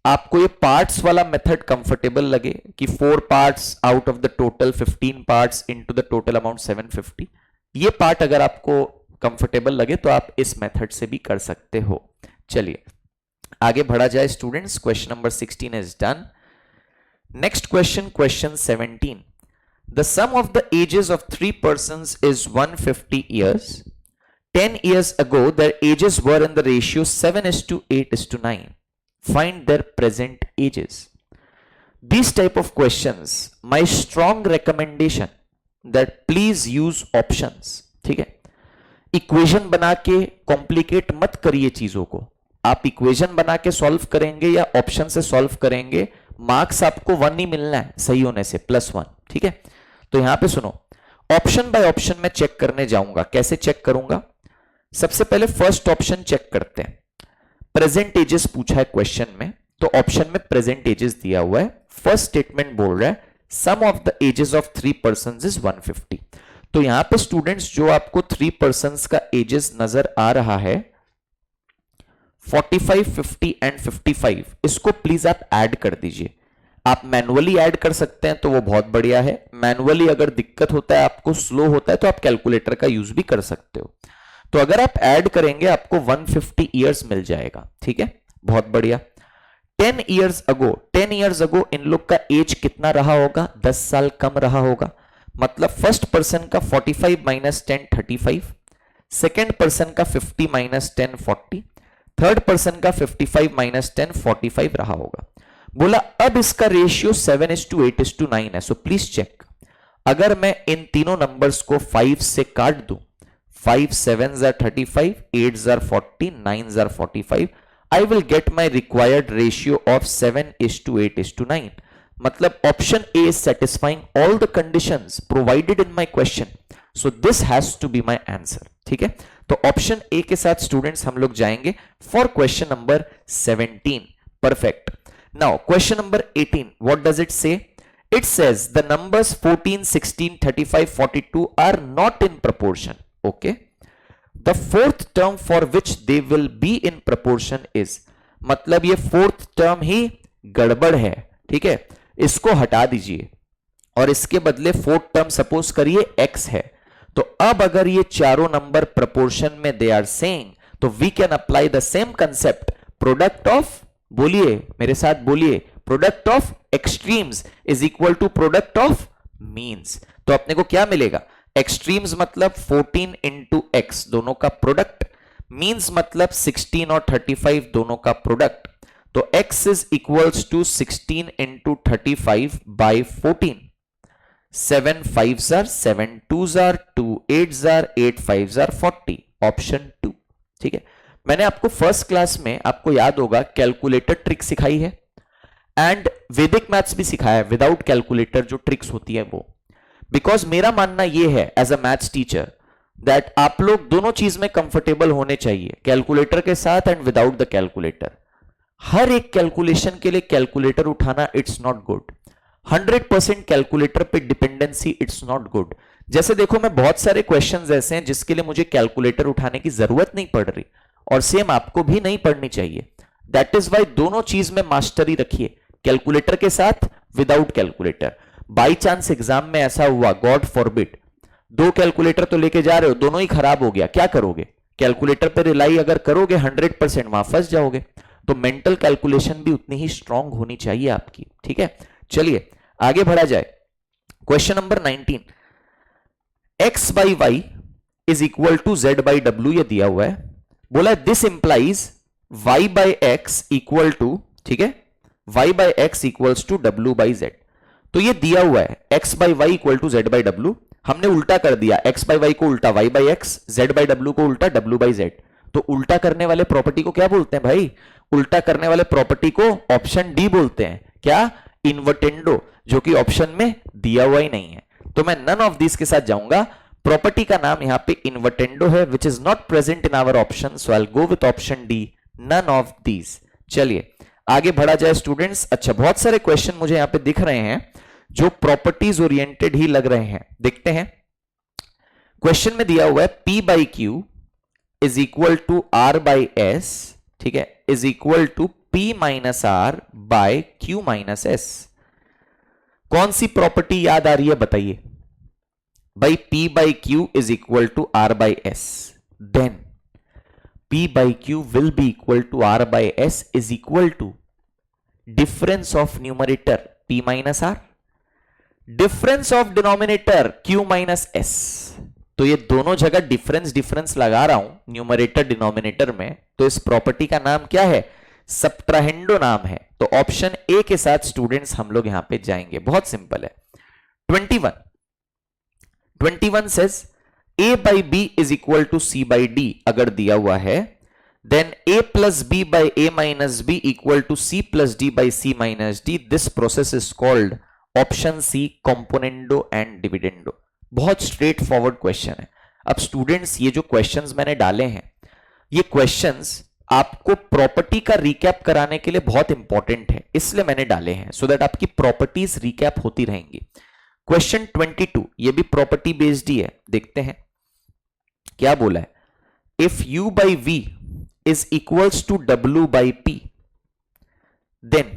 आपको ये पार्ट्स वाला मेथड कंफर्टेबल लगे कि 4 parts out of the total 15 parts into the total amount 750, ये पार्ट अगर आपको कंफर्टेबल लगे तो आप इस मेथड से भी कर सकते हो। चलिए आगे बढ़ा जाए students, question number 16 is done. Next question, question 17। The sum of the ages of 3 persons is 150 years. 10 years ago, their ages were in the ratio 7:8:9. Find their present ages. These type of questions, my strong recommendation that please use options. ठीक है, equation बना के complicate मत करिए चीजों को। आप equation बना के सॉल्व करेंगे या ऑप्शन से सॉल्व करेंगे, मार्क्स आपको 1 ही मिलना है सही होने से, +1। ठीक है, तो यहां पे सुनो, ऑप्शन बाय ऑप्शन में चेक करने जाऊंगा। कैसे चेक करूंगा? सबसे पहले फर्स्ट ऑप्शन चेक करते हैं। प्रेजेंट एजेस पूछा है क्वेश्चन में, तो ऑप्शन में प्रेजेंट एजेस दिया हुआ है। फर्स्ट स्टेटमेंट बोल रहा है sum of the ages of 3 persons is 150। तो यहां पे स्टूडेंट्स जो आपको 3 पर्संस का एजेस नजर आ रहा है 45, 50 एंड 55, इसको प्लीज आप ऐड कर दीजिए। आप मैनुअली ऐड कर सकते हैं तो वो बहुत बढ़िया है। मैनुअली अगर दिक्कत होता है, आपको स्लो होता है, तो आप कैलकुलेटर का यूज भी कर सकते हो। तो अगर आप ऐड करेंगे आपको 150 ईयर्स मिल जाएगा। ठीक है, बहुत बढ़िया। 10 ईयर्स अगो, 10 ईयर्स अगो इन लोग का एज कितना रहा होगा? 10 साल कम रहा होगा। मतलब फर्स्ट पर्सन का 45 माइनस 10 35, सेकेंड पर्सन का 50 माइनस 10 40, थर्ड पर्सन का 55 माइनस 10 45 रहा होगा। बोला अब इसका रेशियो 7:8:9 है। सो प्लीज चेक, अगर मैं इन तीनों नंबर्स को 5 से काट दूं, 5 7s are 35, 8s are 40, 9s are 45, I will get my required ratio of 7:8:9। मतलब option A is satisfying all the conditions provided in my question, so this has to be my answer। ठीक है, तो option A के साथ students हम लोग जाएंगे for question number 17। Perfect. Now, question number 18, what does it say? It says the numbers 14, 16, 35, 42 are not in proportion. Okay. The fourth term for which they will be in proportion is, मतलब ये fourth term ही गड़बड़ है। ठीक है, इसको हटा दीजिए और इसके बदले fourth term सपोज करिए x है। तो अब अगर ये चारों नंबर proportion में they are same, तो we can apply the same concept, product of, बोलिए मेरे साथ बोलिए, product of extremes is equal to product of means. तो अपने को क्या मिलेगा? एक्सट्रीम्स मतलब 14 इंटू एक्स दोनों का प्रोडक्ट, मीन्स मतलब 16 और 35 दोनों का प्रोडक्ट। तो x is equals to 16 into 35 by 14। 7 5s are 7 2s are 2 8s are 8 5s are 40, option 2। ठीक है, मैंने आपको फर्स्ट क्लास में, आपको याद होगा, कैलकुलेटर ट्रिक सिखाई है एंड वैदिक मैथ्स भी सिखाया है विदाउट कैलकुलेटर जो ट्रिक्स होती है वो। बिकॉज मेरा मानना यह है as a maths teacher that आप लोग दोनों चीज में कंफर्टेबल होने चाहिए, कैलकुलेटर के साथ एंड विदाउट द कैलकुलेटर। हर एक कैलकुलेशन के लिए कैलकुलेटर उठाना इट्स नॉट गुड। 100% कैलकुलेटर पे डिपेंडेंसी इट्स नॉट गुड। जैसे देखो, मैं बहुत सारे क्वेश्चंस ऐसे हैं जिसके लिए मुझे कैलकुलेटर उठाने की जरूरत नहीं पड़ रही, और सेम आपको भी नहीं पढ़नी चाहिए। दैट इज वाई दोनों चीज में मास्टरी रखिए, कैलकुलेटर के साथ without calculator. By chance exam में ऐसा हुआ, गॉड फॉरबिड, 2 कैलकुलेटर तो लेके जा रहे हो, दोनों ही खराब हो गया, क्या करोगे? कैलकुलेटर पे रिलाई अगर करोगे 100% वहां फंस जाओगे। तो मेंटल कैलकुलेशन भी उतनी ही स्ट्रांग होनी चाहिए आपकी। ठीक है, चलिए आगे बढ़ा जाए। Question number 19, x by Y is equal to z by W, ये दिया हुआ है। बोला this implies y by X equal to, ठीक है, y by X equals to w by z। तो ये दिया हुआ है x by Y equal to Z by W, हमने उल्टा कर दिया, x बाई वाई को उल्टा y by x, z by W को उल्टा w बाई जेड। तो उल्टा करने वाले प्रॉपर्टी को क्या बोलते हैं भाई? उल्टा करने वाले प्रॉपर्टी को ऑप्शन डी बोलते हैं, क्या? इन्वर्टेंडो, जो कि ऑप्शन में दिया हुआ ही नहीं है। तो मैं नन ऑफ दिस के साथ जाऊंगा। प्रॉपर्टी का नाम यहां पे इन्वर्टेंडो है, which is not present in our option, so I will go with option D, none of these. चलिए आगे बढ़ा जाए स्टूडेंट्स। अच्छा, बहुत सारे क्वेश्चन मुझे यहां पे दिख रहे हैं जो प्रॉपर्टीज ओरिएंटेड ही लग रहे हैं, देखते हैं। क्वेश्चन में दिया हुआ है P by Q is equal to R by S, ठीक है, is equal to P minus R by Q minus S. कौन सी प्रॉपर्टी याद आ रही है बताइए भाई? P by Q is equal to R by S, then P by Q will be equal to R by S is equal to difference of numerator P minus R, difference of denominator Q minus S। तो ये दोनों जगह difference लगा रहा हूं numerator denominator में, तो इस प्रॉपर्टी का नाम क्या है? सबट्राहेंडो नाम है। तो ऑप्शन ए के साथ स्टूडेंट्स हम लोग यहां पे जाएंगे, बहुत सिंपल है। 21 says a by b is equal to c by d अगर दिया हुआ है, then a plus b by a minus b equal to c plus d by c minus d, this process is called option C componendo and dividendo। बहुत straight forward question है। अब students ये जो questions मैंने डाले हैं, ये questions आपको प्रॉपर्टी का रिकैप कराने के लिए बहुत इंपॉर्टेंट है, इसलिए मैंने डाले हैं, सो दैट आपकी प्रॉपर्टीज रिकैप होती रहेंगी। क्वेश्चन 22 ये भी प्रॉपर्टी बेस्ड ही है, देखते हैं क्या बोला है। If u by v is equals to w by p, then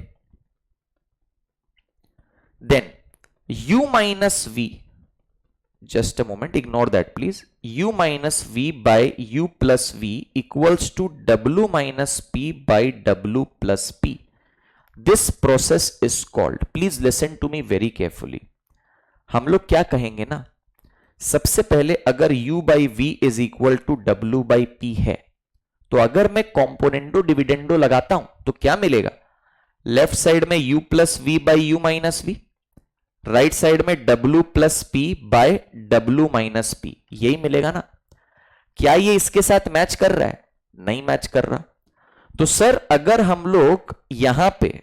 u minus v, just a moment, ignore that please, u minus v by u plus v equals to w minus p by w plus p, this process is called, please listen to me very carefully। हम लोग क्या कहेंगे ना, सबसे पहले अगर u by v is equal to w by p है, तो अगर मैं कॉम्पोनेंडो डिविडेंडो लगाता हूं तो क्या मिलेगा? लेफ्ट साइड में u plus v by U minus V, right side में w plus p by w minus p, यही मिलेगा ना। क्या ये इसके साथ मैच कर रहा है? नहीं मैच कर रहा। तो सर अगर हम लोग यहां पे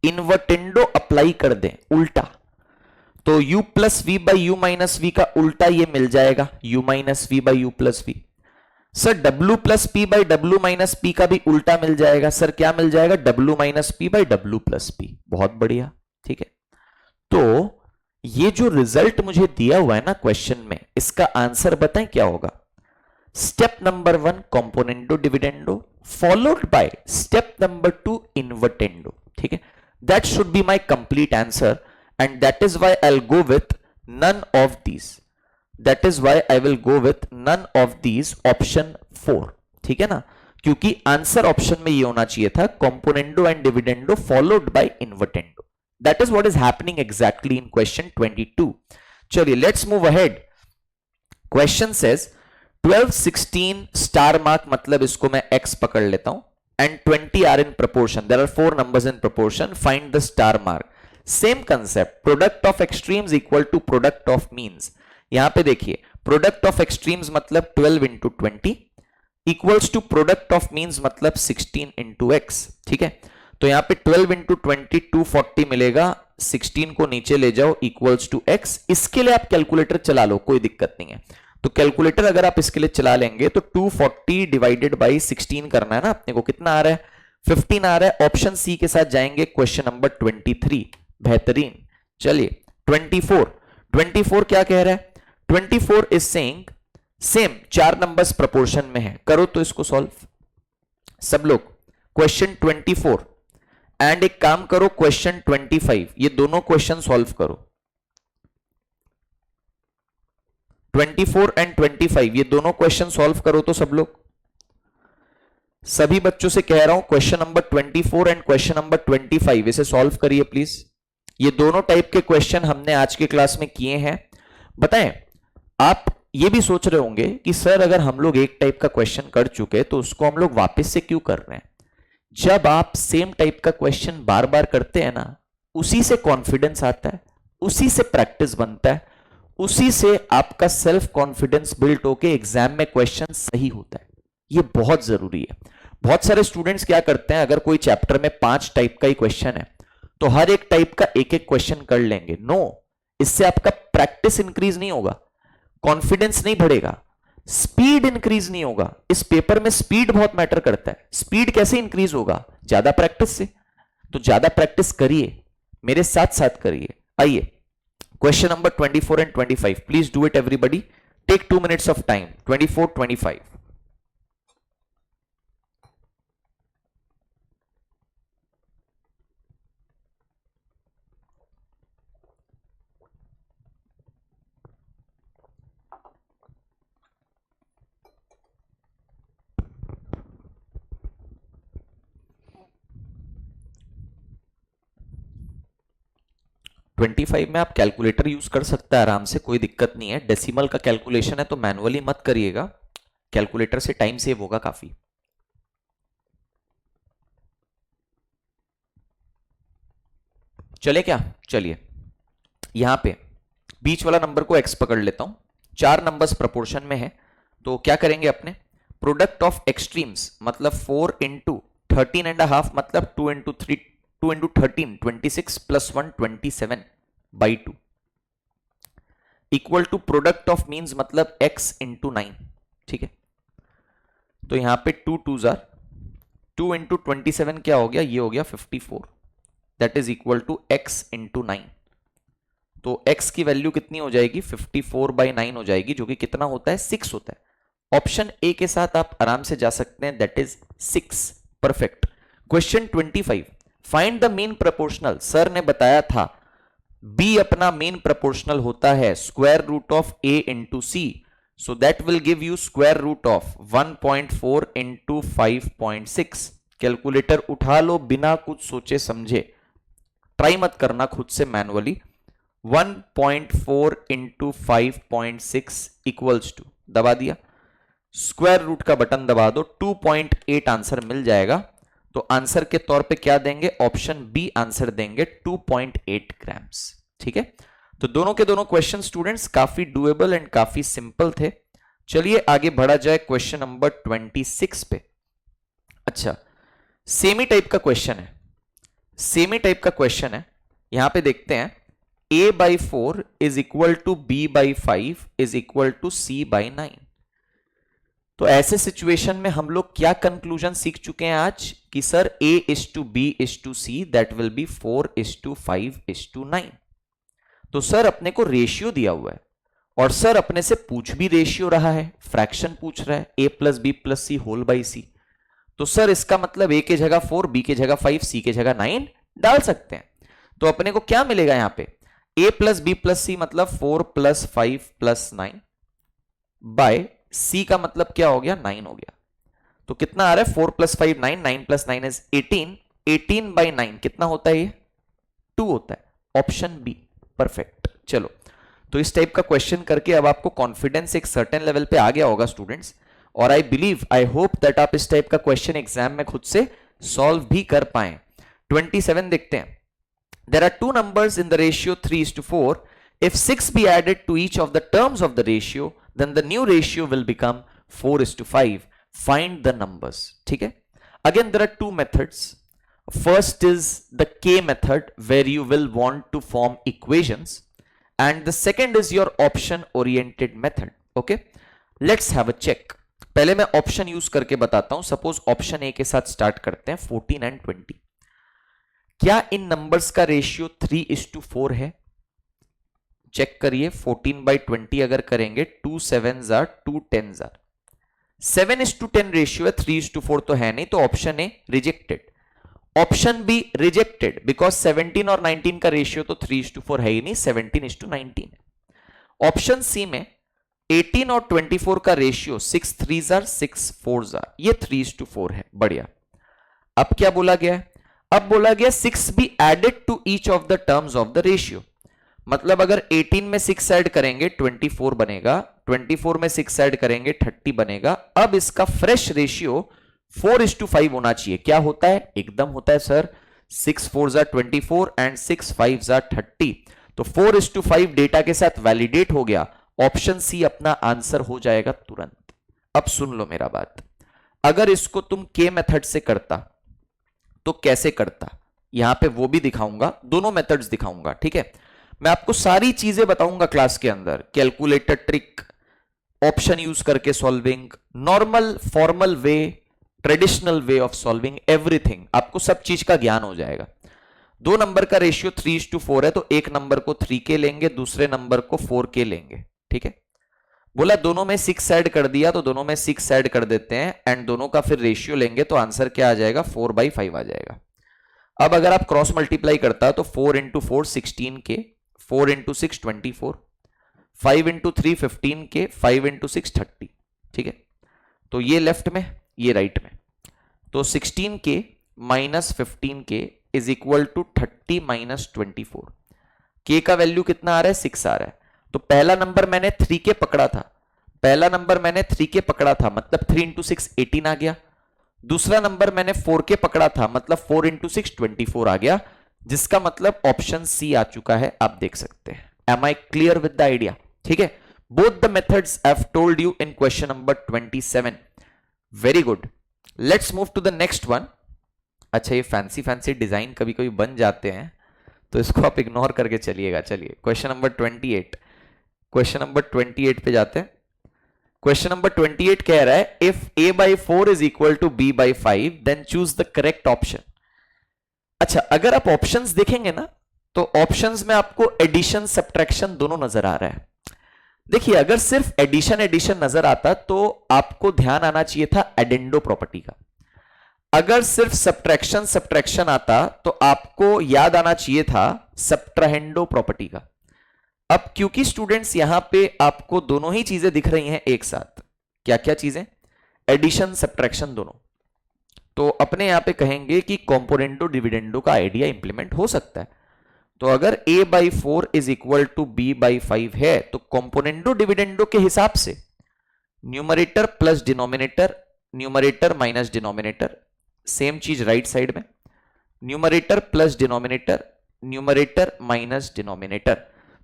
इन्वर्टेंडो अप्लाई कर दें उल्टा, तो u plus V by U minus V का उल्टा ये मिल जाएगा, u minus V by U plus V. Sir w plus P by W minus P का भी उल्टा मिल जाएगा, सर क्या मिल जाएगा? w minus P by W plus P. बहुत बढ़िया, ठीक है। तो ये जो रिजल्ट मुझे दिया हुआ है ना क्वेश्चन में, इसका आंसर बताएं क्या होगा? Step number 1 componendo dividendo followed by step number 2 invertendo, ठीक है। That should be my complete answer and that is why I'll go with none of these, that is why I will go with none of these option 4, ठीक है ना, क्योंकि answer option में ये होना चाहिए था componendo and dividendo followed by invertendo। that is what is happening exactly in question 22। चलिए let's move ahead। question says 12 16 star mark, मतलब इसको मैं x पकड़ लेता हूं, and 20 are in proportion, there are 4 numbers in proportion, find the star mark। Same concept, product of extremes equal to product of means. यहां पे देखिए product of extremes मतलब 12 into 20 equals to product of means मतलब 16 into X, ठीक है। तो यहां पे 12 इंटू 20 240 मिलेगा, 16 को नीचे ले जाओ इक्वल्स टू एक्स। इसके लिए आप कैलकुलेटर चला लो, कोई दिक्कत नहीं है। तो कैलकुलेटर अगर आप इसके लिए चला लेंगे तो 240 डिवाइडेड बाई 16 करना है ना अपने को, कितना आ रहा है? 15 आ रहा है। ऑप्शन सी के साथ जाएंगे, क्वेश्चन नंबर 23, बेहतरीन। चलिए 24 क्या कह रहा है? 24 is saying same 4 numbers proportion में है, करो तो इसको सॉल्व सब लोग। क्वेश्चन 24 एंड एक काम करो क्वेश्चन 25, ये दोनों क्वेश्चन सॉल्व करो। 24 एंड 25 ये दोनों क्वेश्चन सॉल्व करो तो सब लोग। सभी बच्चों से कह रहा हूं question number 24 and question number 25 इसे सॉल्व करिए प्लीज। ये दोनों टाइप के क्वेश्चन हमने आज के क्लास में किए हैं। बताएं, आप ये भी सोच रहे होंगे कि सर अगर हम लोग एक टाइप का क्वेश्चन कर चुके तो उसको हम लोग वापस से क्यों कर रहे हैं? जब आप सेम टाइप का क्वेश्चन बार बार करते हैं ना, उसी से कॉन्फिडेंस आता है, उसी से प्रैक्टिस बनता है, उसी से आपका सेल्फ कॉन्फिडेंस बिल्ड होके एग्जाम में क्वेश्चन सही होता है। ये बहुत जरूरी है। बहुत सारे स्टूडेंट्स क्या करते हैं, अगर कोई चैप्टर में 5 टाइप का ही क्वेश्चन है तो हर एक टाइप का एक एक क्वेश्चन कर लेंगे। नो, इससे आपका प्रैक्टिस इंक्रीज नहीं होगा, कॉन्फिडेंस नहीं बढ़ेगा, स्पीड इंक्रीज नहीं होगा। इस पेपर में स्पीड बहुत मैटर करता है। स्पीड कैसे इंक्रीज होगा? ज्यादा प्रैक्टिस से। तो ज्यादा प्रैक्टिस करिए, मेरे साथ साथ करिए। आइए question number 24 and 25, please do it everybody, take 2 minutes of time. 24, 25। Twenty five में आप कैलकुलेटर यूज कर सकते हैं आराम से, कोई दिक्कत नहीं है। डेसिमल का कैलकुलेशन है तो मैनुअली मत करिएगा, कैलकुलेटर से टाइम सेव होगा काफी। चले क्या? चलिए, यहां पे बीच वाला नंबर को x पकड़ लेता हूं। 4 नंबर्स प्रोपोर्शन में है तो क्या करेंगे अपने, प्रोडक्ट ऑफ एक्सट्रीम्स मतलब 4 इंटू 13.5 मतलब 2 into 3 2 into 13 26 plus 1 27 by 2 equal to product of means मतलब x इंटू 9। ठीक है, तो यहां पे 2 2s आर 2 इंटू 27 क्या हो गया, ये हो गया 54, that is equal to x into 9। तो x की वैल्यू कितनी हो जाएगी, 54 बाई 9 हो जाएगी, जो कि कितना होता है, 6 होता है। ऑप्शन ए के साथ आप आराम से जा सकते हैं, that is 6। Perfect. Question 25, find the mean proportional. Sir ने बताया था b अपना मीन प्रोपोर्शनल होता है square root of a into C, so that will give you square root of 1.4 into 5.6। Calculator उठा लो बिना कुछ सोचे समझे, ट्राई मत करना खुद से मैनुअली। 1.4 इंटू 5.6 इक्वल्स टू, दबा दिया, स्क्वायर रूट का बटन दबा दो, 2.8 आंसर मिल जाएगा। तो आंसर के तौर पे क्या देंगे, ऑप्शन बी आंसर देंगे, 2.8 ग्राम्स। ठीक है, तो दोनों के दोनों क्वेश्चन स्टूडेंट्स काफी डुएबल एंड काफी सिंपल थे। चलिए आगे बढ़ा जाए क्वेश्चन नंबर 26 पे। अच्छा, सेमी टाइप का क्वेश्चन है, सेमी टाइप का क्वेश्चन है। यहां पे देखते हैं, a by 4 is equal to b by 5 is equal to c by 9। तो ऐसे सिचुएशन में हम लोग क्या कंक्लूजन सीख चुके हैं आज, कि sir a is to b is to c that will be 4 is to 5 is to 9। तो सर अपने को रेशियो दिया हुआ है और सर अपने से पूछ भी रेशियो रहा है, फ्रैक्शन पूछ रहा है, a plus B plus C whole by C. तो सर इसका मतलब a के जगह 4, b के जगह 5, c के जगह 9 डाल सकते हैं। तो अपने को क्या मिलेगा यहां पे, a प्लस बी प्लस सी मतलब 4 प्लस 5 प्लस 9 बाय c का मतलब क्या हो गया, 9 हो गया। तो कितना आ रहा है, 4 प्लस 5 9, 9 प्लस 9 इज 18, 18 बाई 9 कितना होता है, ये 2 होता है। Option be perfect. चलो, तो इस टाइप का क्वेश्चन करके अब आपको कॉन्फिडेंस एक सर्टेन लेवल पे आ गया होगा स्टूडेंट्स, और I believe, I hope that आप इस टाइप का क्वेश्चन एग्जाम में खुद से सॉल्व भी कर पाए। 27 देखते हैं। There are two numbers in the ratio 3:4. If 6 be added to each of the terms of the ratio, then the new ratio will become 4:5. Find the numbers. ठीक है? Again, there are two methods. First is the K method, where you will want to form equations, and the second is your option-oriented method. Okay? Let's have a check. पहले मैं option use करके बताता हूं। Suppose option A के साथ start करते हैं, 14 and 20। क्या इन नंबर्स का रेशियो 3:4 है? चेक करिए। 14 बाई 20 अगर करेंगे, 2 7s are 2 10s are, 7:10 ratio है, 3:4 तो है नहीं, तो option A rejected. Option be rejected because 17 और 19 का रेशियो तो 3:4 है ही नहीं, 17:19 है। ऑप्शन सी में 18 और 24 का ratio 6 3s are 6 4s are, ये 3:4 है। बढ़िया। अब क्या बोला गया है, अब बोला गया 6 be added to each of the terms of the ratio. मतलब अगर 18 में 6 ऐड करेंगे 24 बनेगा, 24 में 6 ऐड करेंगे 30 बनेगा। अब इसका फ्रेश रेशियो 4:5 होना चाहिए। क्या होता है, एकदम होता है सर, 6 4 जा 24 एंड 6 5 जा 30, तो 4:5 डेटा के साथ वैलिडेट हो गया। ऑप्शन सी अपना आंसर हो जाएगा तुरंत। अब सुन लो मेरा बात, अगर इसको तुम के मेथड से करता तो कैसे करता, यहां पे वो भी दिखाऊंगा, दोनों मेथड्स दिखाऊंगा, ठीक है। मैं आपको सारी चीजें बताऊंगा क्लास के अंदर, कैलकुलेटर ट्रिक, ऑप्शन यूज करके solving, normal formal way, traditional way of solving, everything, आपको सब चीज का ज्ञान हो जाएगा। दो नंबर का रेशियो 3:4 है, तो एक नंबर को 3K लेंगे, दूसरे नंबर को 4K लेंगे, ठीक है। बोला दोनों में 6 ऐड कर दिया, तो दोनों में 6 ऐड कर देते हैं एंड दोनों का फिर रेशियो लेंगे, तो आंसर क्या आ जाएगा, 4/5 आ जाएगा। अब अगर आप क्रॉस मल्टीप्लाई करता तो 4 × 4 16K, 4 × 6 24, 5 × 3 15K, 5 × 6 30, ठीक है। तो ये लेफ्ट में, ये राइट में, तो 16K minus 15K is equal to 30 minus 24। K का वैल्यू कितना आ रहा है, 6 आ रहा है। तो पहला नंबर मैंने 3K पकड़ा था, पहला नंबर मैंने 3K पकड़ा था, मतलब 3 × 6 18 आ गया। दूसरा नंबर मैंने 4K पकड़ा था, मतलब 4 × 6 24 आ गया, जिसका मतलब ऑप्शन सी आ चुका है, आप देख सकते हैं। Am I clear with the idea, ठीक है। Both the methods I have told you in question number 27। Very good, let's move to the next one. अच्छा, ये फैंसी फैंसी डिजाइन कभी कभी बन जाते हैं, तो इसको आप इग्नोर करके चलिएगा। चलिए क्वेश्चन नंबर 28, क्वेश्चन नंबर 28 पे जाते हैं। क्वेश्चन नंबर 28 कह रहा है if a/4 is equal to b/5 then choose the correct option. अच्छा, अगर आप ऑप्शंस देखेंगे ना, तो ऑप्शंस में आपको एडिशन सब्ट्रैक्शन दोनों नजर आ रहा है। देखिए, अगर सिर्फ एडिशन नजर आता तो आपको ध्यान आना चाहिए था एडेंडो प्रॉपर्टी का। अगर सिर्फ सब्ट्रैक्शन आता तो आपको याद आना चाहिए था सब्ट्राहेंडो प्रॉपर्टी का। अब क्योंकि स्टूडेंट्स यहां पे आपको दोनों ही चीजें दिख रही हैं एक साथ, क्या क्या चीजें, एडिशन सब्ट्रैक्शन दोनों, तो अपने यहां पे कहेंगे कि कॉम्पोनेंटो डिविडेंडो का आइडिया इंप्लीमेंट हो सकता है। तो अगर a/4 is equal to b/5 है, तो कॉम्पोनेंटो डिविडेंडो के हिसाब से numerator plus denominator, numerator minus denominator, same चीज राइट साइड में, numerator plus denominator, numerator minus denominator.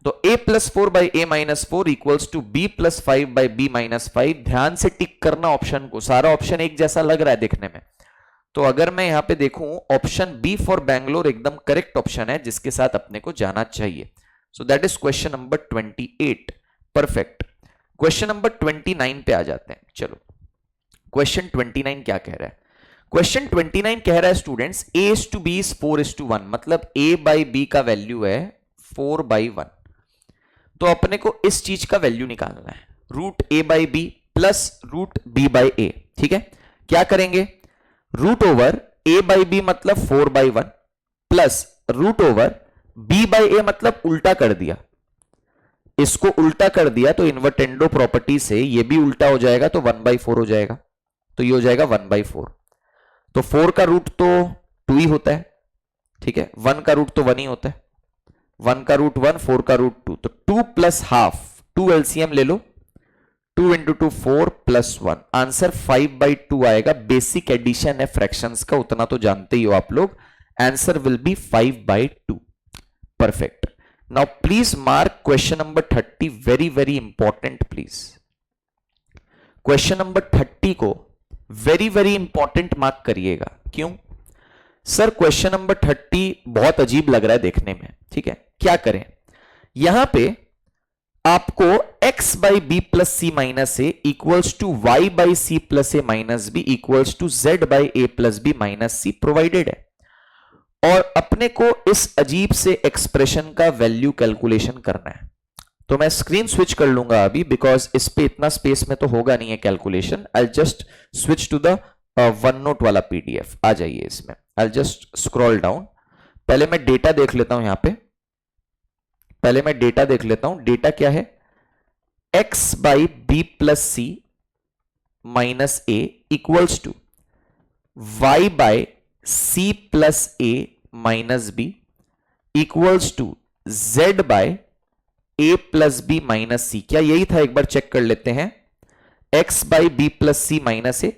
तो a+4/a-4 इक्वल्स टू b+5/b-5। ध्यान से टिक करना ऑप्शन को, सारा ऑप्शन एक जैसा लग रहा है देखने में। तो अगर मैं यहां पे देखूं, ऑप्शन बी फॉर बैंगलोर एकदम करेक्ट ऑप्शन है, जिसके साथ अपने को जाना चाहिए। So that is question number 28। Perfect. Question number 29 पे आ जाते हैं। चलो, क्वेश्चन 29 क्या कह रहा है? क्वेश्चन 29 कह रहा है स्टूडेंट्स a/b इज 4:1, मतलब a/b का वैल्यू है 4/1। तो अपने को इस चीज का वैल्यू निकालना है, root a/b plus root b/a, ठीक है। क्या करेंगे, रूट ओवर a/b मतलब 4/1 प्लस रूट ओवर b/a मतलब उल्टा कर दिया, इसको उल्टा कर दिया तो इन्वर्टेंडो प्रॉपर्टी से ये भी उल्टा हो जाएगा, तो 1/4 हो जाएगा, तो ये हो जाएगा 1/4। तो 4 का रूट तो 2 ही होता है, ठीक है, 1 का रूट तो 1 ही होता है, 1 का रूट 1, 4 का रूट 2, तो 2 प्लस हाफ, 2 एलसीएम ले लो, 2 × 2 4 प्लस 1, आंसर 5/2 आएगा। बेसिक एडिशन है फ्रैक्शंस का, उतना तो जानते ही हो आप लोग, answer will B 5/2। Perfect. Now please mark question number 30, very very important please. Question number 30 को वेरी वेरी इंपॉर्टेंट मार्क करिएगा। क्यों सर? क्वेश्चन नंबर 30 बहुत अजीब लग रहा है देखने में, ठीक है। क्या करें, यहां पे आपको x/b plus C minus A equals to y/c plus A minus B equals to z/a plus B minus c provided है, और अपने को इस अजीब से एक्सप्रेशन का वैल्यू कैलकुलेशन करना है। तो मैं स्क्रीन स्विच कर लूंगा अभी, बिकॉज इस पे इतना स्पेस में तो होगा नहीं है calculation. I just switch to the OneNote वाला पीडीएफ। आ जाइए इसमें, आई जस्ट स्क्रॉल डाउन। पहले मैं डेटा देख लेता हूं, यहां पे पहले मैं डेटा देख लेता हूं। डेटा क्या है, x/b plus C minus A equals to y/c plus A minus B equals to z/a plus B minus C. क्या यही था? एक बार चेक कर लेते हैं। x/b plus C minus A,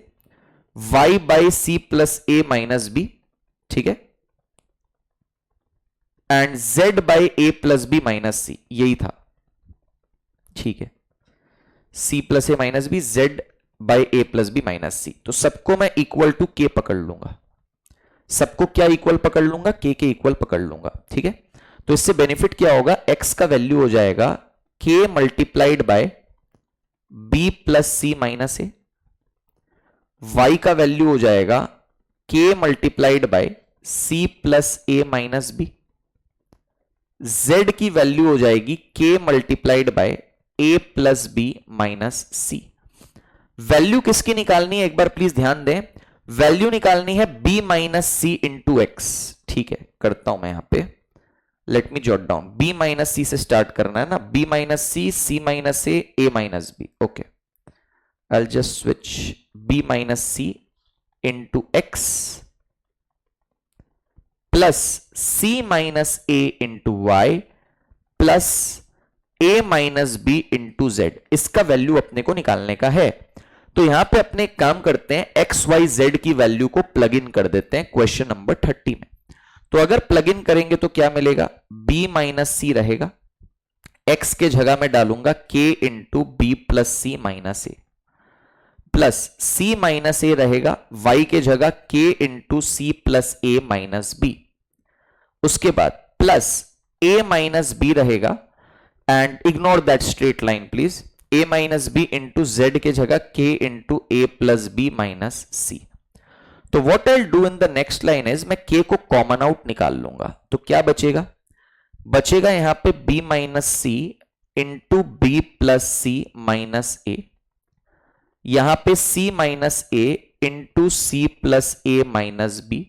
y/c plus A minus B, ठीक है। And z by A plus B minus C, यही था, ठीक है, c plus A minus B, z by A plus B minus सी। तो सबको मैं इक्वल टू k पकड़ लूंगा, सबको क्या इक्वल पकड़ लूंगा, k के इक्वल पकड़ लूंगा, ठीक है। तो इससे बेनिफिट क्या होगा, x का वैल्यू हो जाएगा k multiplied by b plus C minus a, y का वैल्यू हो जाएगा k multiplied by c plus A minus B, z की वैल्यू हो जाएगी k multiplied by a plus B minus c. Value किसकी निकालनी है, एक बार प्लीज ध्यान दें, वैल्यू निकालनी है b माइनस सी इंटू एक्स, ठीक है, करता हूं मैं यहां पे, let me jot down, b minus C से स्टार्ट करना है ना, b minus C minus A minus B, okay, I just switch b minus C into X plus C minus A into Y plus A minus B into Z, इसका value अपने को निकालने का है। तो यहां पे अपने एक काम करते हैं, एक्स वाई जेड की वैल्यू को प्लग इन कर देते हैं क्वेश्चन नंबर 30 में। तो अगर प्लग इन करेंगे तो क्या मिलेगा, b माइनस सी रहेगा, x के जगह में डालूंगा k into b plus C minus a, plus c minus a रहेगा, y के जगह k इंटू सी प्लस ए माइनस बी, उसके बाद प्लस a माइनस बी रहेगा, and ignore that straight line please, a minus B into z के जगह k into a plus B minus सी। तो what I will do in the next line is, मैं k को common out निकाल लूंगा, तो क्या बचेगा, बचेगा यहां पे b minus C into b plus C minus a, यहां पे c minus A into c plus A minus b,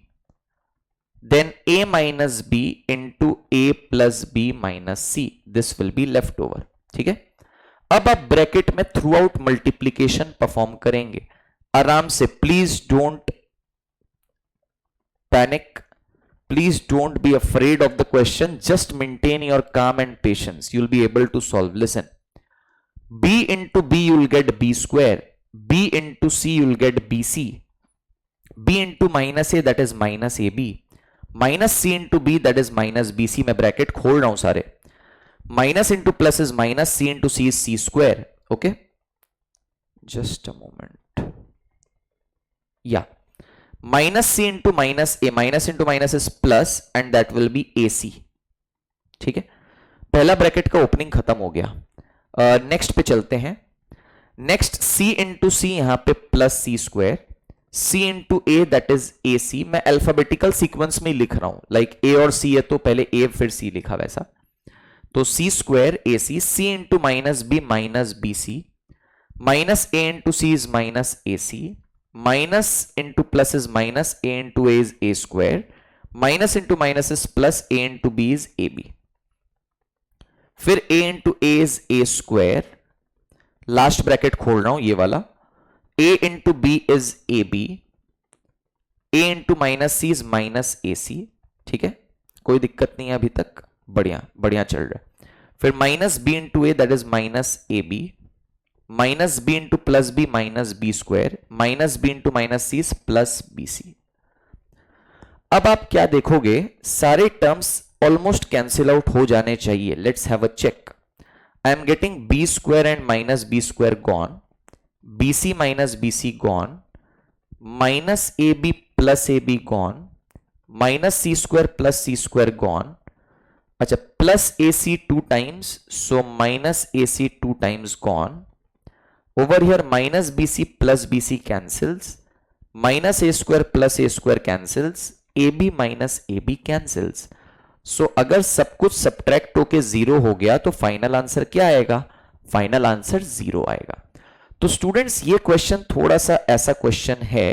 then a minus B into a plus B minus c, this will be left over, ठीक है। अब आप bracket में through out multiplication perform करेंगे आराम से, please don't panic, please don't be afraid of the question, just maintain your calm and patience, you'll be able to solve. Listen, b into b you'll get b square, b into c you'll get bc, b into minus a that is minus ab, minus c into b that is minus bc, मैं bracket खोल रहा हूं सारे, minus into plus is minus, c into c is c square, okay, just a moment, yeah, minus C into minus A, minus into minus is plus and that will be A C, ठीक है, पहला bracket का opening खत्म हो गया। Next पे चलते हैं, नेक्स्ट सी इंटू सी, यहां पे plus C square, C into A that is A C, मैं अल्फाबेटिकल सीक्वेंस में लिख रहा हूं, लाइक ए और सी है तो पहले ए फिर सी लिखा वैसा, तो C square A C, C into minus B C, minus A into C is minus A C, minus into plus is minus, a into a is a square, minus into minus is plus, a into b is ab, फिर a into a is a square, last bracket खोल रहा हूं ये वाला, a into b is ab, a into minus c is minus ac, ठीक है, कोई दिक्कत नहीं है अभी तक, बढ़िया बढ़िया चल रहा है, फिर minus b into a that is minus ab, minus B into plus B minus B square, minus B into minus c plus b c. अब आप क्या देखोगे, सारे टर्म्स ऑलमोस्ट कैंसिल आउट हो जाने चाहिए, let's have a check, I am getting B square and minus B square gone, B C minus B C gone, minus A B plus A B gone, minus C square plus C square gone, अच्छा plus A C 2 times, so minus A C 2 times gone, over here minus bc plus bc cancels, minus a square plus a square cancels, ab minus ab cancels, so अगर सब कुछ subtract होके zero हो गया तो final answer क्या आएगा, final answer 0 आएगा। तो स्टूडेंट्स ये क्वेश्चन थोड़ा सा ऐसा क्वेश्चन है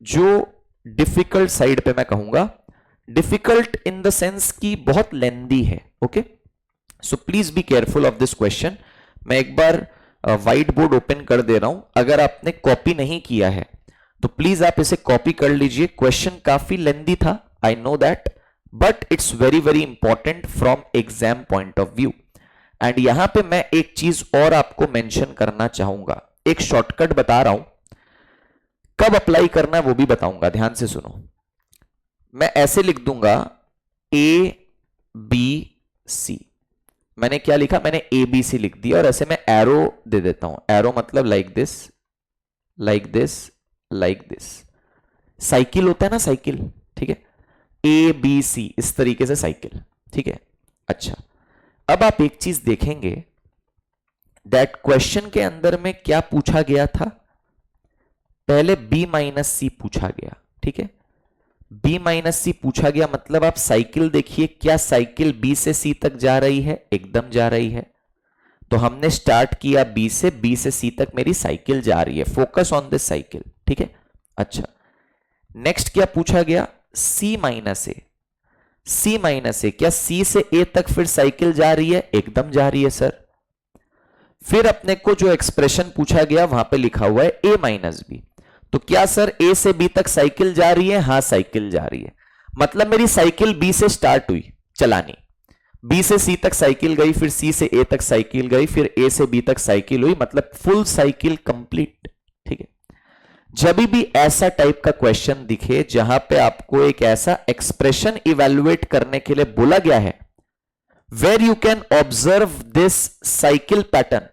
जो डिफिकल्ट साइड पे मैं कहूंगा, डिफिकल्ट इन द सेंस की बहुत लेंदी है, okay, so please be careful of this question. मैं एक बार व्हाइट बोर्ड ओपन कर दे रहा हूं, अगर आपने कॉपी नहीं किया है तो प्लीज आप इसे कॉपी कर लीजिए, क्वेश्चन काफी लेंदी था, I know that, but it's very very important from exam point of view. And यहां पे मैं एक चीज और आपको मेंशन करना चाहूंगा, एक शॉर्टकट बता रहा हूं, कब अप्लाई करना है वो भी बताऊंगा, ध्यान से सुनो। मैं ऐसे लिख दूंगा a बी सी। मैंने क्या लिखा, मैंने ए बी सी लिख दिया और ऐसे मैं एरो दे देता हूं। एरो मतलब like this, like this, like this. Cycle होता है ना, साइकिल, ठीक है, ए बी सी इस तरीके से साइकिल, ठीक है। अच्छा, अब आप एक चीज देखेंगे, दैट क्वेश्चन के अंदर में क्या पूछा गया था, पहले बी माइनस सी पूछा गया, ठीक है। बी माइनस सी पूछा गया मतलब आप साइकिल देखिए, क्या साइकिल बी से सी तक जा रही है, एकदम जा रही है। तो हमने स्टार्ट किया बी से सी तक मेरी साइकिल जा रही है, फोकस ऑन दिस साइकिल, ठीक है। अच्छा, नेक्स्ट क्या पूछा गया, सी माइनस ए। सी माइनस ए, क्या सी से ए तक फिर साइकिल जा रही है, एकदम जा रही है सर। फिर अपने को जो एक्सप्रेशन पूछा गया वहां पे लिखा हुआ है ए माइनस बी, तो क्या सर ए से बी तक साइकिल जा रही है, हां साइकिल जा रही है। मतलब मेरी साइकिल बी से स्टार्ट हुई चलानी, बी से सी तक साइकिल गई, फिर सी से ए तक साइकिल गई, फिर ए से बी तक साइकिल हुई, मतलब फुल साइकिल कंप्लीट, ठीक है। जब भी ऐसा टाइप का क्वेश्चन दिखे जहां पे आपको एक ऐसा एक्सप्रेशन इवैल्यूएट करने के लिए बोला गया है, where you can observe this cycle pattern,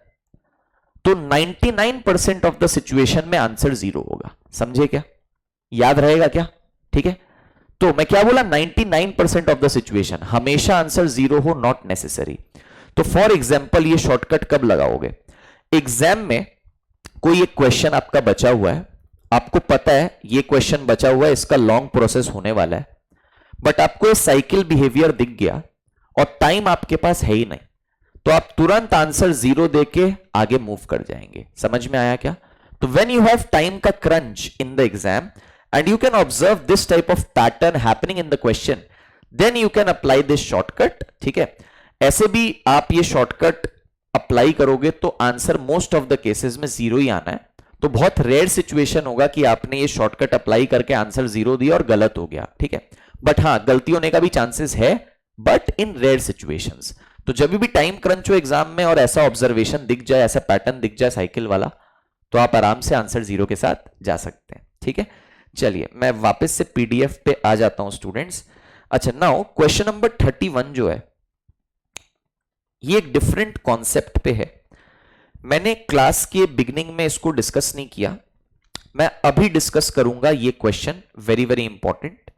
तो 99% ऑफ द सिचुएशन में आंसर 0 होगा। समझे क्या, याद रहेगा क्या, ठीक है। तो मैं क्या बोला, 99% ऑफ द सिचुएशन हमेशा आंसर 0 हो, नॉट नेसेसरी। तो फॉर एग्जाम्पल ये शॉर्टकट कब लगाओगे, एग्जाम में कोई एक क्वेश्चन आपका बचा हुआ है, आपको पता है ये क्वेश्चन बचा हुआ है, इसका लॉन्ग प्रोसेस होने वाला है, बट आपको ये साइकिल बिहेवियर दिख गया और टाइम आपके पास है ही नहीं, तो आप तुरंत आंसर 0 देके आगे मूव कर जाएंगे। समझ में आया क्या। तो व्हेन यू हैव टाइम का crunch in the exam and you can observe this type of pattern happening in the question, then you can apply this shortcut, ठीक है। ऐसे भी आप ये शॉर्टकट अप्लाई करोगे तो answer most of the cases में 0 ही आना है। तो बहुत रेयर सिचुएशन होगा कि आपने ये शॉर्टकट अप्लाई करके आंसर 0 दिया और गलत हो गया, ठीक है। बट हां, गलती होने का भी चांसेस है, बट इन रेयर सिचुएशंस। तो जब भी टाइम क्रंच हो एग्जाम में और ऐसा ऑब्जर्वेशन दिख जाए, ऐसा पैटर्न दिख जाए साइकिल वाला, तो आप आराम से आंसर 0 के साथ जा सकते हैं, ठीक है। चलिए मैं वापस से पीडीएफ पे आ जाता हूं स्टूडेंट्स। अच्छा, नाउ क्वेश्चन नंबर 31 जो है ये एक डिफरेंट कॉन्सेप्ट पे है। मैंने क्लास के बिगिनिंग में इसको डिस्कस नहीं किया, मैं अभी डिस्कस करूंगा ये question, very very important,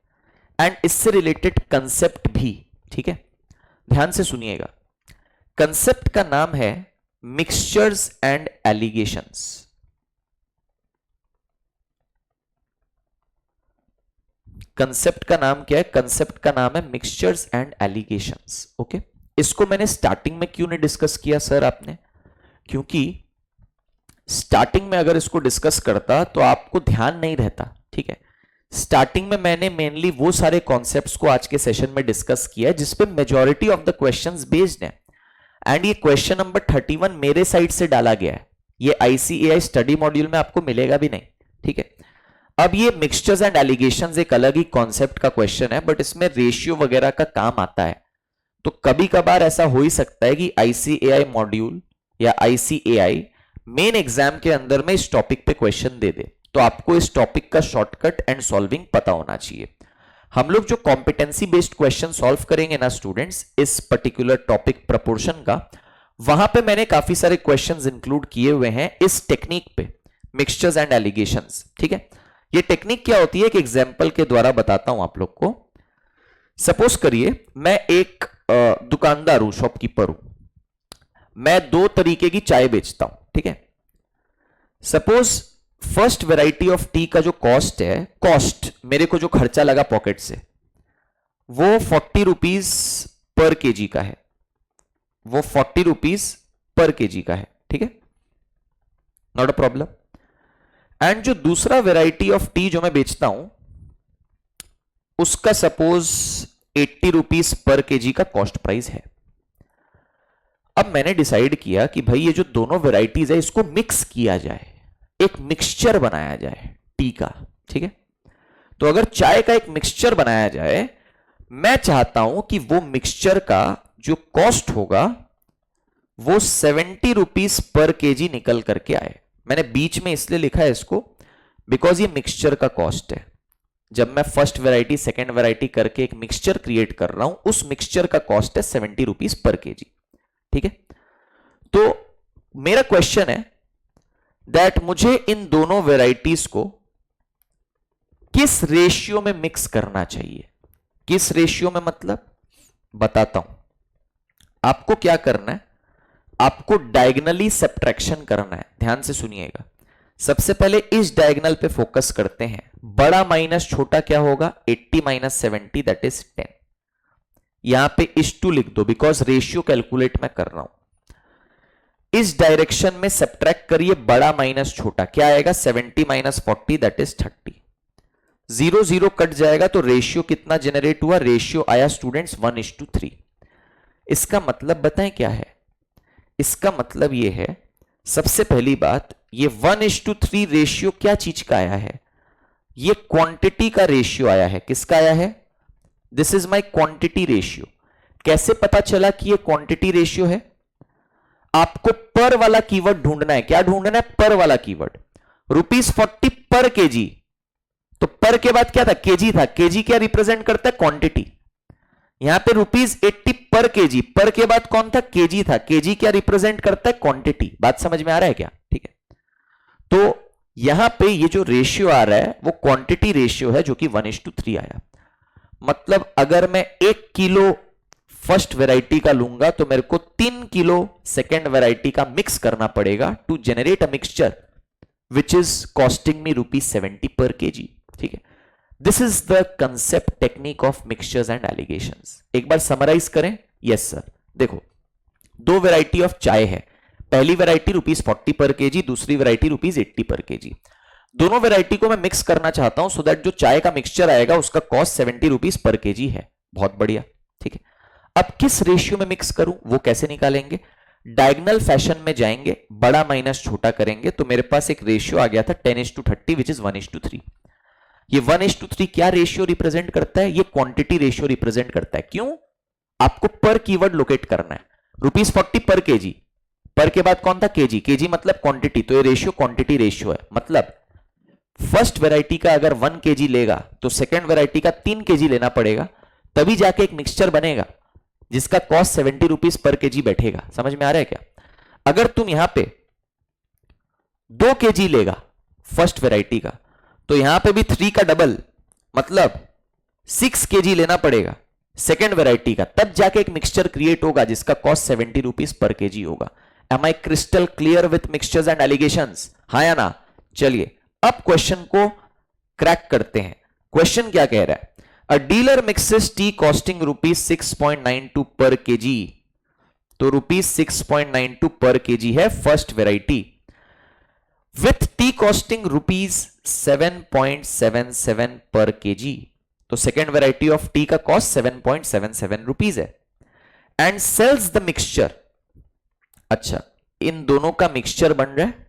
and इससे रिलेटेड कंसेप्ट भी, ठीक है। ध्यान से सुनिएगा। कंसेप्ट का नाम है मिक्सचर्स एंड एलिगेशंस। कंसेप्ट का नाम क्या है, कंसेप्ट का नाम है मिक्सचर्स एंड एलिगेशंस, ओके। इसको मैंने स्टार्टिंग में क्यों नहीं डिस्कस किया सर आपने, क्योंकि स्टार्टिंग में अगर इसको डिस्कस करता तो आपको ध्यान नहीं रहता, ठीक है। स्टार्टिंग में मैंने मेनली वो सारे कॉन्सेप्ट्स को आज के सेशन में डिस्कस किया है जिसपे majority of the questions based हैं, एंड ये क्वेश्चन नंबर 31 मेरे साइड से डाला गया है, ये ICAI स्टडी मॉड्यूल में आपको मिलेगा भी नहीं, ठीक है। अब ये मिक्सचर्स एंड एलिगेशंस एक अलग ही कॉन्सेप्ट का क्वेश्चन है, बट इसमें रेशियो वगैरह का काम आता है। तो कभी कभार ऐसा हो ही सकता है कि ICAI मॉड्यूल या ICAI मेन एग्जाम के अंदर में इस टॉपिक पे क्वेश्चन दे दे, तो आपको इस टॉपिक का शॉर्टकट एंड सॉल्विंग पता होना चाहिए। हम लोग जो कॉम्पिटेंसी बेस्ड क्वेश्चन सॉल्व करेंगे ना स्टूडेंट्स, इस पर्टिकुलर टॉपिक प्रपोर्शन का, वहां पे मैंने काफी सारे क्वेश्चंस इंक्लूड किए हुए हैं इस टेक्निक पे, मिक्सचर्स एंड एलिगेशंस, ठीक है। ये टेक्निक क्या होती है, एक एग्जांपल के द्वारा बताता हूं आप लोग को। सपोज करिए मैं एक दुकानदार हूं, शॉपकीपर हूं, मैं 2 तरीके की चाय बेचता हूं, ठीक है। Suppose first variety of T का जो कॉस्ट है, कॉस्ट मेरे को जो खर्चा लगा पॉकेट से, वो 40 रुपीज पर केजी का है, वो 40 रुपीज पर केजी का है, ठीक है, नॉट अ प्रॉब्लम। एंड जो दूसरा वैरायटी ऑफ टी जो मैं बेचता हूं उसका सपोज 80 रुपीज पर केजी का कॉस्ट प्राइस है। अब मैंने डिसाइड किया कि भाई ये जो दोनों वैरायटीज है इसको मिक्स किया जाए, एक मिक्सचर बनाया जाए टी का, ठीक है। तो अगर चाय का एक मिक्सचर बनाया जाए, मैं चाहता हूं कि वो मिक्सचर का जो कॉस्ट होगा वो 70 रुपीज पर केजी निकल करके आए। मैंने बीच में इसलिए लिखा है इसको बिकॉज ये मिक्सचर का कॉस्ट है, जब मैं फर्स्ट वैरायटी सेकेंड वैरायटी करके एक मिक्सचर क्रिएट कर रहा हूं, उस मिक्सचर का कॉस्ट है 70 रुपीज पर केजी। ठीक है, तो मेरा क्वेश्चन है दैट मुझे इन दोनों वैरायटीज को किस रेशियो में मिक्स करना चाहिए। किस रेशियो में मतलब बताता हूं। आपको क्या करना है, आपको डायगनली सब्ट्रैक्शन करना है। ध्यान से सुनिएगा। सबसे पहले इस डायगनल पे फोकस करते हैं। बड़ा माइनस छोटा क्या होगा, 80 माइनस 70 दैट इज 10। यहां पे इस टू लिख दो बिकॉज रेशियो कैलकुलेट मैं कर रहा हूं। इस डायरेक्शन में सब्ट्रैक्ट करिए बड़ा माइनस छोटा, क्या आएगा 70 माइनस 40 दैट इज 30। 0 0 कट जाएगा तो रेशियो कितना जनरेट हुआ, रेशियो आया स्टूडेंट्स 1:3। इसका मतलब बताएं क्या है, इसका मतलब यह है, सबसे पहली बात, ये 1:3 रेशियो क्या चीज का आया है, ये क्वांटिटी का रेशियो आया है। किसका आया है, this is my quantity ratio. कैसे पता चला कि ये क्वांटिटी रेशियो है, आपको पर वाला कीवर्ड ढूंढना है। क्या ढूंढना है, पर वाला कीवर्ड। ₹40 पर केजी, तो पर के बाद क्या था, केजी था। केजी क्या रिप्रेजेंट करता है, क्वांटिटी। यहां पे ₹80 पर केजी, पर के बाद कौन था, केजी था। केजी क्या रिप्रेजेंट करता है, क्वांटिटी। बात समझ में आ रहा है क्या, ठीक है। तो यहां पे ये जो रेशियो आ रहा है वो क्वांटिटी रेशियो है, जो कि 1:3 आया। मतलब अगर मैं 1 किलो फर्स्ट वैरायटी का लूंगा तो मेरे को 3 किलो सेकेंड वैरायटी का मिक्स करना पड़ेगा to generate a mixture which is costing me ₹70 per KG. ठीक है, this is the concept technique of mixtures and alligations. एक बार समराइज करें। यस सर, देखो दो वैरायटी ऑफ चाय है। पहली वैरायटी ₹40 पर केजी, दूसरी वैरायटी ₹80 पर केजी। दोनों वैरायटी को मैं मिक्स करना चाहता हूं सो दैट जो चाय का मिक्सचर आएगा उसका कॉस्ट 70 रुपीज पर केजी है। बहुत बढ़िया, ठीक है। अब किस रेशियो में मिक्स करूं वो कैसे निकालेंगे, डायगोनल फैशन में जाएंगे, बड़ा माइनस छोटा करेंगे तो मेरे पास एक रेशियो आ गया था 10:30 विच इज 1:3। ये 1:3 क्या रेशियो रिप्रेजेंट करता है, ये क्वांटिटी रेशियो रिप्रेजेंट करता है। क्यों, आपको पर कीवर्ड लोकेट करना है। ₹40 पर केजी, पर के बाद कौन था, केजी। केजी मतलब क्वांटिटी, तो ये रेशियो क्वांटिटी रेशियो है। मतलब फर्स्ट वैरायटी का अगर 1 केजी लेगा तो सेकेंड वैरायटी का 3 केजी लेना पड़ेगा, तभी जाके एक मिक्सचर बनेगा जिसका कॉस्ट 70 रुपीज पर केजी बैठेगा। समझ में आ रहा है क्या। अगर तुम यहां पे 2 केजी लेगा फर्स्ट वैरायटी का तो यहां पे भी 3 का डबल मतलब 6 केजी लेना पड़ेगा सेकेंड वैरायटी का, तब जाके एक मिक्सचर क्रिएट होगा जिसका कॉस्ट 70 रुपीज पर केजी होगा। Am I crystal clear with mixtures and alligations, हाँ या ना। चलिए अब क्वेश्चन को क्रैक करते हैं। क्वेश्चन क्या कह रहा है, अ डीलर मिक्सेस टी कॉस्टिंग ₹6.92 पर केजी, तो ₹6.92 पर केजी है first variety, with T costing ₹7.77 पर केजी, तो सेकेंड वैरायटी ऑफ टी का कॉस्ट 7.77 रुपीज है। एंड सेल्स द मिक्सचर, अच्छा इन दोनों का मिक्सचर बन रहा है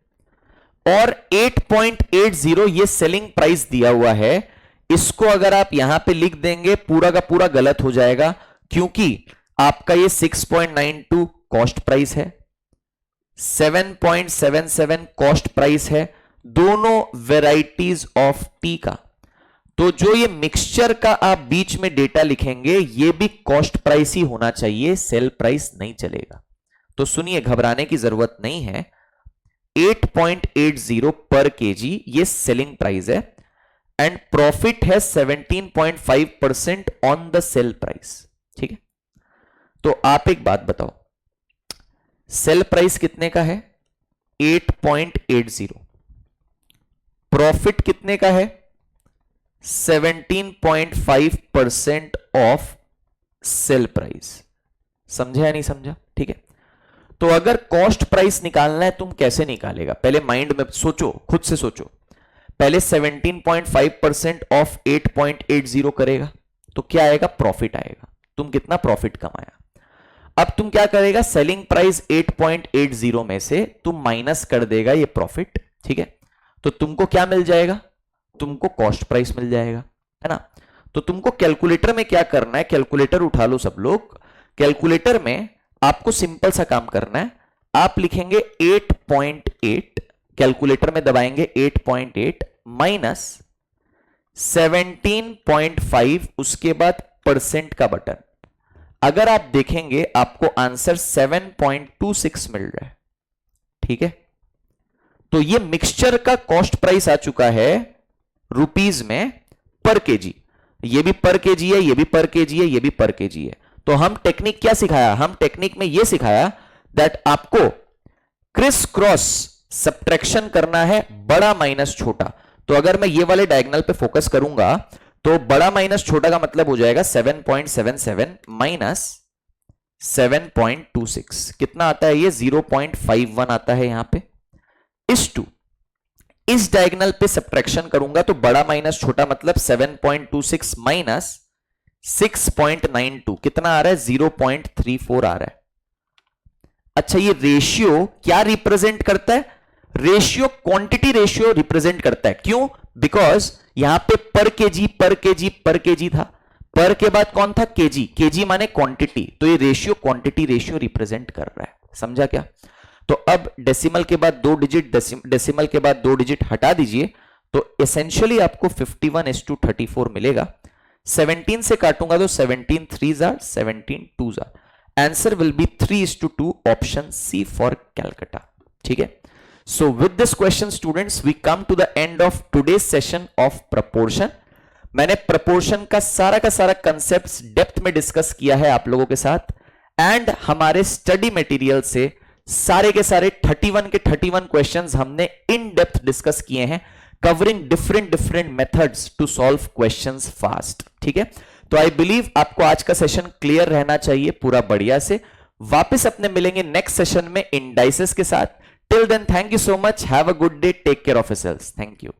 और 8.80 ये सेलिंग प्राइस दिया हुआ है। इसको अगर आप यहां पे लिख देंगे पूरा का पूरा गलत हो जाएगा, क्योंकि आपका ये 6.92 कॉस्ट प्राइस है, 7.77 कॉस्ट प्राइस है, दोनों वेराइटीज ऑफ टी का। तो जो ये मिक्सचर का आप बीच में डेटा लिखेंगे ये भी कॉस्ट प्राइस ही होना चाहिए, सेल प्राइस नहीं चलेगा। तो सुनिए, घबराने की जरूरत नहीं है। 8.80 पर केजी ये सेलिंग प्राइस है एंड प्रॉफिट है 17.5% ऑन द सेल प्राइस। ठीक है, तो आप एक बात बताओ, सेल प्राइस कितने का है 8.80, प्रॉफिट कितने का है 17.5% ऑफ सेल प्राइस। समझा या नहीं समझा, ठीक है। तो अगर कॉस्ट प्राइस निकालना है तुम कैसे निकालेगा, पहले माइंड में सोचो, खुद से सोचो। पहले 17.5% ऑफ 8.80 करेगा तो क्या आएगा, प्रॉफिट आएगा। तुम कितना प्रॉफिट कमाया। अब तुम क्या करेगा, सेलिंग प्राइस 8.80 में से तुम माइनस कर देगा ये प्रॉफिट, ठीक है। तो तुमको क्या मिल जाएगा, तुमको कॉस्ट प्राइस मिल जाएगा, है ना। तो तुमको कैलकुलेटर में क्या करना है, कैलकुलेटर उठा लो सब लोग। कैलकुलेटर में आपको सिंपल सा काम करना है, आप लिखेंगे 8.8, कैलकुलेटर में दबाएंगे 8.8 माइनस 17.5, उसके बाद परसेंट का बटन। अगर आप देखेंगे आपको आंसर 7.26 मिल रहा है। ठीक है, तो ये मिक्सचर का कॉस्ट प्राइस आ चुका है रुपीज में पर केजी। ये भी पर केजी है, ये भी पर केजी है, ये भी पर केजी है। तो हम टेक्निक क्या सिखाया? हम टेक्निक में ये सिखाया दैट आपको क्रिस क्रॉस सब्ट्रैक्शन करना है, बड़ा माइनस छोटा। तो अगर मैं ये वाले डायगोनल पे फोकस करूंगा तो बड़ा माइनस छोटा का मतलब हो जाएगा 7.77 माइनस 7.26। कितना आता है ये? 0.51 आता है यहां पे। इस डायगोनल पे सब्ट्रैक्शन करूंगा तो बड़ा माइनस छोटा मतलब 7.26 माइनस 6.92 कितना आ रहा है? 0.34 आ रहा है। अच्छा, ये रेशियो क्या रिप्रेजेंट करता है? रेशियो क्वांटिटी रेशियो रिप्रेजेंट करता है। क्यों? बिकॉज यहां पे पर केजी पर केजी पर केजी था, पर के बाद कौन था? केजी। केजी माने क्वांटिटी, तो ये रेशियो क्वांटिटी रेशियो रिप्रेजेंट कर रहा है। समझा क्या? तो अब डेसिमल के बाद 2 डिजिट, डेसिमल के बाद 2 डिजिट हटा दीजिए तो एसेंशियली आपको 51:34 मिलेगा। 17 से काटूंगा तो 17 3s are 17 2s are। Answer will be 3:2, option C for Calcutta. ठीक है, so with this question students we come to the end of today session of proportion. मैंने प्रपोर्शन का सारा कंसेप्ट डेप्थ में डिस्कस किया है आप लोगों के साथ, एंड हमारे स्टडी मटेरियल से सारे के सारे 31 के 31 क्वेश्चंस हमने इन डेप्थ डिस्कस किए हैं, covering different methods to solve questions fast. ठीक है, तो आई बिलीव आपको आज का सेशन क्लियर रहना चाहिए पूरा बढ़िया से। वापस अपने मिलेंगे नेक्स्ट सेशन में इंडाइसेस के साथ। Till then thank you so much, have a good day, take care of yourselves, thank you.